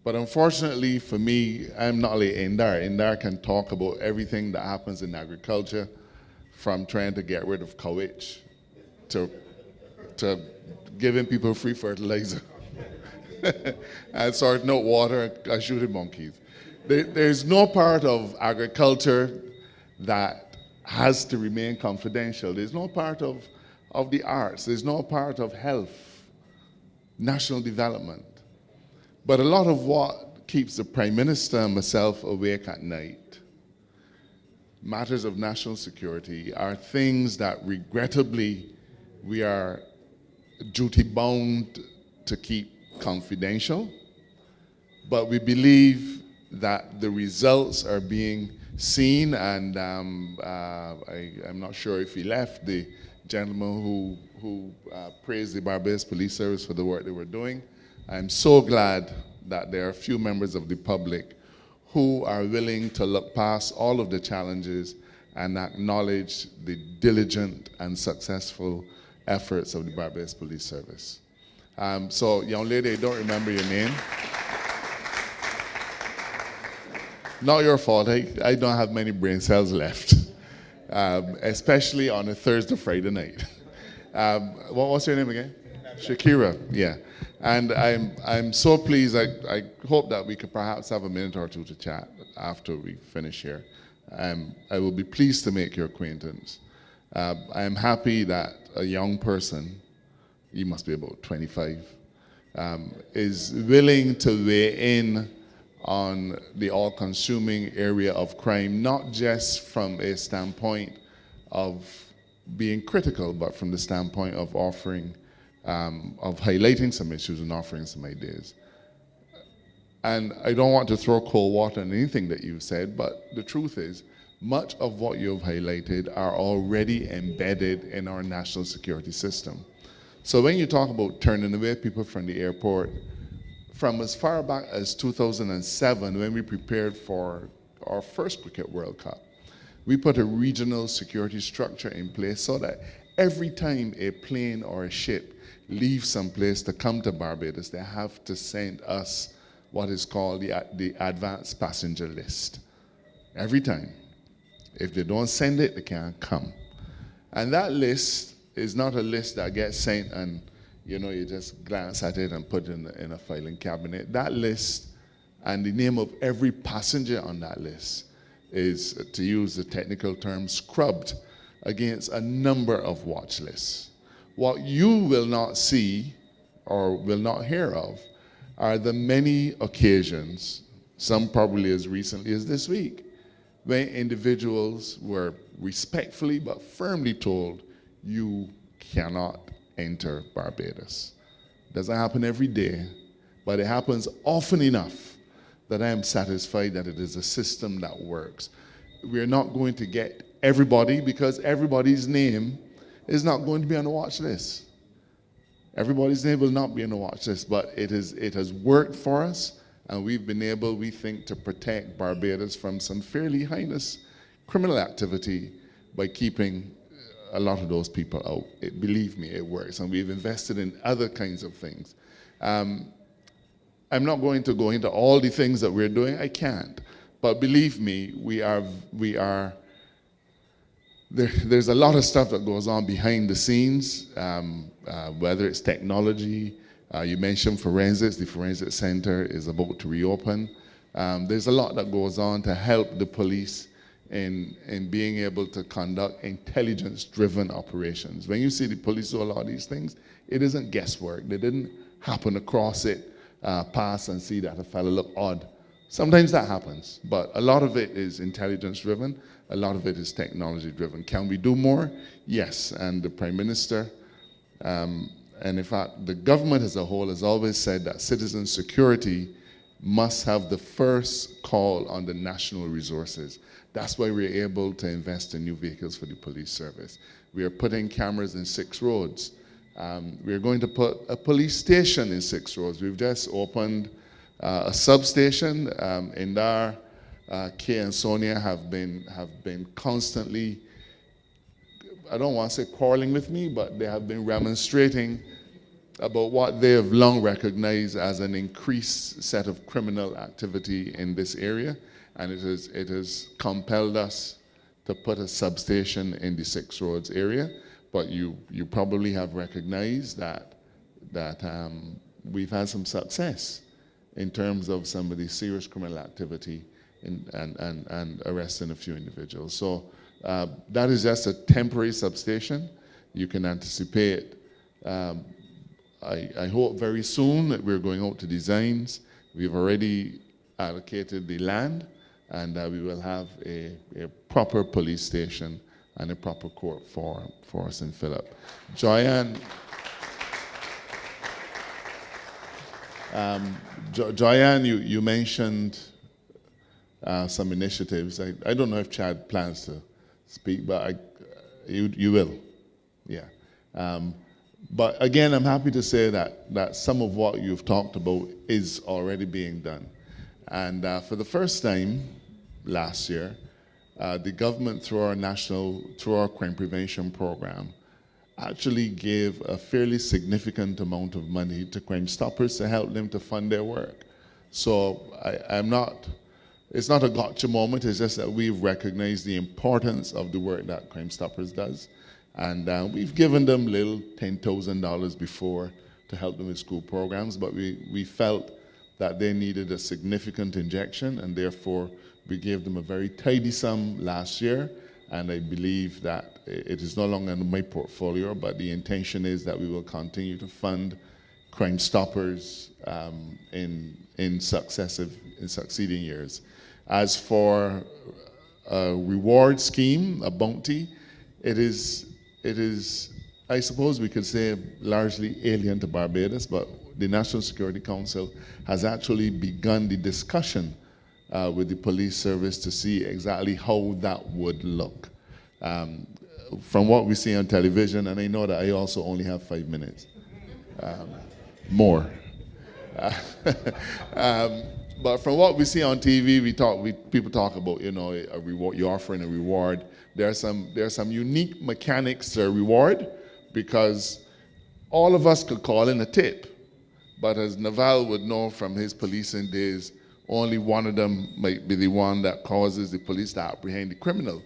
But unfortunately for me, I'm not like Indar. Indar can talk about everything that happens in agriculture, from trying to get rid of courage to giving people free fertilizer and sorting out water and shooting monkeys. There's no part of agriculture that has to remain confidential. There's no part of the arts. There's no part of health, national development. But a lot of what keeps the Prime Minister and myself awake at night, matters of national security, are things that regrettably we are duty-bound to keep confidential, but we believe that the results are being seen, and I'm not sure if he left, the gentleman who praised the Barbados Police Service for the work they were doing. I'm so glad that there are a few members of the public who are willing to look past all of the challenges and acknowledge the diligent and successful efforts of the Barbados Police Service. So, young lady, I don't remember your name. Not your fault. I don't have many brain cells left, especially on a Thursday, Friday night. What's your name again? Shakira, yeah. And I'm so pleased. I hope that we could perhaps have a minute or two to chat after we finish here. I will be pleased to make your acquaintance. I'm happy that a young person, you must be about 25, is willing to weigh in on the all-consuming area of crime, not just from a standpoint of being critical, but from the standpoint of offering, of highlighting some issues and offering some ideas. And I don't want to throw cold water on anything that you've said, but the truth is, much of what you've highlighted are already embedded in our national security system. So when you talk about turning away people from the airport, from as far back as 2007, when we prepared for our first Cricket World Cup, we put a regional security structure in place so that every time a plane or a ship leaves someplace to come to Barbados, they have to send us what is called the advanced passenger list. Every time. If they don't send it, they can't come. And that list is not a list that gets sent and you just glance at it and put it in a filing cabinet. That list and the name of every passenger on that list is, to use the technical term, scrubbed against a number of watch lists. What you will not see or will not hear of are the many occasions, some probably as recently as this week, when individuals were respectfully but firmly told, you cannot enter Barbados. It doesn't happen every day, but it happens often enough that I am satisfied that it is a system that works. We're not going to get everybody because everybody's name is not going to be on the watch list. Everybody's name will not be on the watch list, but it has worked for us, and we've been able, we think, to protect Barbados from some fairly heinous criminal activity by keeping a lot of those people out. Believe me, it works, and we've invested in other kinds of things. I'm not going to go into all the things that we're doing. I can't. But believe me, there's a lot of stuff that goes on behind the scenes, whether it's technology. You mentioned forensics. The Forensic Center is about to reopen. There's a lot that goes on to help the police in being able to conduct intelligence-driven operations. When you see the police do a lot of these things, it isn't guesswork. They didn't happen across it, pass and see that a fellow look odd. Sometimes that happens, but a lot of it is intelligence-driven. A lot of it is technology-driven. Can we do more? Yes, and the Prime Minister, and in fact, the government as a whole has always said that citizen security must have the first call on the national resources. That's why we're able to invest in new vehicles for the police service. We are putting cameras in 6 roads. We're going to put a police station in 6 roads. We've just opened a substation. Indar, Kay and Sonia have been constantly, I don't want to say quarreling with me, but they have been remonstrating about what they have long recognized as an increased set of criminal activity in this area, and it has compelled us to put a substation in the 6 roads area. But you probably have recognized that we've had some success in terms of some of the serious criminal activity and arresting a few individuals. So that is just a temporary substation. You can anticipate, I hope very soon that we're going out to designs. We've already allocated the land, and we will have a proper police station and a proper court for St. Philip. Joyanne, you mentioned some initiatives. I don't know if Chad plans to speak, but you will, yeah. But again, I'm happy to say that some of what you've talked about is already being done. And for the first time last year, the government, through our crime prevention program, actually gave a fairly significant amount of money to Crime Stoppers to help them to fund their work. So it's not a gotcha moment, it's just that we've recognized the importance of the work that Crime Stoppers does. And we've given them little $10,000 before to help them with school programs, but we felt that they needed a significant injection, and therefore we gave them a very tidy sum last year. And I believe that it is no longer in my portfolio, but the intention is that we will continue to fund Crime Stoppers in succeeding years. As for a reward scheme, a bounty, it is, I suppose we could say, largely alien to Barbados, but the National Security Council has actually begun the discussion with the police service to see exactly how that would look. From what we see on television, and I know that I also only have 5 minutes, more. But from what we see on TV, people talk about, you know, a reward. You're offering a reward. There are some unique mechanics to a reward, because all of us could call in a tip. But as Naval would know from his policing days, only one of them might be the one that causes the police to apprehend the criminal.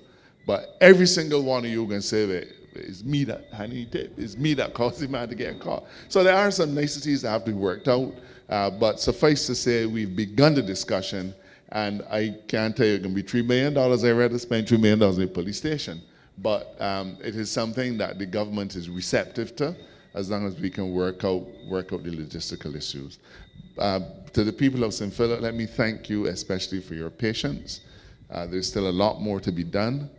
But every single one of you can say that it's me that had any tip. It's me that caused the man to get caught. So there are some niceties that have to be worked out. But suffice to say, we've begun the discussion, and I can't tell you it can be $3 million. I'd rather spend $3 million in a police station. But it is something that the government is receptive to, as long as we can work out the logistical issues. To the people of St. Philip, let me thank you especially for your patience. There's still a lot more to be done.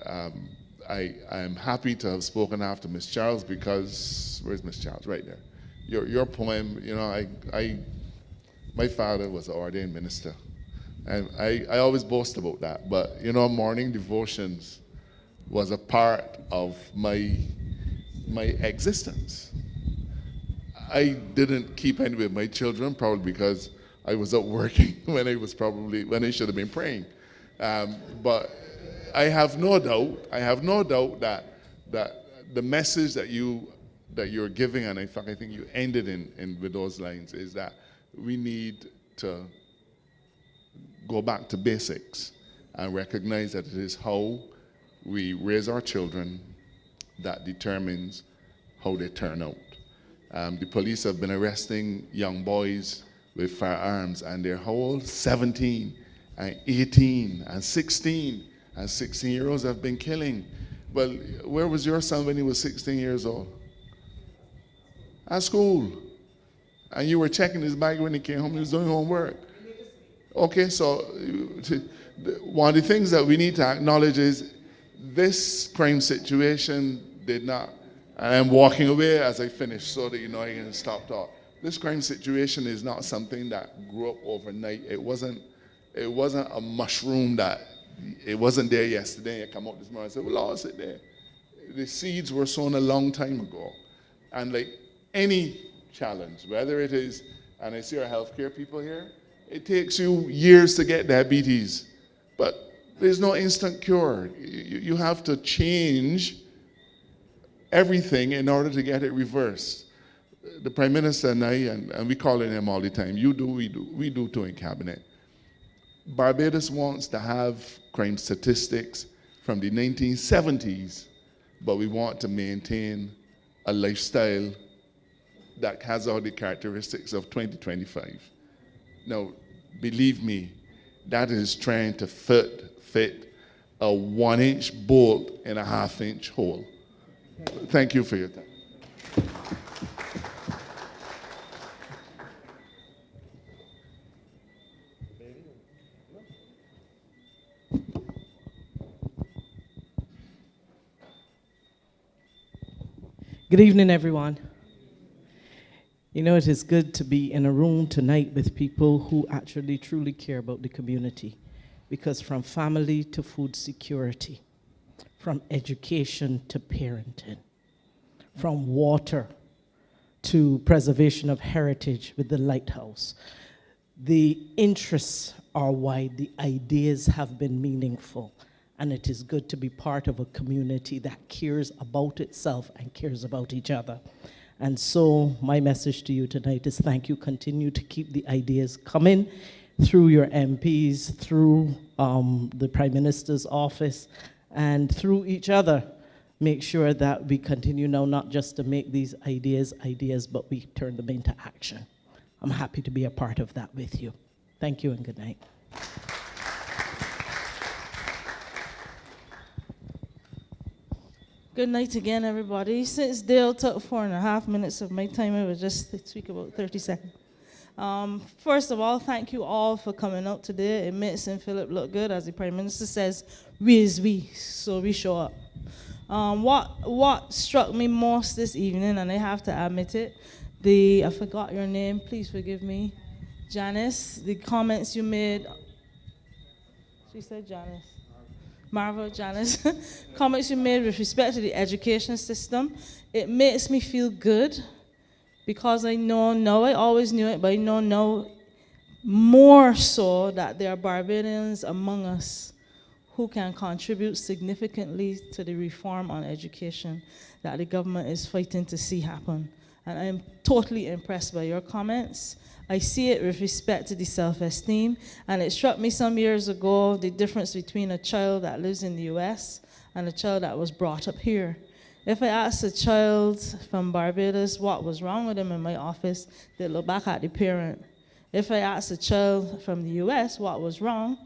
I am happy to have spoken after Miss Charles, because, where's Miss Charles? Right there. Your poem, you know, my father was an ordained minister, and I always boast about that. But, you know, morning devotions was a part of my existence. I didn't keep any with my children, probably because I was out working when I should have been praying. But I have no doubt that the message that you're giving, and in fact I think you ended with those lines, is that we need to go back to basics and recognize that it is how we raise our children that determines how they turn out. The police have been arresting young boys with firearms, and they're how old? 17 and 18 and 16, and 16-year-olds have been killing. Well, where was your son when he was 16 years old? At school. And you were checking his bag when he came home, he was doing homework. Okay, so one of the things that we need to acknowledge is this crime situation did not, and I'm walking away as I finish so that you know I can stop talk. This crime situation is not something that grew up overnight. It wasn't a mushroom that, it wasn't there yesterday, I come out this morning and said, well, Lord, sit there. The seeds were sown a long time ago. And like any challenge, whether it is, and I see our healthcare people here, it takes you years to get diabetes, but there's no instant cure. You have to change everything in order to get it reversed. The Prime Minister and I, and we call on him all the time, you do, we do too in Cabinet. Barbados wants to have crime statistics from the 1970s, but we want to maintain a lifestyle that has all the characteristics of 2025. Now, believe me, that is trying to fit a 1-inch bolt in a 1/2-inch hole. Thank you for your time. Good evening, everyone. You know, it is good to be in a room tonight with people who actually truly care about the community, because from family to food security, from education to parenting, from water to preservation of heritage with the lighthouse, the interests are wide, the ideas have been meaningful, and it is good to be part of a community that cares about itself and cares about each other. And so my message to you tonight is thank you. Continue to keep the ideas coming through your MPs, through the Prime Minister's office, and through each other. Make sure that we continue now not just to make these ideas, but we turn them into action. I'm happy to be a part of that with you. Thank you and good night. Good night again, everybody. Since Dale took 4.5 minutes of my time, I will just speak about 30 seconds. First of all, thank you all for coming out today. It makes St. Philip look good. As the Prime Minister says, we is we, so we show up. What struck me most this evening, and I have to admit it, I forgot your name, please forgive me, Janice, the comments you made, she said Janice. Marva, Janice, comments you made with respect to the education system, it makes me feel good because I know now, I always knew it, but I know now more so that there are Barbadians among us who can contribute significantly to the reform on education that the government is fighting to see happen. And I am totally impressed by your comments. I see it with respect to the self-esteem, and it struck me some years ago the difference between a child that lives in the US and a child that was brought up here. If I asked a child from Barbados what was wrong with him in my office, they'd look back at the parent. If I asked a child from the US what was wrong,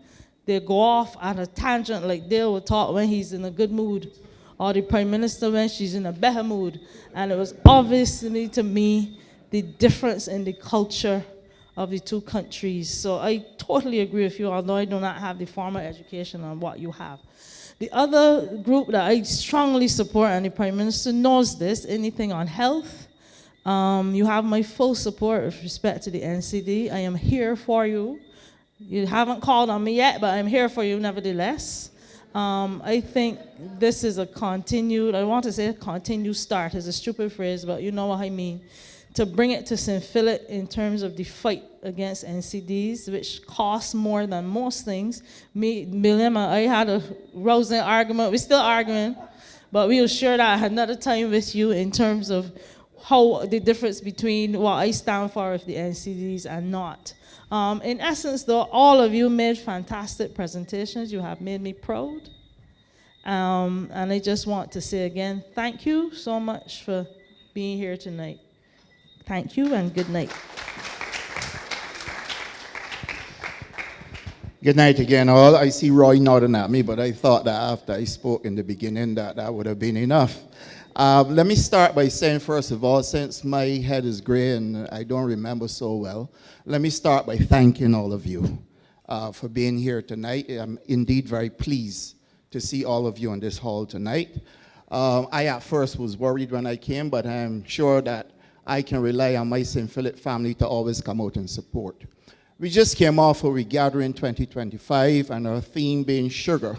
they'd go off on a tangent like Dale would talk when he's in a good mood, or the Prime Minister when she's in a better mood. And it was obviously to me the difference in the culture of the two countries. So I totally agree with you, although I do not have the formal education on what you have. The other group that I strongly support, and the Prime Minister knows this, anything on health, you have my full support with respect to the NCD. I am here for you. You haven't called on me yet, but I'm here for you nevertheless. I think this is a continued, I want to say a continued start is a stupid phrase, but you know what I mean. To bring it to St. Philip in terms of the fight against NCDs, which costs more than most things. William and I had a rousing argument. We're still arguing, but we will share that another time with you in terms of how the difference between what I stand for with the NCDs and not. In essence, though, all of you made fantastic presentations. You have made me proud. And I just want to say again, thank you so much for being here tonight. Thank you and good night. Good night again, all. I see Roy nodding at me, but I thought that after I spoke in the beginning that would have been enough. Let me start by saying, first of all, since my head is gray and I don't remember so well, let me start by thanking all of you for being here tonight. I'm indeed very pleased to see all of you in this hall tonight. I at first was worried when I came, but I'm sure that I can rely on my St. Philip family to always come out and support. We just came off a regathering 2025 and our theme being sugar.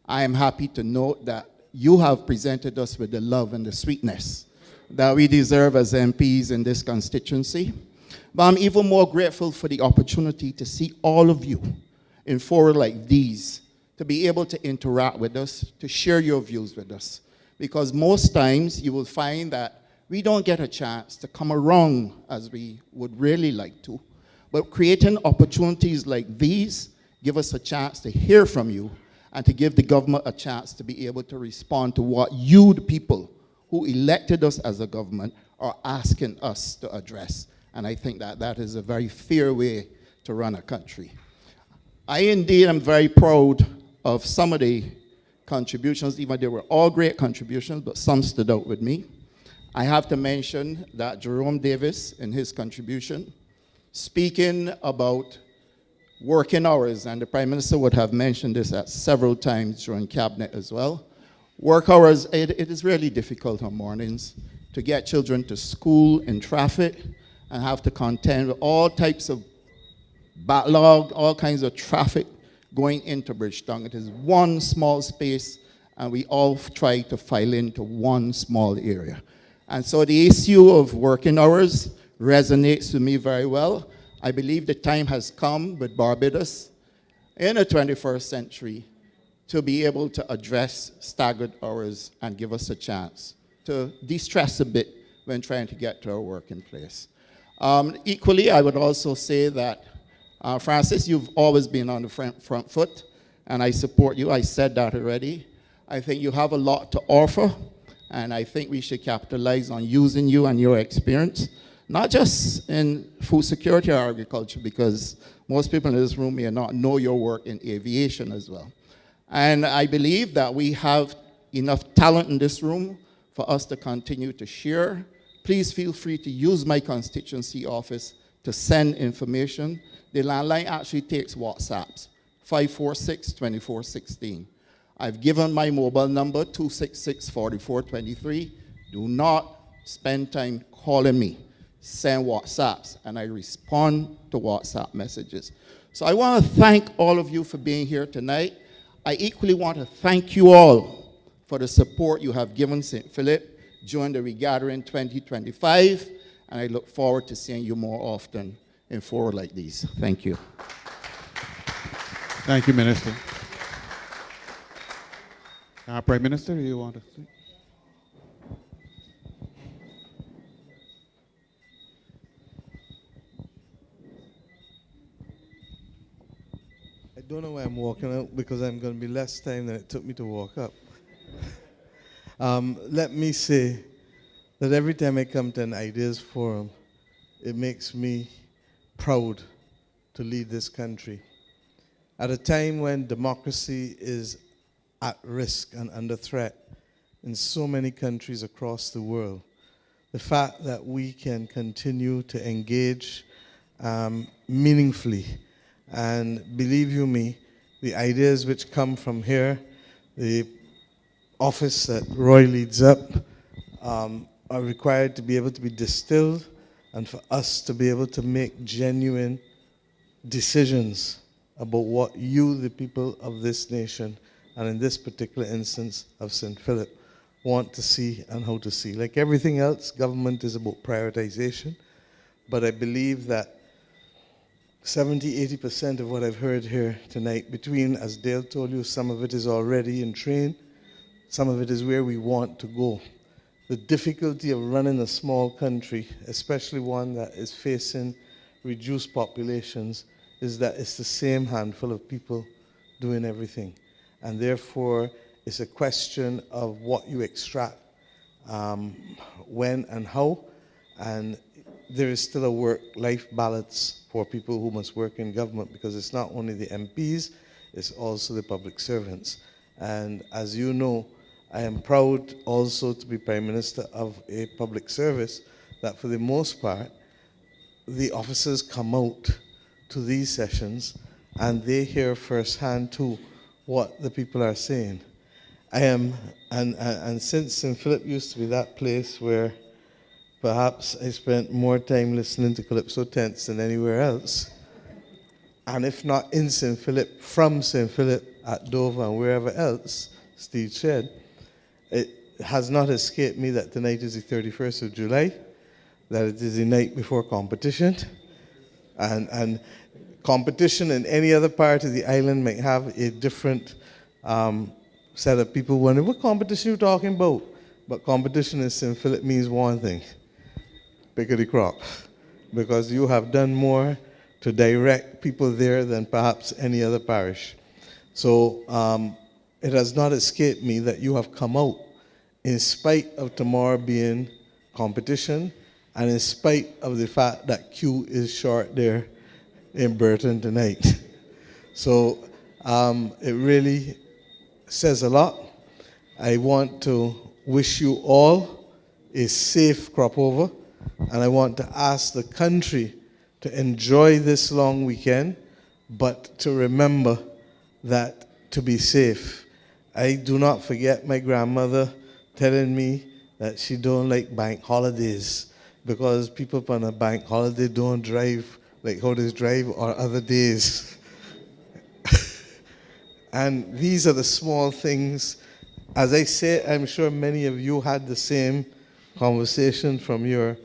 I am happy to note that you have presented us with the love and the sweetness that we deserve as MPs in this constituency. But I'm even more grateful for the opportunity to see all of you in forums like these, to be able to interact with us, to share your views with us. Because most times you will find that we don't get a chance to come around as we would really like to. But creating opportunities like these give us a chance to hear from you and to give the government a chance to be able to respond to what you, the people who elected us as a government, are asking us to address. And I think that that is a very fair way to run a country. I indeed am very proud of some of the contributions, even they were all great contributions, but some stood out with me. I have to mention that Jerome Davis, in his contribution, speaking about working hours, and the Prime Minister would have mentioned this at several times during Cabinet as well. Work hours, it is really difficult on mornings to get children to school in traffic and have to contend with all types of backlog, all kinds of traffic going into Bridgetown. It is one small space, and we all try to file into one small area. And so the issue of working hours resonates with me very well. I believe the time has come with Barbados in the 21st century to be able to address staggered hours and give us a chance to de-stress a bit when trying to get to our working place. Equally, I would also say that, Francis, you've always been on the front foot, and I support you. I said that already. I think you have a lot to offer, and I think we should capitalize on using you and your experience, not just in food security or agriculture, because most people in this room may not know your work in aviation as well. And I believe that we have enough talent in this room for us to continue to share. Please feel free to use my constituency office to send information. The landline actually takes WhatsApps, 546-2416. I've given my mobile number, 266-4423. Do not spend time calling me. Send WhatsApps, and I respond to WhatsApp messages. So I want to thank all of you for being here tonight. I equally want to thank you all for the support you have given St. Philip during the regathering 2025, and I look forward to seeing you more often in forward like these. Thank you. Thank you, Minister. Prime Minister, you want to speak? I don't know why I'm walking out, because I'm going to be less time than it took me to walk up. Let me say that every time I come to an ideas forum, it makes me proud to lead this country. At a time when democracy is at risk and under threat in so many countries across the world, the fact that we can continue to engage meaningfully, and believe you me, the ideas which come from here, the office that Roy leads up, are required to be able to be distilled and for us to be able to make genuine decisions about what you, the people of this nation, and in this particular instance of St. Philip, want to see and how to see. Like everything else, government is about prioritization, but I believe that 70–80% of what I've heard here tonight, between, as Dale told you, some of it is already in train, some of it is where we want to go. The difficulty of running a small country, especially one that is facing reduced populations, is that it's the same handful of people doing everything. And therefore, it's a question of what you extract, when and how, and there is still a work-life balance for people who must work in government, because it's not only the MPs, it's also the public servants. And as you know, I am proud also to be Prime Minister of a public service that for the most part, the officers come out to these sessions and they hear firsthand too what the people are saying. And since St. Philip used to be that place where perhaps I spent more time listening to Calypso Tents than anywhere else, and if not in St. Philip, from St. Philip at Dover and wherever else, Steve Shed, it has not escaped me that tonight is the 31st of July, that it is the night before competition, and competition in any other part of the island might have a different set of people wondering, what competition are you talking about? But competition in St. Philip means one thing, pick of the crop, because you have done more to direct people there than perhaps any other parish. So it has not escaped me that you have come out in spite of tomorrow being competition and in spite of the fact that queue is short there in Burton tonight. So it really says a lot. I want to wish you all a safe crop over, and I want to ask the country to enjoy this long weekend, but to remember that to be safe. I do not forget my grandmother telling me that she don't like bank holidays because people on a bank holiday don't drive like how they drive on other days. And these are the small things. As I say, I'm sure many of you had the same conversation from your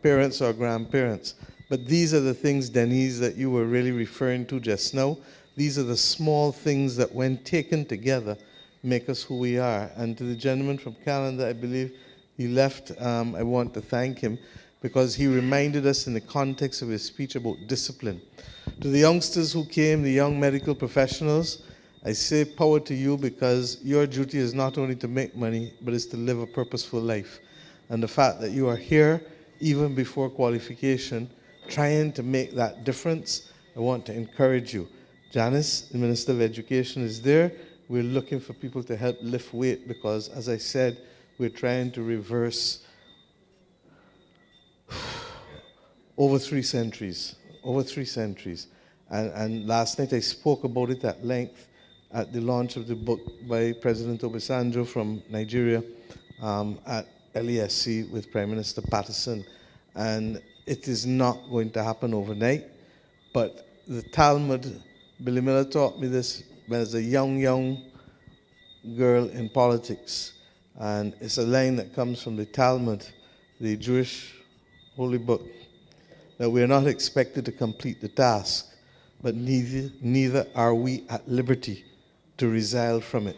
parents or grandparents. But these are the things, Denise, that you were really referring to just now. These are the small things that, when taken together, make us who we are. And to the gentleman from Canada, I believe he left, I want to thank him because he reminded us in the context of his speech about discipline. To the youngsters who came, the young medical professionals, I say power to you, because your duty is not only to make money, but it's to live a purposeful life. And the fact that you are here, even before qualification, trying to make that difference, I want to encourage you. Janice, the Minister of Education, is there. We're looking for people to help lift weight because, as I said, we're trying to reverse over 3 centuries. And last night I spoke about it at length at the launch of the book by President Obasanjo from Nigeria at LESC with Prime Minister Patterson. And it is not going to happen overnight, but the Talmud, Billy Miller taught me this when I was a young girl in politics. And it's a line that comes from the Talmud, the Jewish holy book. that we are not expected to complete the task, but neither are we at liberty to resile from it.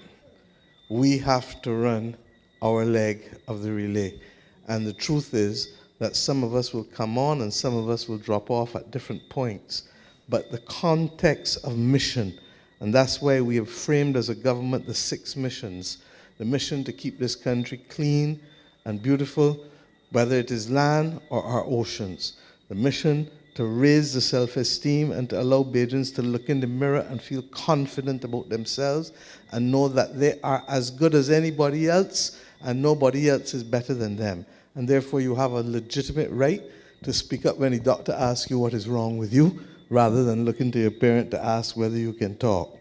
We have to run our leg of the relay. And the truth is that some of us will come on and some of us will drop off at different points. But the context of mission, and that's why we have framed as a government the 6 missions. The mission to keep this country clean and beautiful, whether it is land or our oceans. The mission to raise the self-esteem and to allow Bajans to look in the mirror and feel confident about themselves and know that they are as good as anybody else and nobody else is better than them. And therefore you have a legitimate right to speak up when the doctor asks you what is wrong with you, rather than looking to your parent to ask whether you can talk.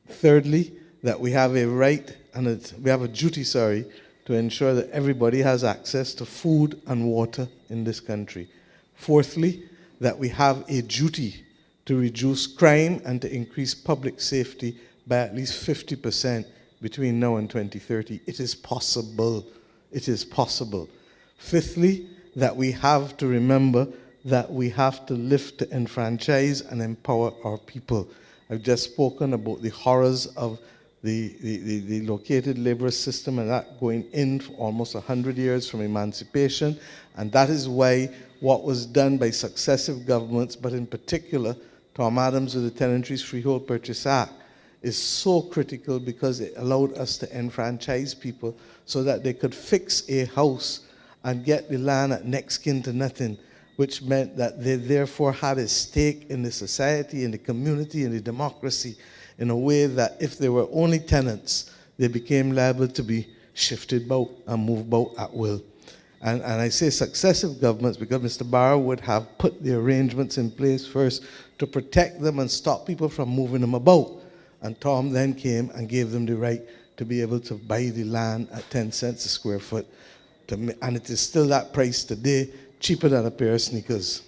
Thirdly, that we have a right and we have a duty, to ensure that everybody has access to food and water in this country. Fourthly, that we have a duty to reduce crime and to increase public safety by at least 50% between now and 2030. It is possible. It is possible. Fifthly, that we have to remember that we have to live to enfranchise and empower our people. I've just spoken about the horrors of the located labor system and that going in for almost 100 years from emancipation. And that is why what was done by successive governments, but in particular Tom Adams with the Tenantries Freehold Purchase Act, is so critical because it allowed us to enfranchise people so that they could fix a house and get the land at next kin to nothing, which meant that they therefore had a stake in the society, in the community, in the democracy, in a way that if they were only tenants, they became liable to be shifted about and moved about at will. And I say successive governments because Mr. Barrow would have put the arrangements in place first to protect them and stop people from moving them about. And Tom then came and gave them the right to be able to buy the land at 10 cents a square foot. And it is still that price today, cheaper than a pair of sneakers.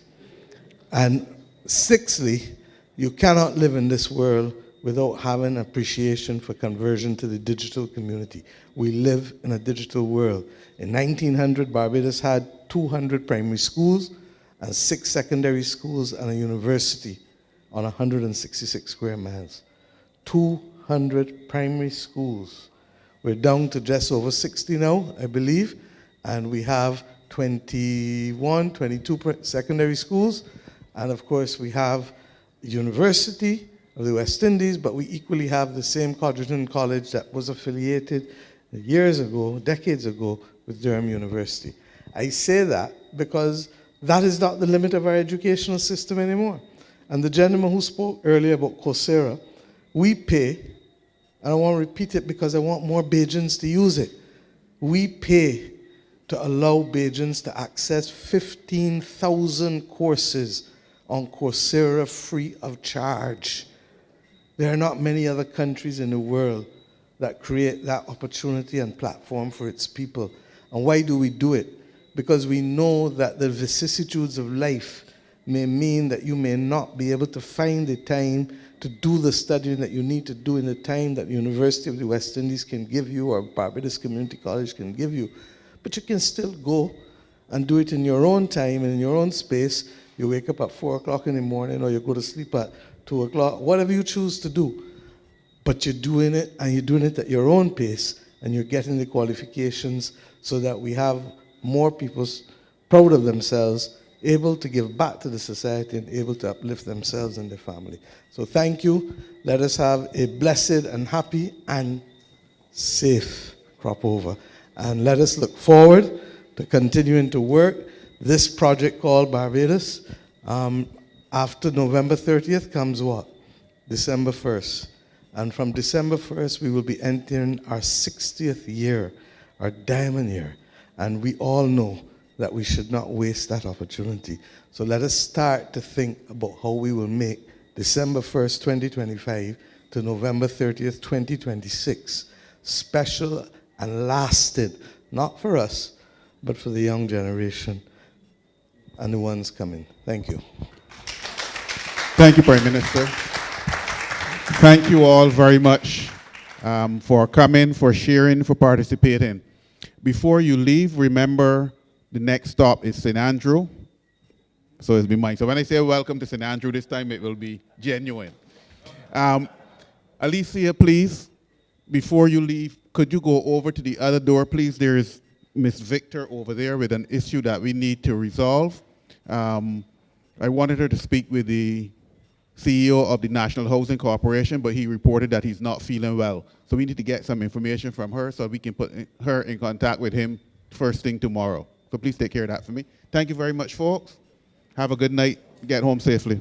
And sixthly, you cannot live in this world without having appreciation for conversion to the digital community. We live in a digital world. In 1900, Barbados had 200 primary schools and 6 secondary schools and a university on 166 square miles. 200 primary schools. We're down to just over 60 now, I believe, and we have 21, 22 secondary schools, and of course we have the University of the West Indies, but we equally have the same Codrington College that was affiliated years ago, decades ago, with Durham University. I say that because that is not the limit of our educational system anymore. And the gentleman who spoke earlier about Coursera, we pay, and I want to repeat it because I want more Bajans to use it. We pay to allow Bajans to access 15,000 courses on Coursera free of charge. There are not many other countries in the world that create that opportunity and platform for its people. And why do we do it? Because we know that the vicissitudes of life may mean that you may not be able to find the time to do the studying that you need to do in the time that the University of the West Indies can give you or Barbados Community College can give you. But you can still go and do it in your own time and in your own space. You wake up at 4 o'clock in the morning or you go to sleep at 2 o'clock, whatever you choose to do. But you're doing it and you're doing it at your own pace and you're getting the qualifications so that we have more people proud of themselves, able to give back to the society and able to uplift themselves and their family. So thank you. Let us have a blessed and happy and safe crop over. And let us look forward to continuing to work this project called Barbados. After November 30th comes what? December 1st. And from December 1st, we will be entering our 60th year, our diamond year. And we all know that we should not waste that opportunity. So let us start to think about how we will make December 1st, 2025 to November 30th, 2026 special and lasted, not for us, but for the young generation and the ones coming. Thank you. Thank you, Prime Minister. Thank you all very much for coming, for sharing, for participating. Before you leave, remember the next stop is St. Andrew. So it's been mine. So when I say welcome to St. Andrew this time, it will be genuine. Alicia, please, before you leave, could you go over to the other door, please? There is Miss Victor over there with an issue that we need to resolve. I wanted her to speak with the CEO of the National Housing Corporation, but he reported that he's not feeling well. So we need to get some information from her so we can put her in contact with him first thing tomorrow. So please take care of that for me. Thank you very much, folks. Have a good night. Get home safely.